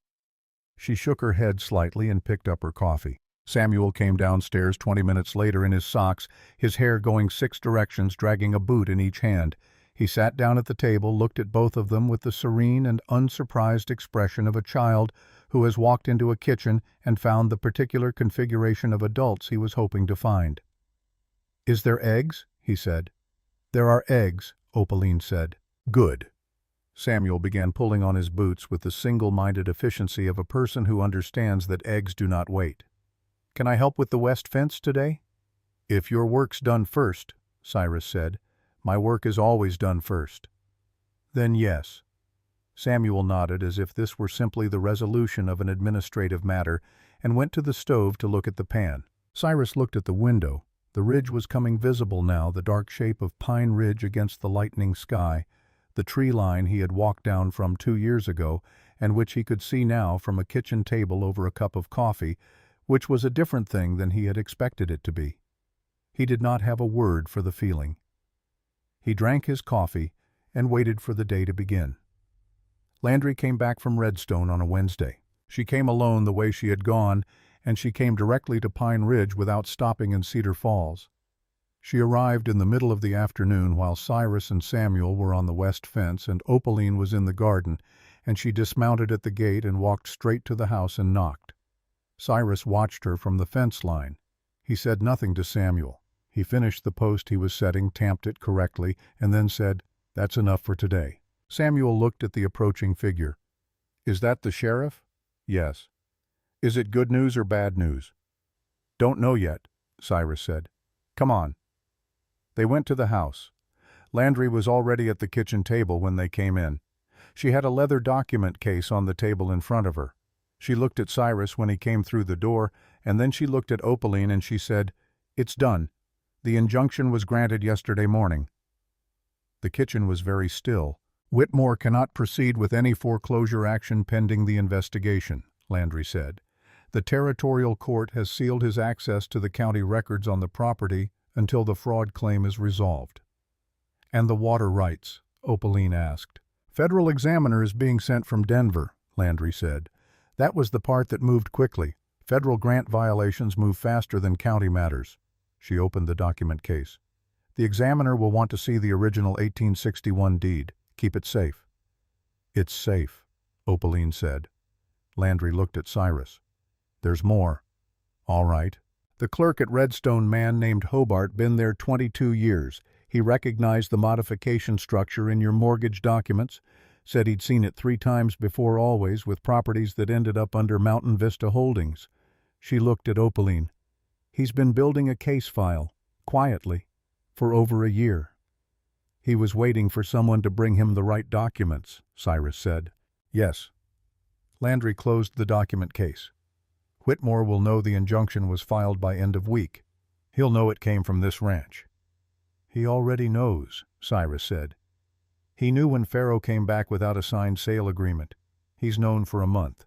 She shook her head slightly and picked up her coffee. Samuel came downstairs 20 minutes later in his socks, his hair going 6 directions, dragging a boot in each hand. He sat down at the table, looked at both of them with the serene and unsurprised expression of a child who has walked into a kitchen and found the particular configuration of adults he was hoping to find. "Is there eggs?" he said. "There are eggs," Opaline said. "Good." Samuel began pulling on his boots with the single-minded efficiency of a person who understands that eggs do not wait. "Can I help with the west fence today?" "If your work's done first," Cyrus said. "My work is always done first." "Then yes." Samuel nodded as if this were simply the resolution of an administrative matter and went to the stove to look at the pan. Cyrus looked at the window. The ridge was coming visible now, the dark shape of Pine Ridge against the lightening sky, the tree line he had walked down from 2 years ago and which he could see now from a kitchen table over a cup of coffee, which was a different thing than he had expected it to be. He did not have a word for the feeling. He drank his coffee and waited for the day to begin. Landry came back from Redstone on a Wednesday. She came alone the way she had gone, and she came directly to Pine Ridge without stopping in Cedar Falls. She arrived in the middle of the afternoon while Cyrus and Samuel were on the west fence and Opaline was in the garden, and she dismounted at the gate and walked straight to the house and knocked. Cyrus watched her from the fence line. He said nothing to Samuel. He finished the post he was setting, tamped it correctly, and then said, "That's enough for today." Samuel looked at the approaching figure. "Is that the sheriff?" "Yes." "Is it good news or bad news?" "Don't know yet," Cyrus said. "Come on." They went to the house. Landry was already at the kitchen table when they came in. She had a leather document case on the table in front of her. She looked at Cyrus when he came through the door, and then she looked at Opaline and she said, "It's done. The injunction was granted yesterday morning." The kitchen was very still. "Whitmore cannot proceed with any foreclosure action pending the investigation," Landry said. "The territorial court has sealed his access to the county records on the property until the fraud claim is resolved." "And the water rights?" Opaline asked. "Federal examiner is being sent from Denver," Landry said. "That was the part that moved quickly. Federal grant violations move faster than county matters." She opened the document case. "The examiner will want to see the original 1861 deed. Keep it safe." "It's safe," Opaline said. Landry looked at Cyrus. "There's more." "All right." "The clerk at Redstone, man named Hobart, been there 22 years. He recognized the modification structure in your mortgage documents, said he'd seen it 3 times before, always with properties that ended up under Mountain Vista Holdings." She looked at Opaline. "He's been building a case file, quietly, for over a year." "He was waiting for someone to bring him the right documents," Cyrus said. "Yes." Landry closed the document case. "Whitmore will know the injunction was filed by end of week. He'll know it came from this ranch." "He already knows," Cyrus said. "He knew when Farrow came back without a signed sale agreement. He's known for a month.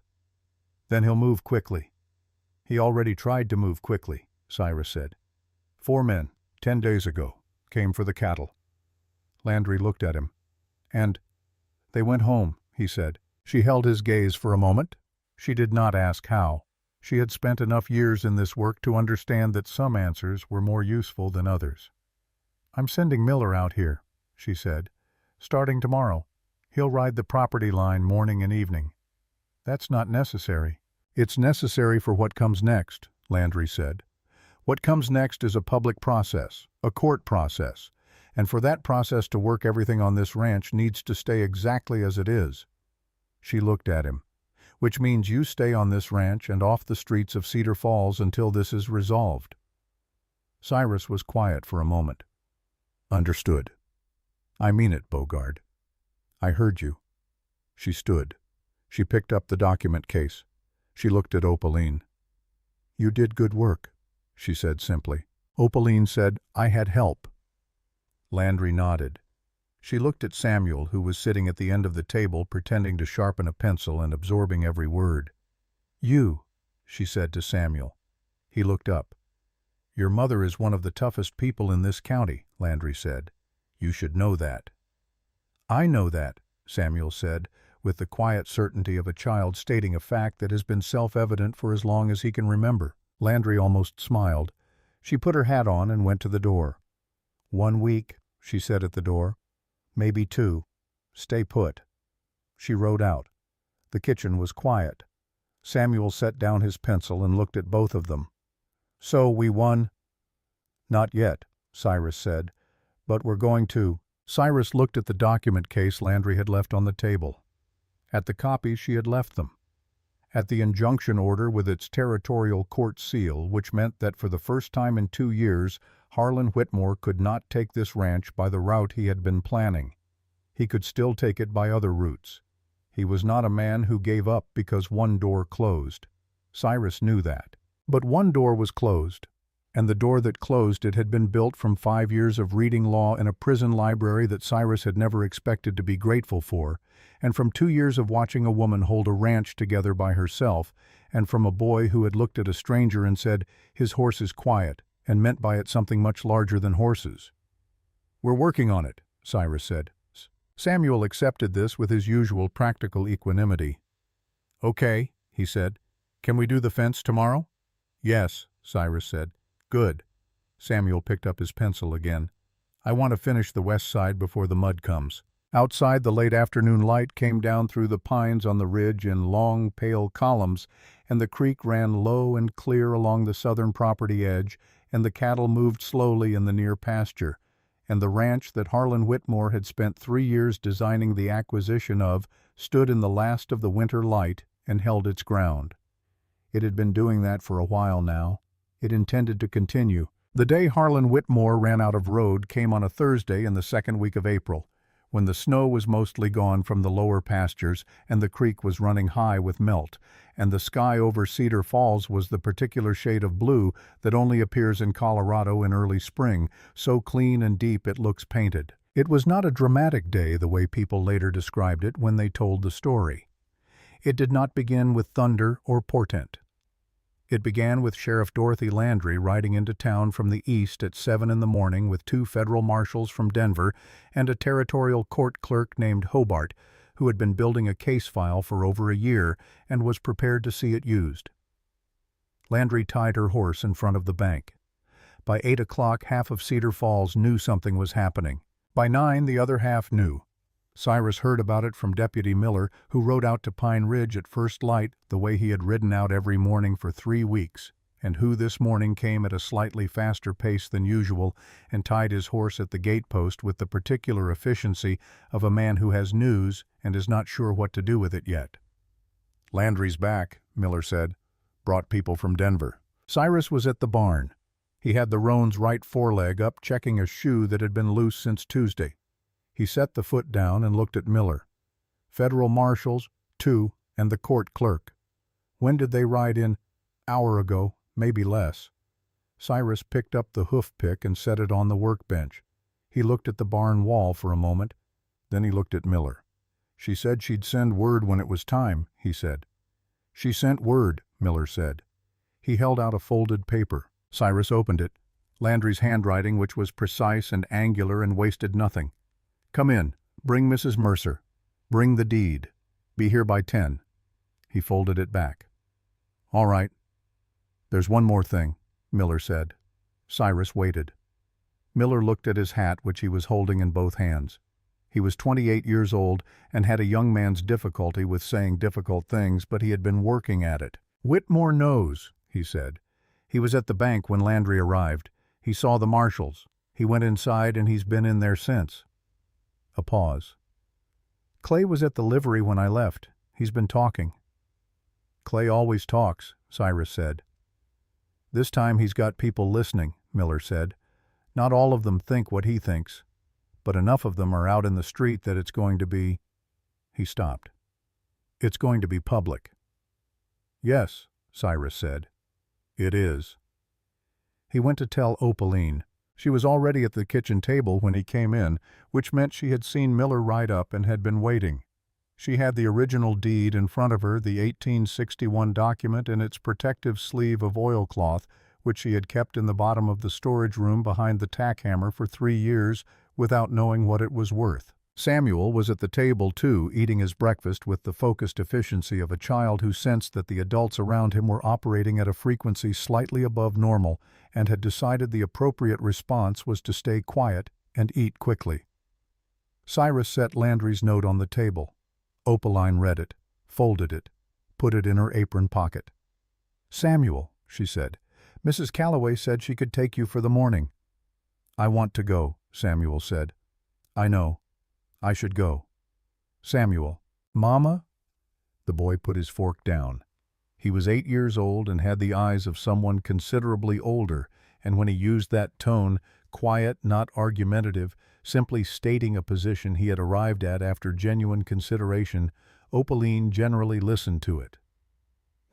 Then he'll move quickly." "He already tried to move quickly," Cyrus said. 4 men, 10 days ago, came for the cattle." Landry looked at him. "And they went home," he said. She held his gaze for a moment. She did not ask how. She had spent enough years in this work to understand that some answers were more useful than others. "I'm sending Miller out here," she said. "Starting tomorrow. He'll ride the property line morning and evening." "That's not necessary." "It's necessary for what comes next," Landry said. "What comes next is a public process, a court process, and for that process to work, everything on this ranch needs to stay exactly as it is." She looked at him. "Which means you stay on this ranch and off the streets of Cedar Falls until this is resolved." Cyrus was quiet for a moment. "Understood." "I mean it, Bogard." "I heard you." She stood. She picked up the document case. She looked at Opaline. "You did good work," she said simply. Opaline said, "I had help." Landry nodded. She looked at Samuel, who was sitting at the end of the table pretending to sharpen a pencil and absorbing every word. "You," she said to Samuel. He looked up. "Your mother is one of the toughest people in this county," Landry said. "You should know that." "I know that," Samuel said, with the quiet certainty of a child stating a fact that has been self-evident for as long as he can remember. Landry almost smiled. She put her hat on and went to the door. "1 week," she said at the door. "Maybe 2. Stay put." She rode out. The kitchen was quiet. Samuel set down his pencil and looked at both of them. "So we won?" "Not yet," Cyrus said, "but we're going to." Cyrus looked at the document case Landry had left on the table. At the copies she had left them. At the injunction order with its territorial court seal, which meant that for the first time in 2 years, Harlan Whitmore could not take this ranch by the route he had been planning. He could still take it by other routes. He was not a man who gave up because one door closed. Cyrus knew that. But one door was closed, and the door that closed it had been built from 5 years of reading law in a prison library that Cyrus had never expected to be grateful for, and from 2 years of watching a woman hold a ranch together by herself, and from a boy who had looked at a stranger and said, "His horse is quiet," and meant by it something much larger than horses. "We're working on it," Cyrus said. Samuel accepted this with his usual practical equanimity. "Okay," he said. "Can we do the fence tomorrow?" "Yes," Cyrus said. "Good." Samuel picked up his pencil again. "I want to finish the west side before the mud comes." Outside, the late afternoon light came down through the pines on the ridge in long, pale columns, and the creek ran low and clear along the southern property edge, and the cattle moved slowly in the near pasture, and the ranch that Harlan Whitmore had spent 3 years designing the acquisition of stood in the last of the winter light and held its ground. It had been doing that for a while now. It intended to continue. The day Harlan Whitmore ran out of road came on a Thursday in the second week of April, when the snow was mostly gone from the lower pastures and the creek was running high with melt, and the sky over Cedar Falls was the particular shade of blue that only appears in Colorado in early spring, so clean and deep it looks painted. It was not a dramatic day the way people later described it when they told the story. It did not begin with thunder or portent. It began with Sheriff Dorothy Landry riding into town from the east at 7 in the morning with 2 federal marshals from Denver and a territorial court clerk named Hobart, who had been building a case file for over a year and was prepared to see it used. Landry tied her horse in front of the bank. By 8 o'clock, half of Cedar Falls knew something was happening. By 9, the other half knew. Cyrus heard about it from Deputy Miller, who rode out to Pine Ridge at first light the way he had ridden out every morning for 3 weeks, and who this morning came at a slightly faster pace than usual and tied his horse at the gatepost with the particular efficiency of a man who has news and is not sure what to do with it yet. "Landry's back," Miller said. "Brought people from Denver." Cyrus was at the barn. He had the roan's right foreleg up checking a shoe that had been loose since Tuesday. He set the foot down and looked at Miller. "Federal marshals, 2, and the court clerk. When did they ride in?" "Hour ago, maybe less." Cyrus picked up the hoof pick and set it on the workbench. He looked at the barn wall for a moment. Then he looked at Miller. "She said she'd send word when it was time," he said. "She sent word," Miller said. He held out a folded paper. Cyrus opened it. Landry's handwriting, which was precise and angular and wasted nothing. "Come in. Bring Mrs. Mercer. Bring the deed. Be here by 10. He folded it back. "All right." "There's one more thing," Miller said. Cyrus waited. Miller looked at his hat, which he was holding in both hands. He was 28 years old and had a young man's difficulty with saying difficult things, but he had been working at it. "Whitmore knows," he said. "He was at the bank when Landry arrived. He saw the marshals. He went inside and he's been in there since." A pause. "Clay was at the livery when I left. He's been talking." "Clay always talks," Cyrus said. "This time he's got people listening," Miller said. "Not all of them think what he thinks, but enough of them are out in the street that it's going to be—" He stopped. "It's going to be public." "Yes," Cyrus said. "It is." He went to tell Opaline. She was already at the kitchen table when he came in, which meant she had seen Miller ride up and had been waiting. She had the original deed in front of her, the 1861 document in its protective sleeve of oilcloth, which she had kept in the bottom of the storage room behind the tack hammer for 3 years without knowing what it was worth. Samuel was at the table, too, eating his breakfast with the focused efficiency of a child who sensed that the adults around him were operating at a frequency slightly above normal and had decided the appropriate response was to stay quiet and eat quickly. Cyrus set Landry's note on the table. Opaline read it, folded it, put it in her apron pocket. "Samuel," she said, "Mrs. Calloway said she could take you for the morning." "I want to go," Samuel said. "I know. I should go." "Samuel." "Mama?" The boy put his fork down. He was 8 years old and had the eyes of someone considerably older, and when he used that tone, quiet, not argumentative, simply stating a position he had arrived at after genuine consideration, Opaline generally listened to it.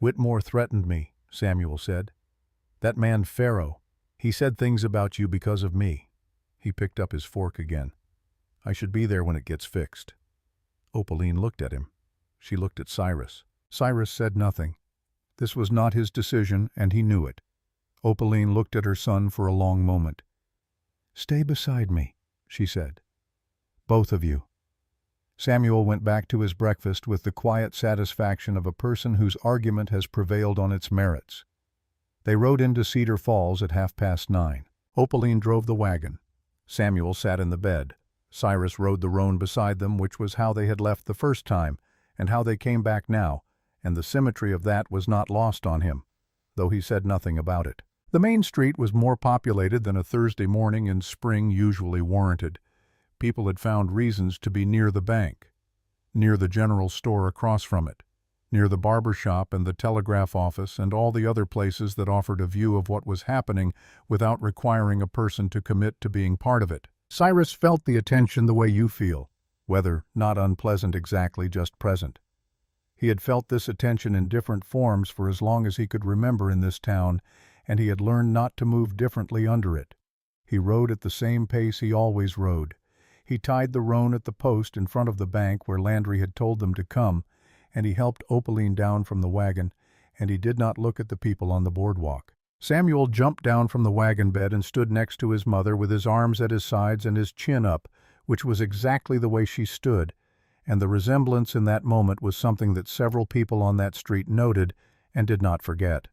"Whitmore threatened me," Samuel said. "That man Pharaoh, he said things about you because of me." He picked up his fork again. "I should be there when it gets fixed." Opaline looked at him. She looked at Cyrus. Cyrus said nothing. This was not his decision, and he knew it. Opaline looked at her son for a long moment. "Stay beside me," she said. "Both of you." Samuel went back to his breakfast with the quiet satisfaction of a person whose argument has prevailed on its merits. They rode into Cedar Falls at 9:30. Opaline drove the wagon. Samuel sat in the bed. Cyrus rode the roan beside them, which was how they had left the first time, and how they came back now, and the symmetry of that was not lost on him, though he said nothing about it. The main street was more populated than a Thursday morning in spring usually warranted. People had found reasons to be near the bank, near the general store across from it, near the barber shop and the telegraph office and all the other places that offered a view of what was happening without requiring a person to commit to being part of it. Cyrus felt the attention the way you feel, whether not unpleasant exactly, just present. He had felt this attention in different forms for as long as he could remember in this town, and he had learned not to move differently under it. He rode at the same pace he always rode. He tied the roan at the post in front of the bank where Landry had told them to come, and he helped Opaline down from the wagon, and he did not look at the people on the boardwalk. Samuel jumped down from the wagon bed and stood next to his mother with his arms at his sides and his chin up, which was exactly the way she stood, and the resemblance in that moment was something that several people on that street noted and did not forget.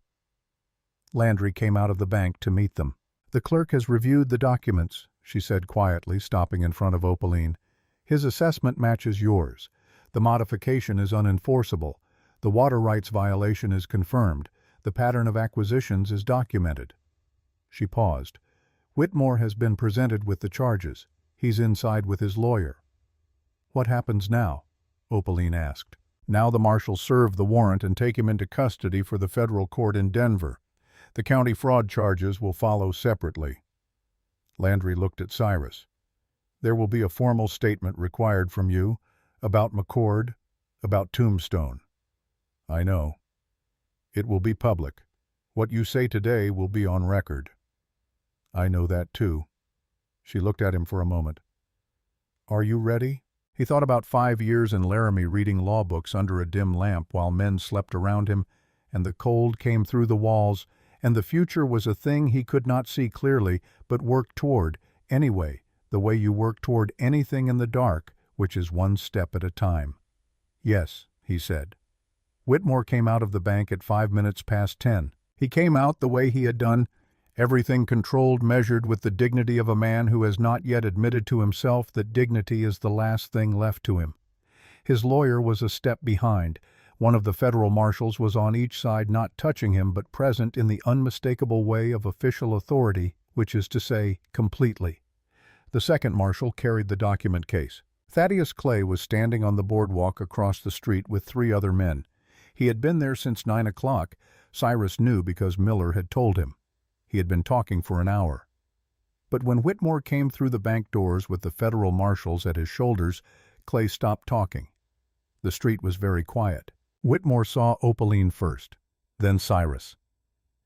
Landry came out of the bank to meet them. "The clerk has reviewed the documents," she said quietly, stopping in front of Opaline. "His assessment matches yours. The modification is unenforceable. The water rights violation is confirmed. The pattern of acquisitions is documented." She paused. "Whitmore has been presented with the charges. He's inside with his lawyer." "What happens now?" Opaline asked. "Now the marshals serve the warrant and take him into custody for the federal court in Denver. The county fraud charges will follow separately." Landry looked at Cyrus. "There will be a formal statement required from you, about McCord, about Tombstone." "I know. It will be public. What you say today will be on record." "I know that too." She looked at him for a moment. "Are you ready?" He thought about 5 years in Laramie reading law books under a dim lamp while men slept around him, and the cold came through the walls, and the future was a thing he could not see clearly, but worked toward, anyway, the way you work toward anything in the dark, which is one step at a time. "Yes," he said. Whitmore came out of the bank at 10:05. He came out the way he had done, everything controlled, measured with the dignity of a man who has not yet admitted to himself that dignity is the last thing left to him. His lawyer was a step behind. One of the federal marshals was on each side, not touching him but present in the unmistakable way of official authority, which is to say, completely. The second marshal carried the document case. Thaddeus Clay was standing on the boardwalk across the street with 3 other men. He had been there since 9 o'clock. Cyrus knew because Miller had told him. He had been talking for an hour. But when Whitmore came through the bank doors with the federal marshals at his shoulders, Clay stopped talking. The street was very quiet. Whitmore saw Opaline first, then Cyrus.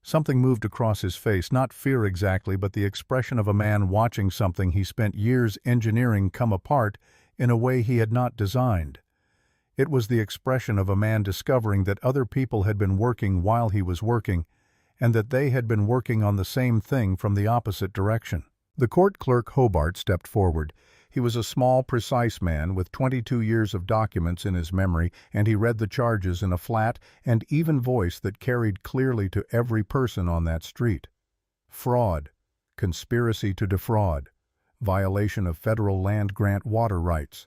Something moved across his face, not fear exactly, but the expression of a man watching something he spent years engineering come apart in a way he had not designed. It was the expression of a man discovering that other people had been working while he was working, and that they had been working on the same thing from the opposite direction. The court clerk Hobart stepped forward. He was a small, precise man with 22 years of documents in his memory, and he read the charges in a flat and even voice that carried clearly to every person on that street. Fraud, conspiracy to defraud, violation of federal land grant water rights,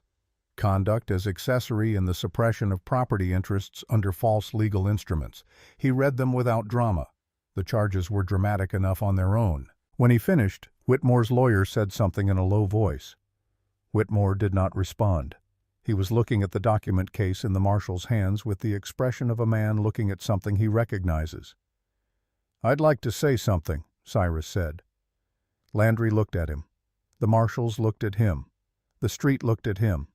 conduct as accessory in the suppression of property interests under false legal instruments. He read them without drama. The charges were dramatic enough on their own. When he finished, Whitmore's lawyer said something in a low voice. Whitmore did not respond. He was looking at the document case in the marshal's hands with the expression of a man looking at something he recognizes. "I'd like to say something," Cyrus said. Landry looked at him. The marshals looked at him. The street looked at him.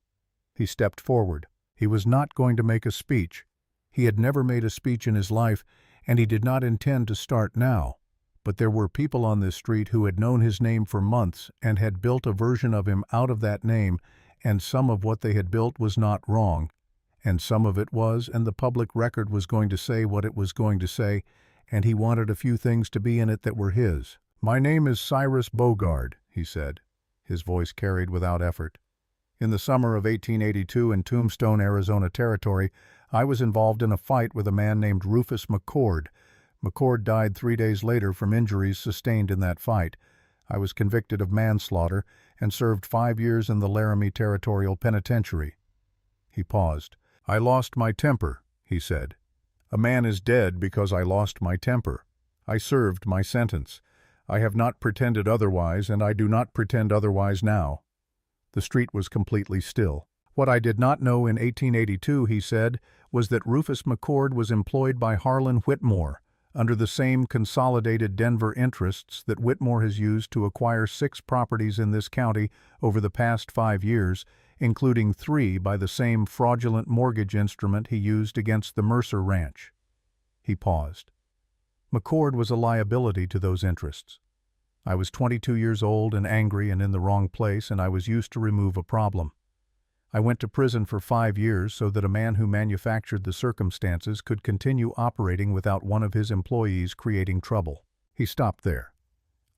He stepped forward. He was not going to make a speech. He had never made a speech in his life, and he did not intend to start now. But there were people on this street who had known his name for months and had built a version of him out of that name, and some of what they had built was not wrong, and some of it was, and the public record was going to say what it was going to say, and he wanted a few things to be in it that were his. "My name is Cyrus Bogard," he said. His voice carried without effort. "In the summer of 1882 in Tombstone, Arizona Territory, I was involved in a fight with a man named Rufus McCord. McCord died 3 days later from injuries sustained in that fight. I was convicted of manslaughter and served 5 years in the Laramie Territorial Penitentiary." He paused. "I lost my temper," he said. "A man is dead because I lost my temper. I served my sentence. I have not pretended otherwise, and I do not pretend otherwise now." The street was completely still. "What I did not know in 1882, he said, was that Rufus McCord was employed by Harlan Whitmore, under the same consolidated Denver interests that Whitmore has used to acquire 6 properties in this county over the past 5 years, including 3 by the same fraudulent mortgage instrument he used against the Mercer Ranch." He paused. "McCord was a liability to those interests. I was 22 years old and angry and in the wrong place, and I was used to remove a problem. I went to prison for 5 years so that a man who manufactured the circumstances could continue operating without one of his employees creating trouble." He stopped there.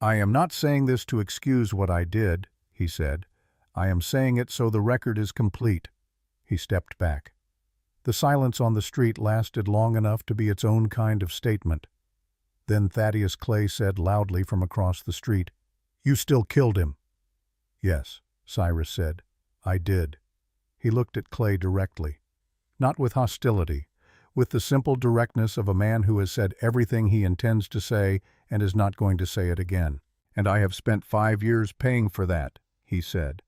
"I am not saying this to excuse what I did," he said. "I am saying it so the record is complete." He stepped back. The silence on the street lasted long enough to be its own kind of statement. Then Thaddeus Clay said loudly from across the street, "You still killed him." "Yes," Cyrus said. "I did." He looked at Clay directly. Not with hostility, with the simple directness of a man who has said everything he intends to say and is not going to say it again. "And I have spent 5 years paying for that," he said.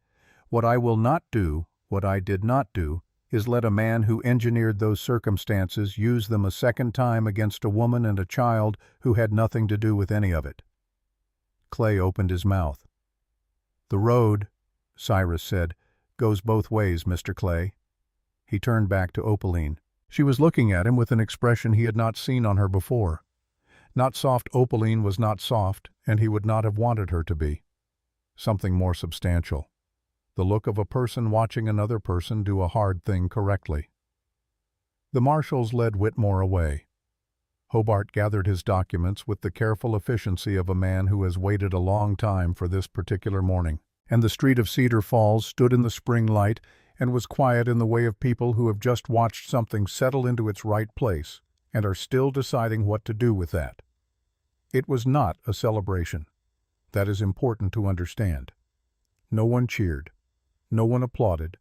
"What I will not do, what I did not do, is let a man who engineered those circumstances use them a second time against a woman and a child who had nothing to do with any of it." Clay opened his mouth. "The road," Cyrus said, "goes both ways, Mr. Clay." He turned back to Opaline. She was looking at him with an expression he had not seen on her before. Not soft Opaline was not soft, and he would not have wanted her to be. Something more substantial. The look of a person watching another person do a hard thing correctly. The marshals led Whitmore away. Hobart gathered his documents with the careful efficiency of a man who has waited a long time for this particular morning. And the street of Cedar Falls stood in the spring light and was quiet in the way of people who have just watched something settle into its right place and are still deciding what to do with that. It was not a celebration. That is important to understand. No one cheered. No one applauded.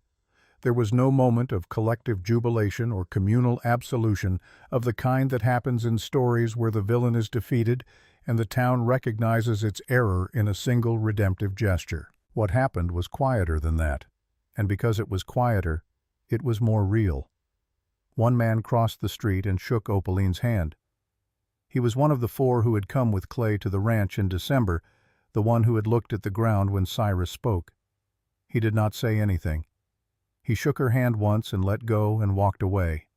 There was no moment of collective jubilation or communal absolution of the kind that happens in stories where the villain is defeated and the town recognizes its error in a single redemptive gesture. What happened was quieter than that, and because it was quieter, it was more real. One man crossed the street and shook Opaline's hand. He was one of the 4 who had come with Clay to the ranch in December, the one who had looked at the ground when Cyrus spoke. He did not say anything. He shook her hand once and let go and walked away.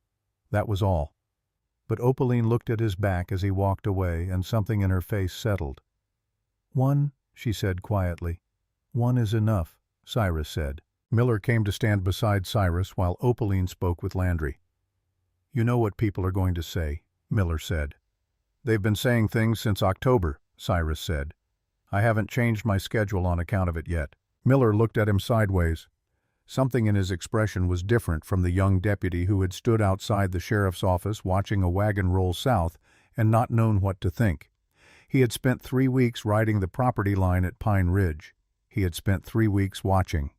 That was all. But Opaline looked at his back as he walked away, and something in her face settled. "One," she said quietly. "One is enough," Cyrus said. Miller came to stand beside Cyrus while Opaline spoke with Landry. "You know what people are going to say," Miller said. "They've been saying things since October," Cyrus said. "I haven't changed my schedule on account of it yet." Miller looked at him sideways. Something in his expression was different from the young deputy who had stood outside the sheriff's office watching a wagon roll south and not known what to think. He had spent 3 weeks riding the property line at Pine Ridge. He had spent 3 weeks watching.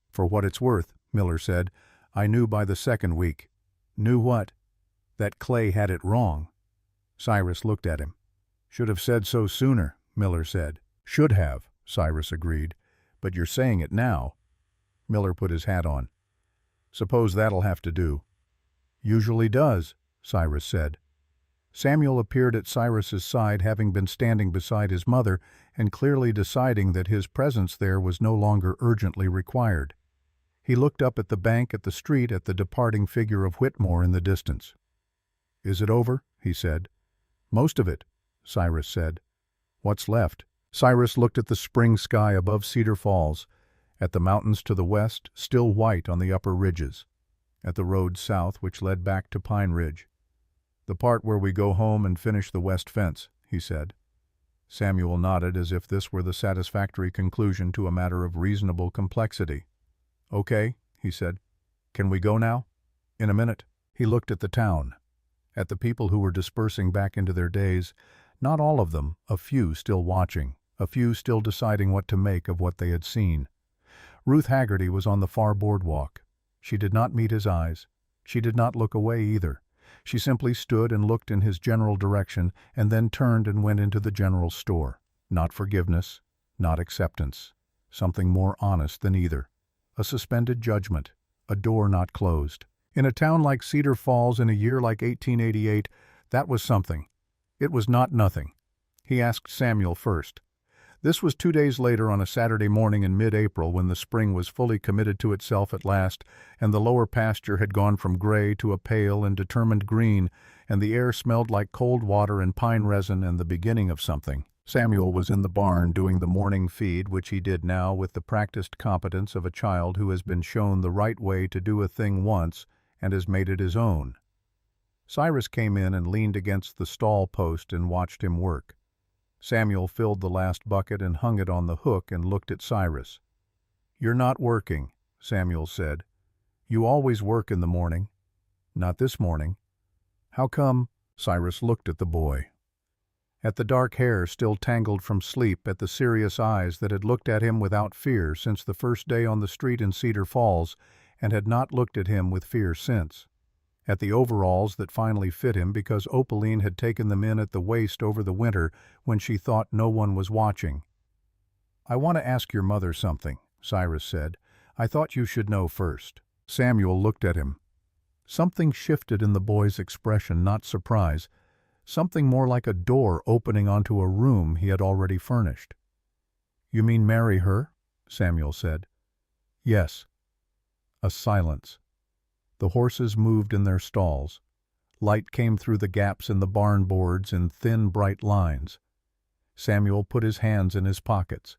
"For what it's worth," Miller said, "I knew by the 2nd week." "Knew what?" "That Clay had it wrong." Cyrus looked at him. "Should have said so sooner," Miller said. "Should have," Cyrus agreed. "But you're saying it now." Miller put his hat on. "Suppose that'll have to do." "Usually does," Cyrus said. Samuel appeared at Cyrus's side, having been standing beside his mother and clearly deciding that his presence there was no longer urgently required. He looked up at the bank, at the street, at the departing figure of Whitmore in the distance. "Is it over?" he said. "Most of it," Cyrus said. "What's left?" Cyrus looked at the spring sky above Cedar Falls, at the mountains to the west, still white on the upper ridges, at the road south which led back to Pine Ridge. "The part where we go home and finish the west fence," he said. Samuel nodded as if this were the satisfactory conclusion to a matter of reasonable complexity. "Okay," he said. "Can we go now?" "In a minute." He looked at the town, at the people who were dispersing back into their days, not all of them, a few still watching, a few still deciding what to make of what they had seen. Ruth Haggerty was on the far boardwalk. She did not meet his eyes. She did not look away either. She simply stood and looked in his general direction and then turned and went into the general store. Not forgiveness, not acceptance. Something more honest than either. A suspended judgment. A door not closed. In a town like Cedar Falls in a year like 1888, that was something. It was not nothing. He asked Samuel first. This was 2 days later on a Saturday morning in mid-April when the spring was fully committed to itself at last, and the lower pasture had gone from gray to a pale and determined green, and the air smelled like cold water and pine resin and the beginning of something. Samuel was in the barn doing the morning feed, which he did now with the practiced competence of a child who has been shown the right way to do a thing once and has made it his own. Cyrus came in and leaned against the stall post and watched him work. Samuel filled the last bucket and hung it on the hook and looked at Cyrus. "You're not working," Samuel said. "You always work in the morning." "Not this morning." "How come?" Cyrus looked at the boy. At the dark hair still tangled from sleep, at the serious eyes that had looked at him without fear since the first day on the street in Cedar Falls and had not looked at him with fear since. At the overalls that finally fit him because Opaline had taken them in at the waist over the winter when she thought no one was watching. "I want to ask your mother something," Cyrus said. "I thought you should know first." Samuel looked at him. Something shifted in the boy's expression, not surprise, something more like a door opening onto a room he had already furnished. "You mean marry her?" Samuel said. "Yes." A silence. The horses moved in their stalls. Light came through the gaps in the barn boards in thin, bright lines. Samuel put his hands in his pockets.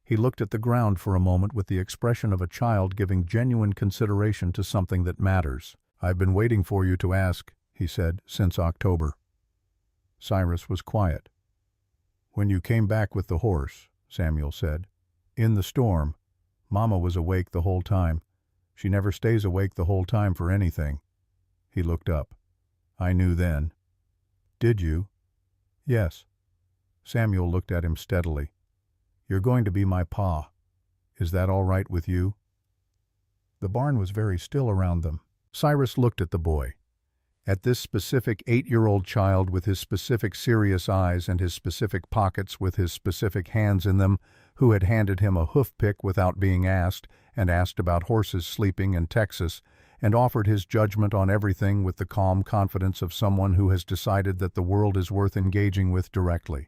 He looked at the ground for a moment with the expression of a child giving genuine consideration to something that matters. "I've been waiting for you to ask," he said, "since October." Cyrus was quiet. "When you came back with the horse," Samuel said, "in the storm, Mama was awake the whole time. She never stays awake the whole time for anything." He looked up. "I knew then." "Did you?" "Yes." Samuel looked at him steadily. "You're going to be my pa. Is that all right with you?" The barn was very still around them. Cyrus looked at the boy. At this specific 8-year-old child with his specific serious eyes and his specific pockets with his specific hands in them, who had handed him a hoof-pick without being asked, and asked about horses sleeping in Texas, and offered his judgment on everything with the calm confidence of someone who has decided that the world is worth engaging with directly.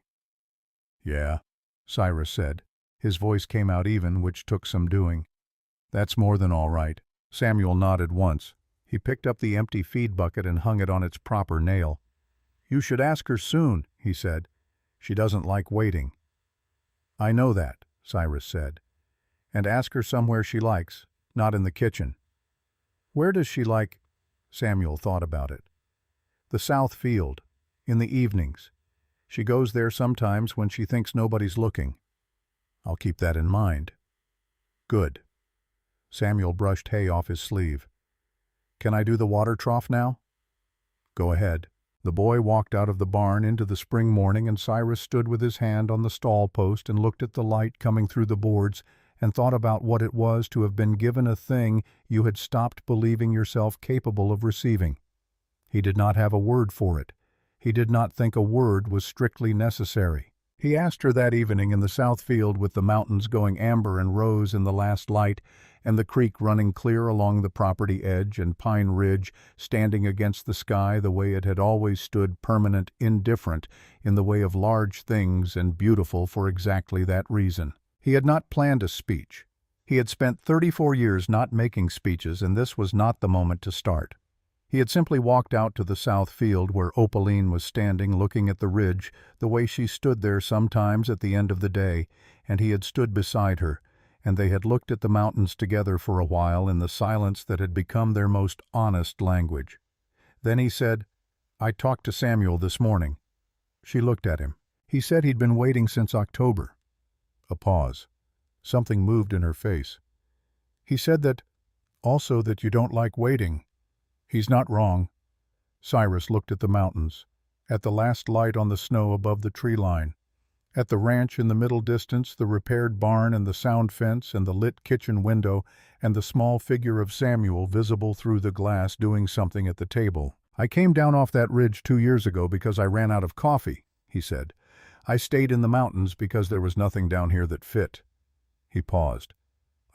"Yeah," Cyrus said. His voice came out even, which took some doing. "That's more than all right." Samuel nodded once. He picked up the empty feed bucket and hung it on its proper nail. "You should ask her soon," he said. "She doesn't like waiting." "I know that," Cyrus said. "And ask her somewhere she likes, not in the kitchen." "Where does she like?" Samuel thought about it. "The south field, in the evenings. She goes there sometimes when she thinks nobody's looking." "I'll keep that in mind." "Good." Samuel brushed hay off his sleeve. "Can I do the water trough now?" "Go ahead." The boy walked out of the barn into the spring morning, and Cyrus stood with his hand on the stall post and looked at the light coming through the boards and thought about what it was to have been given a thing you had stopped believing yourself capable of receiving. He did not have a word for it. He did not think a word was strictly necessary. He asked her that evening in the south field with the mountains going amber and rose in the last light, and the creek running clear along the property edge, and Pine Ridge standing against the sky the way it had always stood, permanent, indifferent, in the way of large things and beautiful for exactly that reason. He had not planned a speech. He had spent 34 years not making speeches, and this was not the moment to start. He had simply walked out to the south field where Opaline was standing looking at the ridge, the way she stood there sometimes at the end of the day, and he had stood beside her, and they had looked at the mountains together for a while in the silence that had become their most honest language. Then he said, "I talked to Samuel this morning." She looked at him. "He said he'd been waiting since October." A pause. Something moved in her face. "He said that, also that you don't like waiting." "He's not wrong." Cyrus looked at the mountains, at the last light on the snow above the tree line, at the ranch in the middle distance, the repaired barn and the sound fence and the lit kitchen window, and the small figure of Samuel visible through the glass doing something at the table. "I came down off that ridge 2 years ago because I ran out of coffee," he said. "I stayed in the mountains because there was nothing down here that fit." He paused.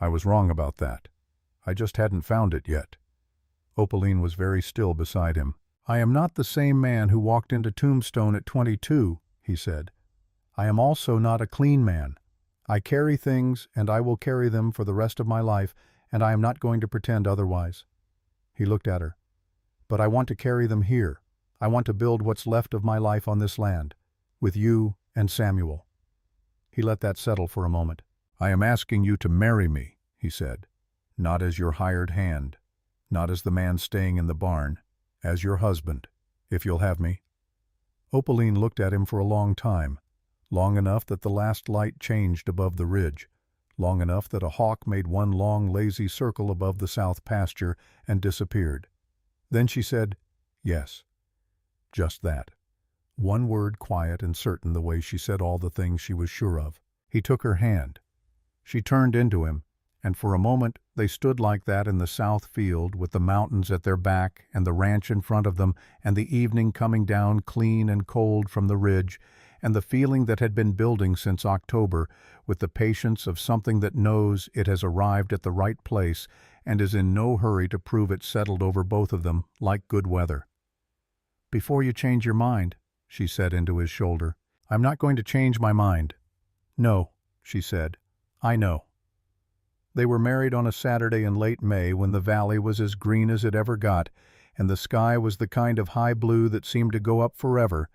"I was wrong about that. I just hadn't found it yet." Opaline was very still beside him. "I am not the same man who walked into Tombstone at 22, he said. "I am also not a clean man. I carry things, and I will carry them for the rest of my life, and I am not going to pretend otherwise." He looked at her. "But I want to carry them here. I want to build what's left of my life on this land, with you and Samuel." He let that settle for a moment. "I am asking you to marry me," he said, "not as your hired hand, not as the man staying in the barn, as your husband, if you'll have me." Opaline looked at him for a long time, long enough that the last light changed above the ridge, long enough that a hawk made one long lazy circle above the south pasture and disappeared. Then she said, "Yes." Just that. One word, quiet and certain the way she said all the things she was sure of. He took her hand. She turned into him, and for a moment they stood like that in the south field with the mountains at their back and the ranch in front of them and the evening coming down clean and cold from the ridge and the feeling that had been building since October with the patience of something that knows it has arrived at the right place and is in no hurry to prove it settled over both of them like good weather. "Before you change your mind," she said into his shoulder. "I'm not going to change my mind." "No," she said. "I know." They were married on a Saturday in late May when the valley was as green as it ever got, and the sky was the kind of high blue that seemed to go up forever,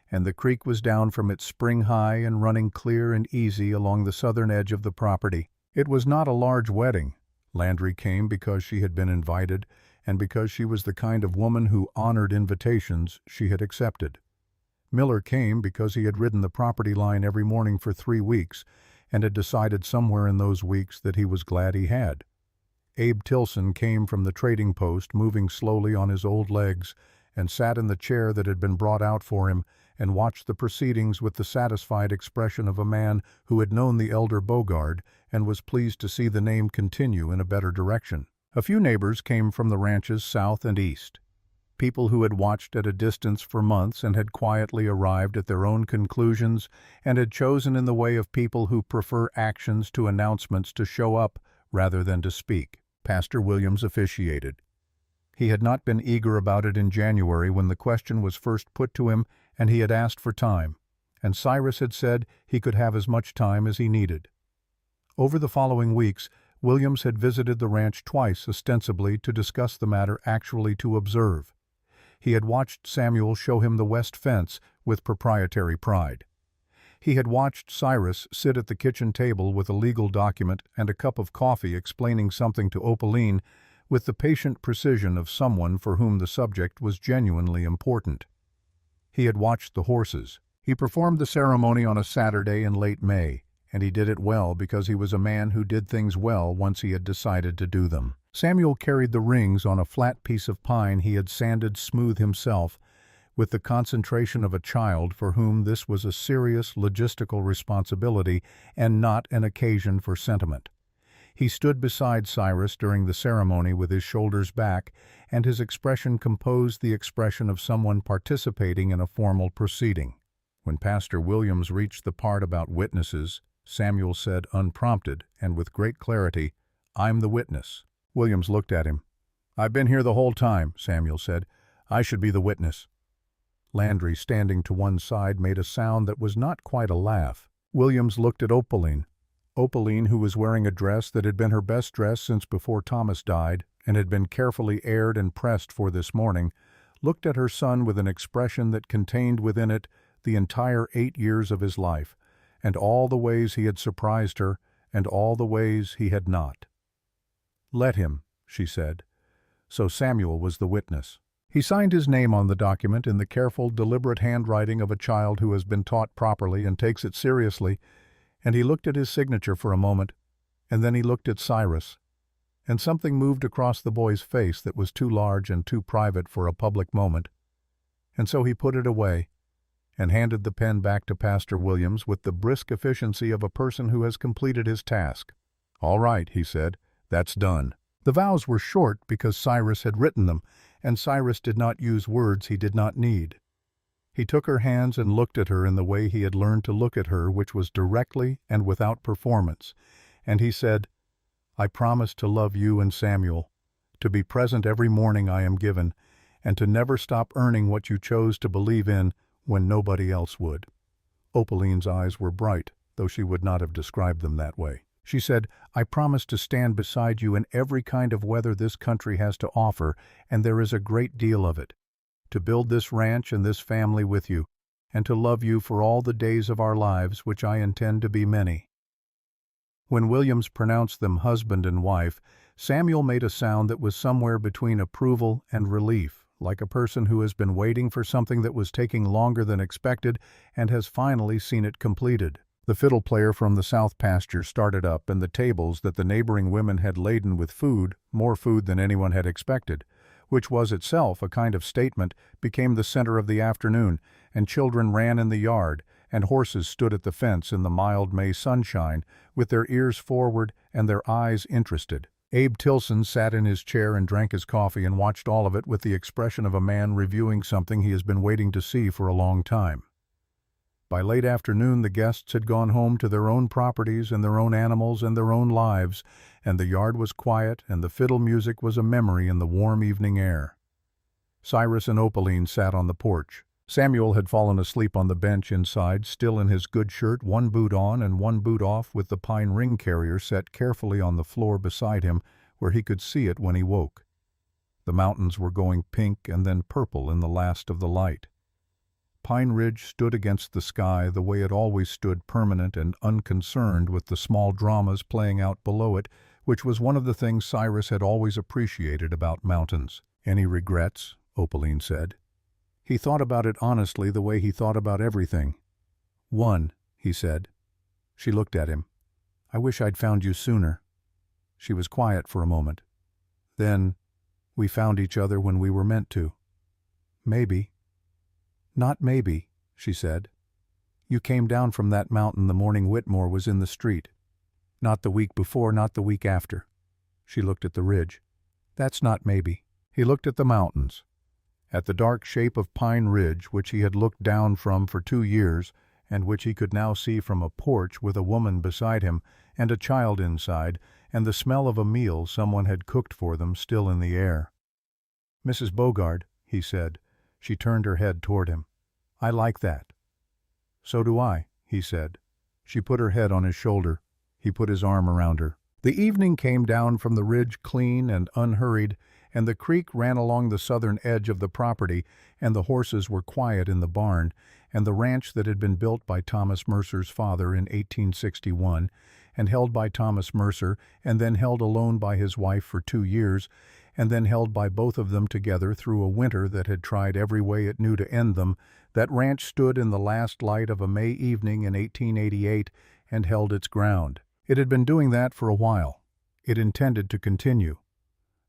and the creek was down from its spring high and running clear and easy along the southern edge of the property. It was not a large wedding. Landry came because she had been invited, and because she was the kind of woman who honored invitations she had accepted. Miller came because he had ridden the property line every morning for 3 weeks, and had decided somewhere in those weeks that he was glad he had. Abe Tilson came from the trading post, moving slowly on his old legs, and sat in the chair that had been brought out for him, and watched the proceedings with the satisfied expression of a man who had known the elder Bogard and was pleased to see the name continue in a better direction. A few neighbors came from the ranches south and east. People who had watched at a distance for months and had quietly arrived at their own conclusions and had chosen in the way of people who prefer actions to announcements to show up rather than to speak. Pastor Williams officiated. He had not been eager about it in January when the question was first put to him, and he had asked for time, and Cyrus had said he could have as much time as he needed. Over the following weeks, Williams had visited the ranch twice ostensibly to discuss the matter, actually to observe. He had watched Samuel show him the west fence with proprietary pride. He had watched Cyrus sit at the kitchen table with a legal document and a cup of coffee explaining something to Opaline with the patient precision of someone for whom the subject was genuinely important. He had watched the horses. He performed the ceremony on a Saturday in late May, and he did it well because he was a man who did things well once he had decided to do them. Samuel carried the rings on a flat piece of pine he had sanded smooth himself, with the concentration of a child for whom this was a serious logistical responsibility and not an occasion for sentiment. He stood beside Cyrus during the ceremony with his shoulders back, and his expression composed the expression of someone participating in a formal proceeding. When Pastor Williams reached the part about witnesses, Samuel said unprompted and with great clarity, "I'm the witness." Williams looked at him. "I've been here the whole time," Samuel said. "I should be the witness." Landry, standing to one side, made a sound that was not quite a laugh. Williams looked at Opaline. Opaline, who was wearing a dress that had been her best dress since before Thomas died and had been carefully aired and pressed for this morning, looked at her son with an expression that contained within it the entire 8 years of his life, and all the ways he had surprised her, and all the ways he had not. "Let him," she said. So Samuel was the witness. He signed his name on the document in the careful, deliberate handwriting of a child who has been taught properly and takes it seriously, and he looked at his signature for a moment, and then he looked at Cyrus, and something moved across the boy's face that was too large and too private for a public moment, and so he put it away and handed the pen back to Pastor Williams with the brisk efficiency of a person who has completed his task. "All right," he said, "that's done." The vows were short because Cyrus had written them, and Cyrus did not use words he did not need. He took her hands and looked at her in the way he had learned to look at her, which was directly and without performance, and he said, "I promise to love you and Samuel, to be present every morning I am given, and to never stop earning what you chose to believe in when nobody else would." Opaline's eyes were bright, though she would not have described them that way. She said, "I promise to stand beside you in every kind of weather this country has to offer, and there is a great deal of it, to build this ranch and this family with you, and to love you for all the days of our lives, which I intend to be many." When Williams pronounced them husband and wife, Samuel made a sound that was somewhere between approval and relief, like a person who has been waiting for something that was taking longer than expected and has finally seen it completed. The fiddle player from the south pasture started up, and the tables that the neighboring women had laden with food, more food than anyone had expected, which was itself a kind of statement, became the center of the afternoon, and children ran in the yard, and horses stood at the fence in the mild May sunshine, with their ears forward and their eyes interested. Abe Tilson sat in his chair and drank his coffee and watched all of it with the expression of a man reviewing something he has been waiting to see for a long time. By late afternoon the guests had gone home to their own properties and their own animals and their own lives, and the yard was quiet and the fiddle music was a memory in the warm evening air. Cyrus and Opaline sat on the porch. Samuel had fallen asleep on the bench inside, still in his good shirt, one boot on and one boot off, with the pine ring carrier set carefully on the floor beside him where he could see it when he woke. The mountains were going pink and then purple in the last of the light. Pine Ridge stood against the sky the way it always stood, permanent and unconcerned with the small dramas playing out below it, which was one of the things Cyrus had always appreciated about mountains. "Any regrets?" Opaline said. He thought about it honestly, the way he thought about everything. "One," he said. She looked at him. "I wish I'd found you sooner." She was quiet for a moment. Then, "We found each other when we were meant to." "Maybe." "Not maybe," she said. "You came down from that mountain the morning Whitmore was in the street. Not the week before, not the week after." She looked at the ridge. "That's not maybe." He looked at the mountains, at the dark shape of Pine Ridge, which he had looked down from for 2 years, and which he could now see from a porch with a woman beside him and a child inside, and the smell of a meal someone had cooked for them still in the air. "Mrs. Bogard," he said. She turned her head toward him. "I like that." "So do I," he said. She put her head on his shoulder. He put his arm around her. The evening came down from the ridge clean and unhurried, and the creek ran along the southern edge of the property, and the horses were quiet in the barn, and the ranch that had been built by Thomas Mercer's father in 1861, and held by Thomas Mercer, and then held alone by his wife for 2 years, and then held by both of them together through a winter that had tried every way it knew to end them. That ranch stood in the last light of a May evening in 1888 and held its ground. It had been doing that for a while. It intended to continue.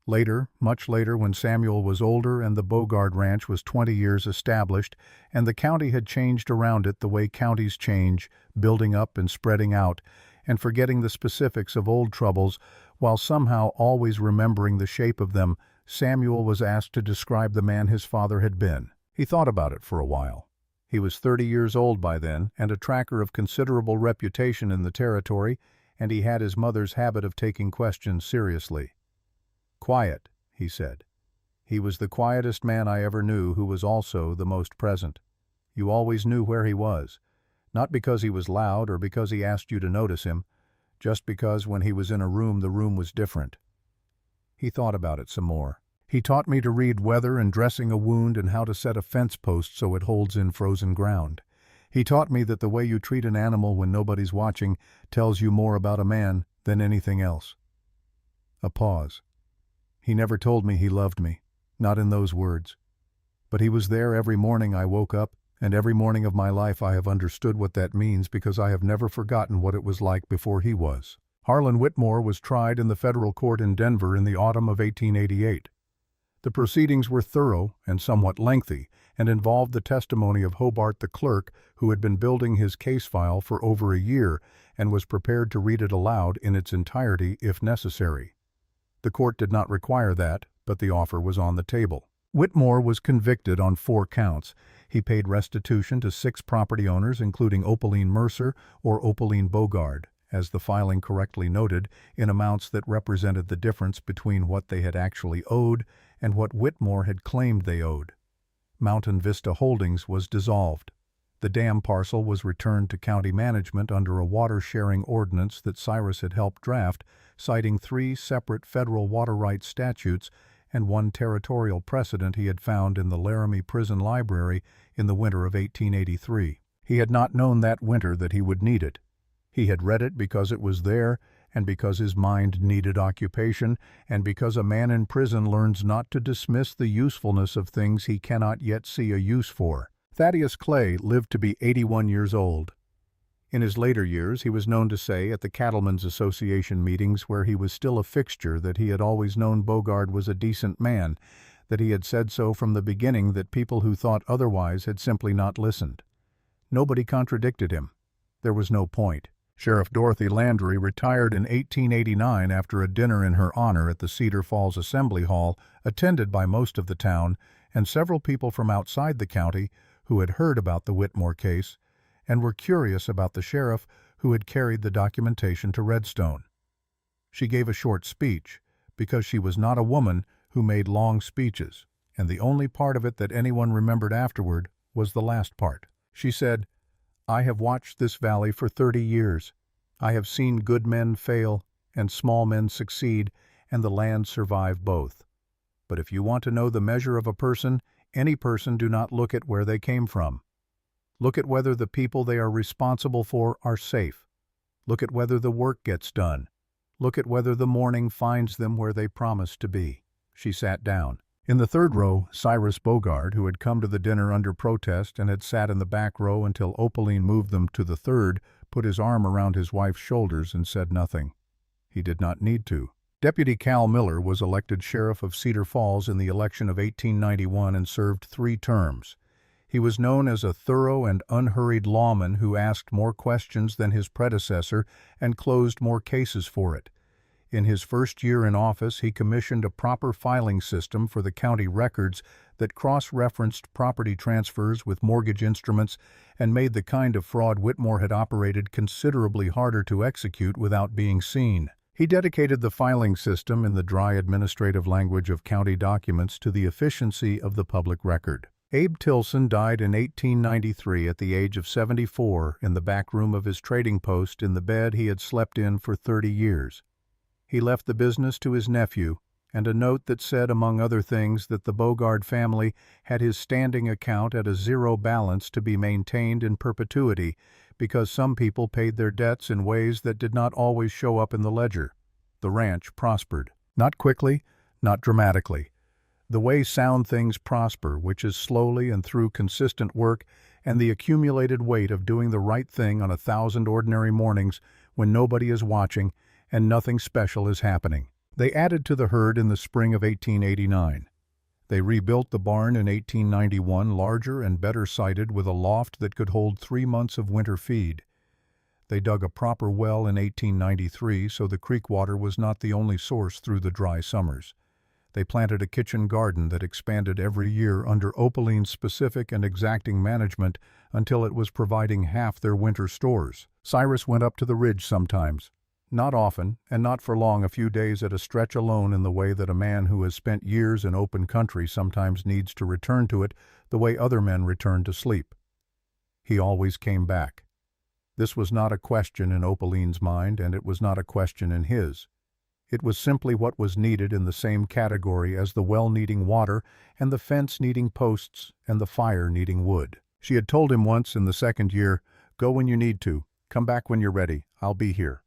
Later, much later, when Samuel was older and the Bogard Ranch was 20 years established, and the county had changed around it the way counties change, building up and spreading out, and forgetting the specifics of old troubles, while somehow always remembering the shape of them, Samuel was asked to describe the man his father had been. He thought about it for a while. He was 30 years old by then, and a tracker of considerable reputation in the territory, and he had his mother's habit of taking questions seriously. "Quiet," he said. "He was the quietest man I ever knew, who was also the most present. You always knew where he was, not because he was loud or because he asked you to notice him, just because when he was in a room the room was different. He thought about it some more. He taught me to read weather and dressing a wound and how to set a fence post so it holds in frozen ground. He taught me that the way you treat an animal when nobody's watching tells you more about a man than anything else. A pause. He never told me he loved me, not in those words. But he was there every morning I woke up, and every morning of my life I have understood what that means because I have never forgotten what it was like before he was. Harlan Whitmore was tried in the federal court in Denver in the autumn of 1888. The proceedings were thorough and somewhat lengthy, and involved the testimony of Hobart the clerk, who had been building his case file for over a year and was prepared to read it aloud in its entirety if necessary. The court did not require that, but the offer was on the table. Whitmore was convicted on 4 counts. He paid restitution to 6 property owners, including Opaline Mercer or Opaline Bogard, as the filing correctly noted, in amounts that represented the difference between what they had actually owed and what Whitmore had claimed they owed. Mountain Vista Holdings was dissolved. The dam parcel was returned to county management under a water-sharing ordinance that Cyrus had helped draft, citing 3 separate federal water rights statutes and 1 territorial precedent he had found in the Laramie Prison Library in the winter of 1883. He had not known that winter that he would need it. He had read it because it was there, and because his mind needed occupation, and because a man in prison learns not to dismiss the usefulness of things he cannot yet see a use for. Thaddeus Clay lived to be 81 years old. In his later years, he was known to say at the Cattlemen's Association meetings where he was still a fixture that he had always known Bogard was a decent man, that he had said so from the beginning, that people who thought otherwise had simply not listened. Nobody contradicted him. There was no point. Sheriff Dorothy Landry retired in 1889 after a dinner in her honor at the Cedar Falls Assembly Hall, attended by most of the town and several people from outside the county who had heard about the Whitmore case and were curious about the sheriff who had carried the documentation to Redstone. She gave a short speech, because she was not a woman who made long speeches, and the only part of it that anyone remembered afterward was the last part. She said, "I have watched this valley for 30 years. I have seen good men fail and small men succeed, and the land survive both. But if you want to know the measure of a person, any person, do not look at where they came from. Look at whether the people they are responsible for are safe. Look at whether the work gets done. Look at whether the morning finds them where they promised to be." She sat down. In the 3rd row, Cyrus Bogard, who had come to the dinner under protest and had sat in the back row until Opaline moved them to the 3rd, put his arm around his wife's shoulders and said nothing. He did not need to. Deputy Cal Miller was elected sheriff of Cedar Falls in the election of 1891 and served 3 terms. He was known as a thorough and unhurried lawman who asked more questions than his predecessor and closed more cases for it. In his first year in office, he commissioned a proper filing system for the county records that cross-referenced property transfers with mortgage instruments and made the kind of fraud Whitmore had operated considerably harder to execute without being seen. He dedicated the filing system in the dry administrative language of county documents to the efficiency of the public record. Abe Tilson died in 1893 at the age of 74 in the back room of his trading post in the bed he had slept in for 30 years. He left the business to his nephew, and a note that said, among other things, that the Bogard family had his standing account at a 0 balance to be maintained in perpetuity because some people paid their debts in ways that did not always show up in the ledger. The ranch prospered. Not quickly, not dramatically. The way sound things prosper, which is slowly and through consistent work and the accumulated weight of doing the right thing on 1,000 ordinary mornings when nobody is watching and nothing special is happening. They added to the herd in the spring of 1889. They rebuilt the barn in 1891, larger and better sited, with a loft that could hold 3 months of winter feed. They dug a proper well in 1893, so the creek water was not the only source through the dry summers. They planted a kitchen garden that expanded every year under Opaline's specific and exacting management until it was providing half their winter stores. Cyrus went up to the ridge sometimes. Not often, and not for long, a few days at a stretch alone, in the way that a man who has spent years in open country sometimes needs to return to it the way other men return to sleep. He always came back. This was not a question in Opaline's mind, and it was not a question in his. It was simply what was needed in the same category as the well needing water and the fence needing posts and the fire needing wood. She had told him once in the second year, "Go when you need to. Come back when you're ready. I'll be here."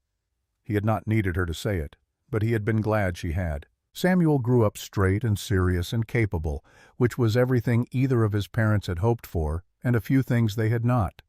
He had not needed her to say it, but he had been glad she had. Samuel grew up straight and serious and capable, which was everything either of his parents had hoped for, and a few things they had not.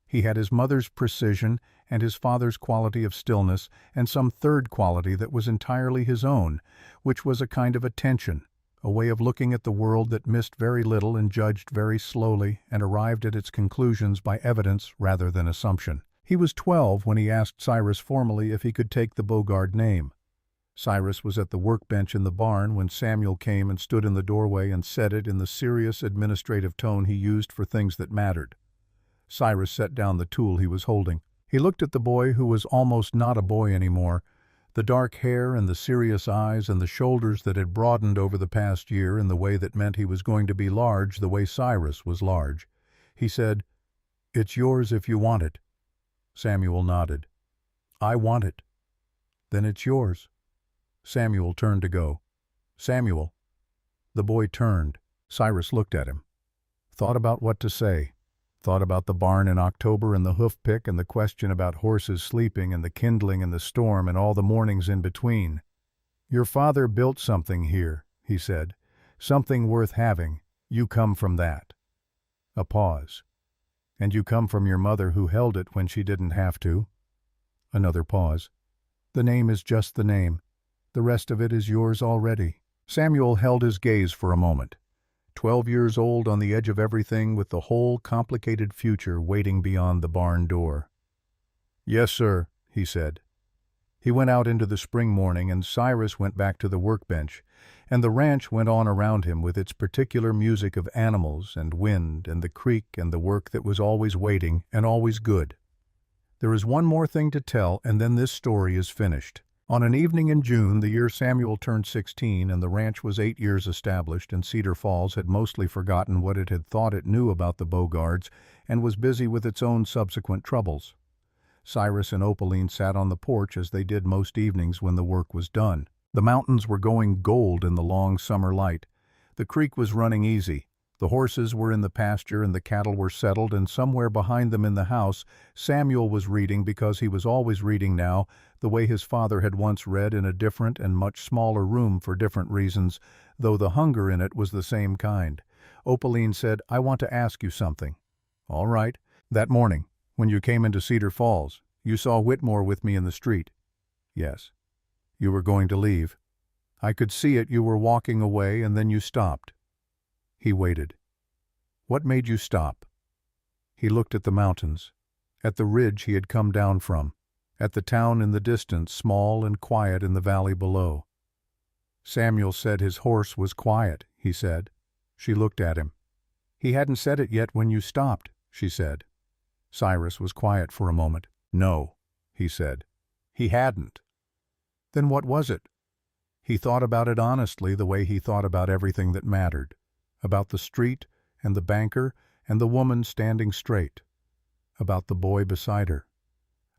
He had his mother's precision and his father's quality of stillness, and some third quality that was entirely his own, which was a kind of attention, a way of looking at the world that missed very little and judged very slowly and arrived at its conclusions by evidence rather than assumption. He was 12 when he asked Cyrus formally if he could take the Bogard name. Cyrus was at the workbench in the barn when Samuel came and stood in the doorway and said it in the serious administrative tone he used for things that mattered. Cyrus set down the tool he was holding. He looked at the boy who was almost not a boy anymore, the dark hair and the serious eyes and the shoulders that had broadened over the past year in the way that meant he was going to be large the way Cyrus was large. He said, "It's yours if you want it." Samuel nodded. "I want it." "Then it's yours." Samuel turned to go. "Samuel." The boy turned. Cyrus looked at him. Thought about what to say. Thought about the barn in October and the hoof-pick and the question about horses sleeping and the kindling and the storm and all the mornings in between. "Your father built something here," he said. "Something worth having. You come from that." A pause. "And you come from your mother who held it when she didn't have to." Another pause. "The name is just the name. The rest of it is yours already." Samuel held his gaze for a moment. 12 years old on the edge of everything with the whole complicated future waiting beyond the barn door. "Yes, sir," he said. He went out into the spring morning and Cyrus went back to the workbench, and the ranch went on around him with its particular music of animals and wind and the creek and the work that was always waiting and always good. There is one more thing to tell and then this story is finished. On an evening in June, the year Samuel turned 16 and the ranch was 8 years established and Cedar Falls had mostly forgotten what it had thought it knew about the Bogards and was busy with its own subsequent troubles. Cyrus and Opaline sat on the porch as they did most evenings when the work was done. The mountains were going gold in the long summer light. The creek was running easy. The horses were in the pasture and the cattle were settled, and somewhere behind them in the house, Samuel was reading because he was always reading now, the way his father had once read in a different and much smaller room for different reasons, though the hunger in it was the same kind. Opaline said, "I want to ask you something." "All right." "That morning, when you came into Cedar Falls, you saw Whitmore with me in the street." "Yes." "You were going to leave. I could see it. You were walking away and then you stopped." He waited. "What made you stop?" He looked at the mountains, at the ridge he had come down from, at the town in the distance, small and quiet in the valley below. Samuel said his horse was quiet, he said. She looked at him. "He hadn't said it yet when you stopped," she said. Cyrus was quiet for a moment. "No," he said. "He hadn't." "Then what was it?" He thought about it honestly, the way he thought about everything that mattered. About the street and the banker and the woman standing straight. About the boy beside her.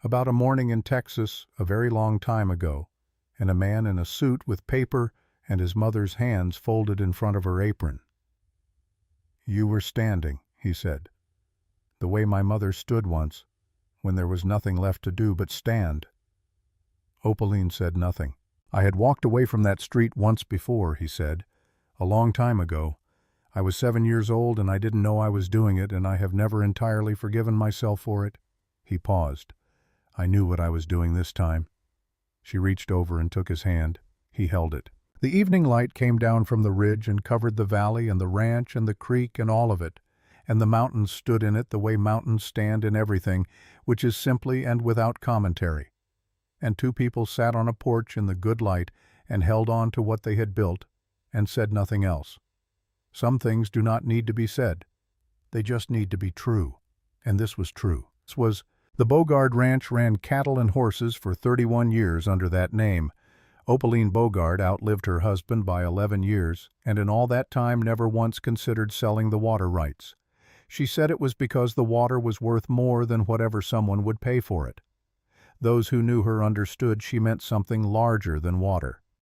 About a morning in Texas a very long time ago, and a man in a suit with paper and his mother's hands folded in front of her apron. "You were standing," he said, "the way my mother stood once, when there was nothing left to do but stand." Opaline said nothing. "I had walked away from that street once before," he said, "a long time ago. I was 7 years old and I didn't know I was doing it, and I have never entirely forgiven myself for it." He paused. "I knew what I was doing this time." She reached over and took his hand. He held it. The evening light came down from the ridge and covered the valley and the ranch and the creek and all of it, and the mountains stood in it the way mountains stand in everything, which is simply and without commentary. And two people sat on a porch in the good light and held on to what they had built and said nothing else. Some things do not need to be said. They just need to be true. And this was true. The Bogard Ranch ran cattle and horses for 31 years under that name. Opaline Bogard outlived her husband by 11 years, and in all that time never once considered selling the water rights. She said it was because the water was worth more than whatever someone would pay for it. Those who knew her understood she meant something larger than water.